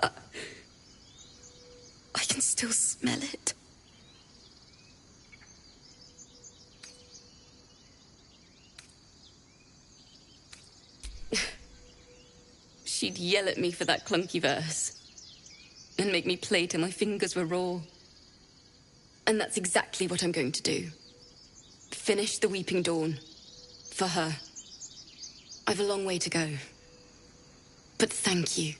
I can still smell it. She'd yell at me for that clunky verse and make me play till my fingers were raw. And that's exactly what I'm going to do. Finish the Weeping Dawn. For her. I've a long way to go. But thank you.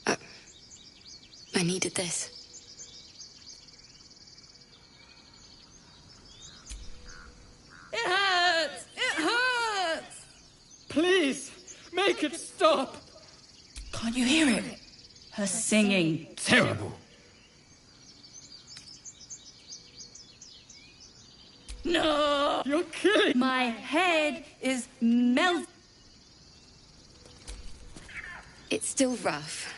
I needed this. It hurts! It hurts! Please, make it stop! Can't you hear it? Her singing. Terrible. No! You're killing... My head is melting. It's still rough.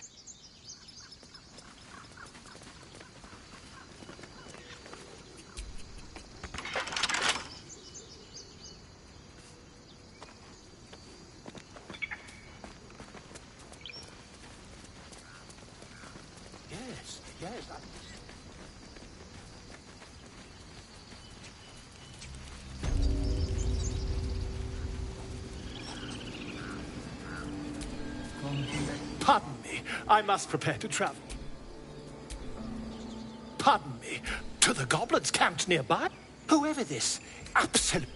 Pardon me. I must prepare to travel. Pardon me. To the goblins camped nearby? Whoever this absolute...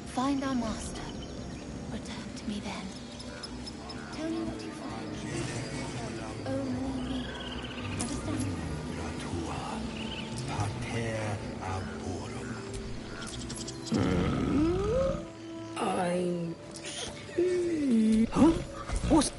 Find our master. Return to me then. Tell me what you find. Only me. Understand? I'm... Huh? What's...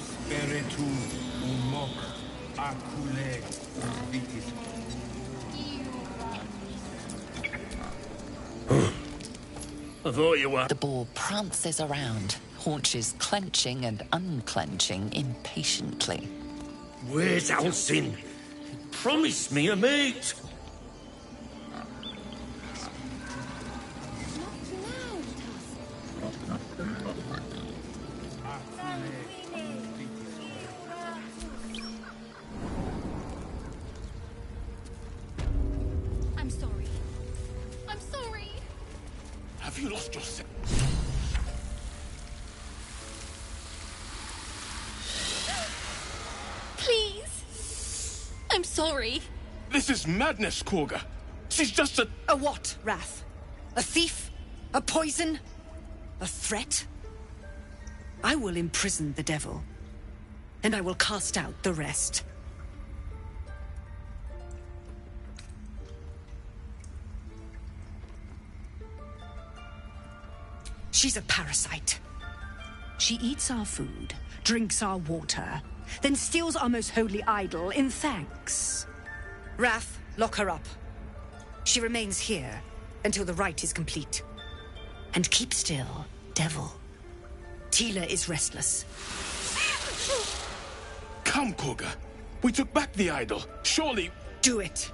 Spiritu umok akule vitis. I thought you were. The boar prances around, haunches clenching and unclenching impatiently. Where's Alcin? Promise me a mate. I'm sorry. I'm sorry. Have you lost your sense? Please. I'm sorry. This is madness, Korga. She's just a... A what, Wrath? A thief? A poison? A threat? I will imprison the devil, and I will cast out the rest. She's a parasite. She eats our food, drinks our water, then steals our most holy idol in thanks. Wrath, lock her up. She remains here until the rite is complete. And keep still, devil. Tila is restless. Come, Korga. We took back the idol. Surely... Do it.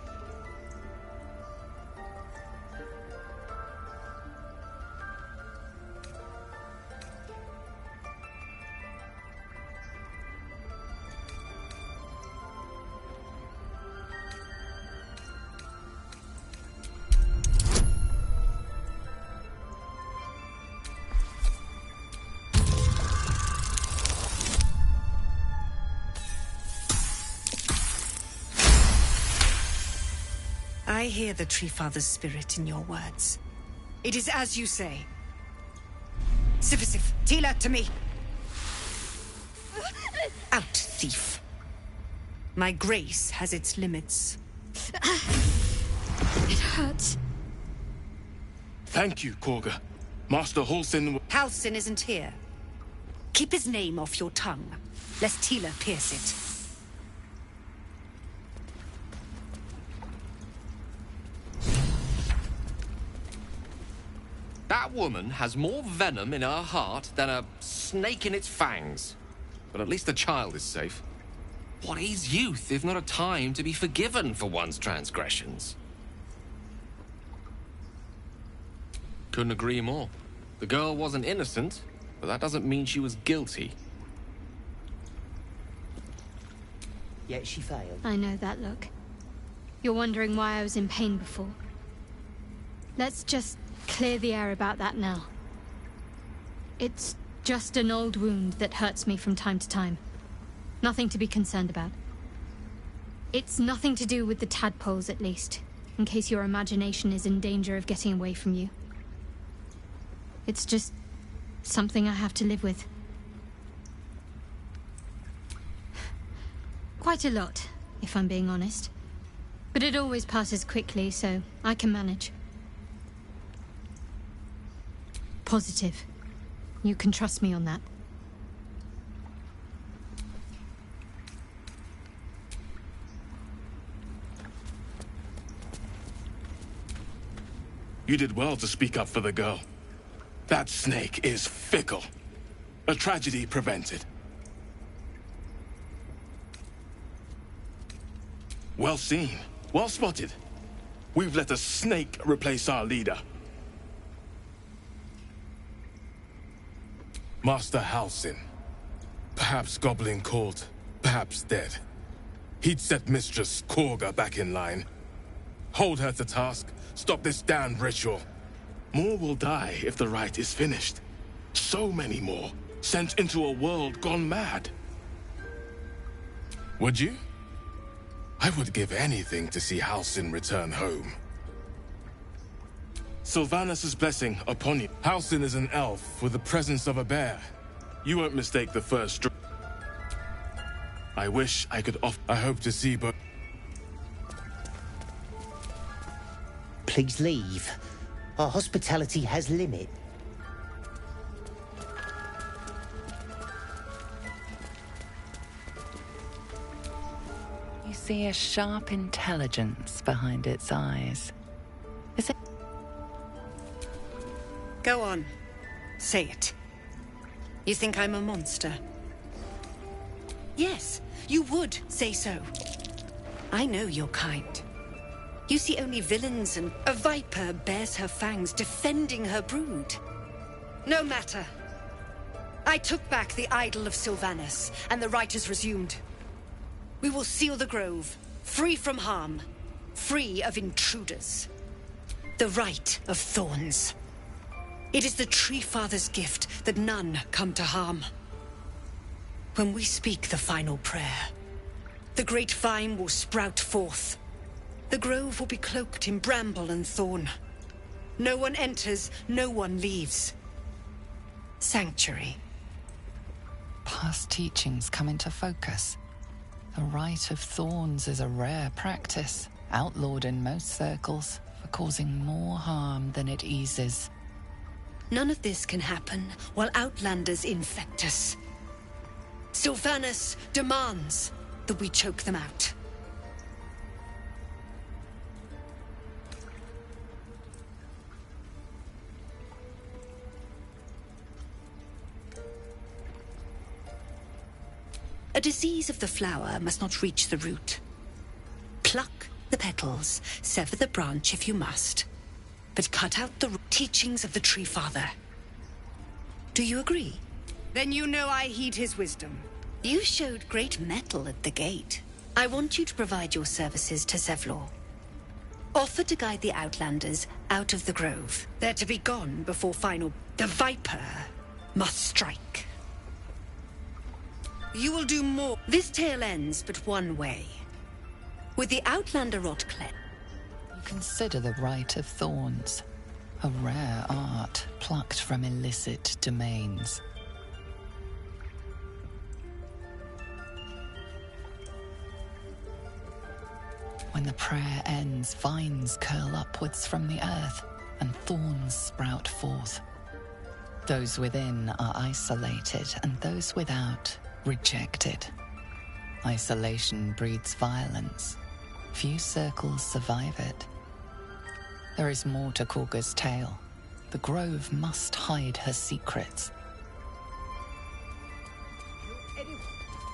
I hear the Tree Father's spirit in your words. It is as you say. Sifisif, Tila, to me! Out, thief. My grace has its limits. It hurts. Thank you, Korga. Master Halsin... Halsin isn't here. Keep his name off your tongue, lest Tila pierce it. That woman has more venom in her heart than a snake in its fangs. But at least the child is safe. What is youth if not a time to be forgiven for one's transgressions? Couldn't agree more. The girl wasn't innocent, but that doesn't mean she was guilty. Yet she failed. I know that look. You're wondering why I was in pain before. Let's just clear the air about that now. It's just an old wound that hurts me from time to time. Nothing to be concerned about. It's nothing to do with the tadpoles, at least, in case your imagination is in danger of getting away from you. It's just something I have to live with. Quite a lot, if I'm being honest. But it always passes quickly, so I can manage. Positive. You can trust me on that. You did well to speak up for the girl. That snake is fickle. A tragedy prevented. Well seen. Well spotted. We've let a snake replace our leader. Master Halsin. Perhaps Goblin called, perhaps dead. He'd set Mistress Korga back in line. Hold her to task, stop this damned ritual. More will die if the rite is finished. So many more, sent into a world gone mad. Would you? I would give anything to see Halsin return home. Sylvanus' blessing upon you. Halsin is an elf with the presence of a bear. You won't mistake the first. I wish I could I hope to see but. Please leave. Our hospitality has limit. You see a sharp intelligence behind its eyes. Is it? Go on. Say it. You think I'm a monster? Yes, you would say so. I know your kind. You see only villains, and a viper bears her fangs defending her brood. No matter. I took back the idol of Sylvanus, and the rite is resumed. We will seal the grove, free from harm, free of intruders. The rite of thorns. It is the Tree Father's gift that none come to harm. When we speak the final prayer, the great vine will sprout forth. The grove will be cloaked in bramble and thorn. No one enters, no one leaves. Sanctuary. Past teachings come into focus. The Rite of Thorns is a rare practice, outlawed in most circles for causing more harm than it eases. None of this can happen while Outlanders infect us. Sylvanus demands that we choke them out. A disease of the flower must not reach the root. Pluck the petals, sever the branch if you must, but cut out the teachings of the Tree Father. Do you agree? Then you know I heed his wisdom. You showed great mettle at the gate. I want you to provide your services to Zevlor. Offer to guide the Outlanders out of the grove. They're to be gone before final... The Viper must strike. You will do more. This tale ends but one way. With the Outlander rot cleansed. Consider the Rite of Thorns, a rare art plucked from illicit domains. When the prayer ends, vines curl upwards from the earth, and thorns sprout forth. Those within are isolated, and those without rejected. Isolation breeds violence. Few circles survive it. There is more to Korga's tale. The grove must hide her secrets. Anyway,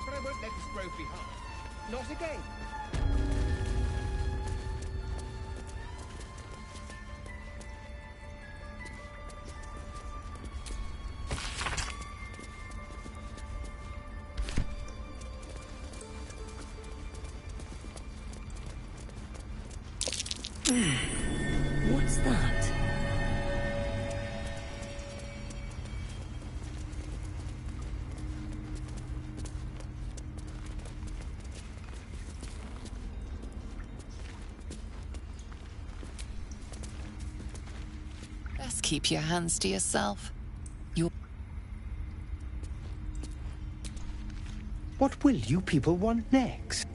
but I won't let this grove be harmed. Not again. What's that? Best keep your hands to yourself. What will you people want next?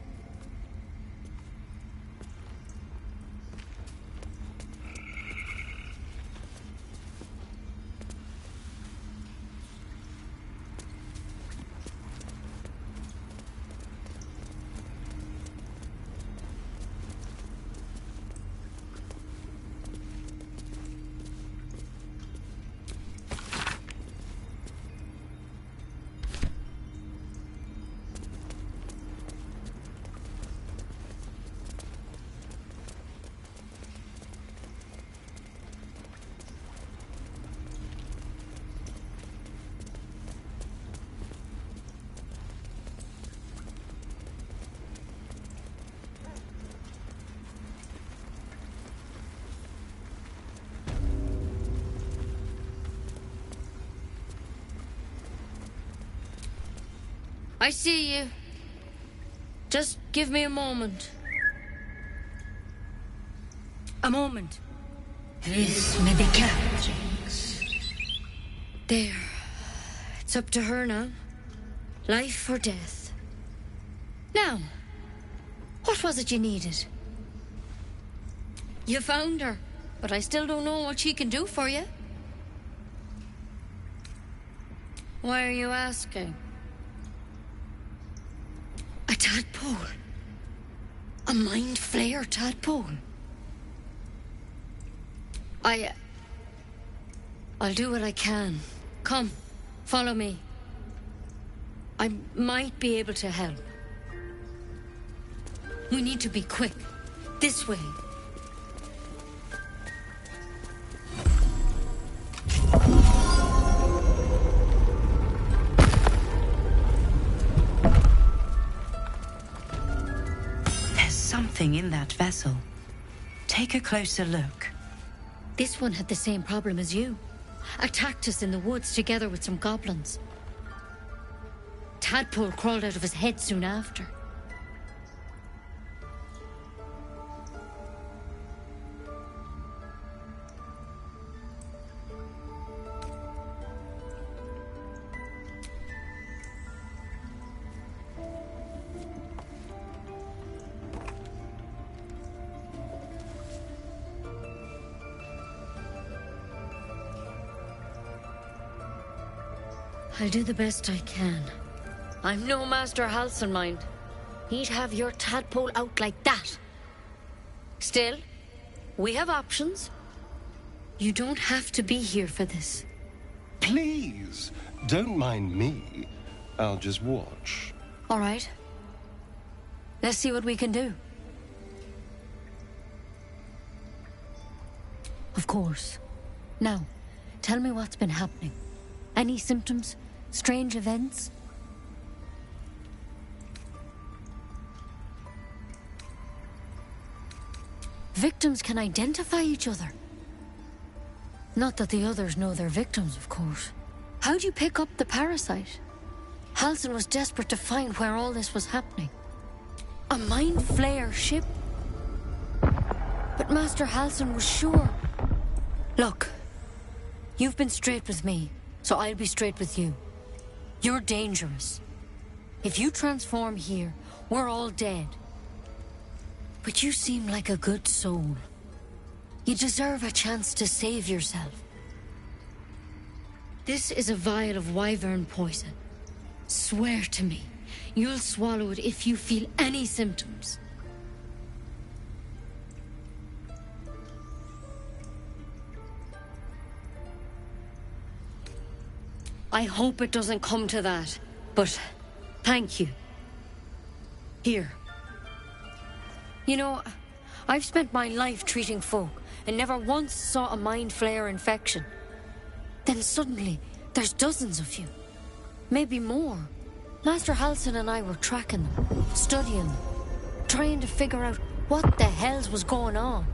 I see you. Just give me a moment. A moment. This may be Jinx. There. It's up to her now. Life or death. Now, what was it you needed? You found her, but I still don't know what she can do for you. Why are you asking? A tadpole. A mind flayer tadpole. I'll do what I can. Come, follow me. I might be able to help. We need to be quick. This way. There's something in that vessel. Take a closer look. This one had the same problem as you. Attacked us in the woods together with some goblins. Tadpole crawled out of his head soon after. I'll do the best I can. I'm no Master Halcyon mind. He'd have your tadpole out like that. Still, we have options. You don't have to be here for this. Please, don't mind me. I'll just watch. All right. Let's see what we can do. Of course. Now, tell me what's been happening. Any symptoms? Strange events? Victims can identify each other. Not that the others know they're victims, of course. How'd you pick up the parasite? Halcyon was desperate to find where all this was happening. A mind flayer ship? But Master Halcyon was sure. Look, you've been straight with me, so I'll be straight with you. You're dangerous. If you transform here, we're all dead. But you seem like a good soul. You deserve a chance to save yourself. This is a vial of wyvern poison. Swear to me, you'll swallow it if you feel any symptoms. I hope it doesn't come to that, but thank you. Here. You know, I've spent my life treating folk and never once saw a mind flayer infection. Then suddenly, there's dozens of you. Maybe more. Master Halcyon and I were tracking them, studying them, trying to figure out what the hells was going on.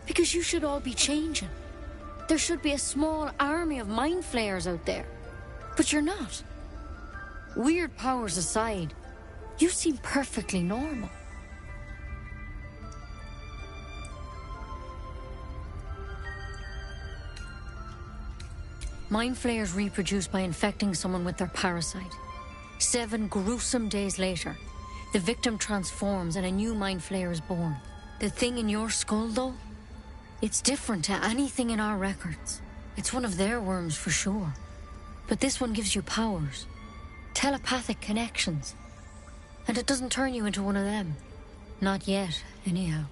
Because you should all be changing. There should be a small army of mind flayers out there. But you're not. Weird powers aside, you seem perfectly normal. Mind flayers reproduce by infecting someone with their parasite. 7 gruesome days later, the victim transforms and a new mind flayer is born. The thing in your skull, though, it's different to anything in our records. It's one of their worms for sure. But this one gives you powers, telepathic connections. And it doesn't turn you into one of them. Not yet, anyhow.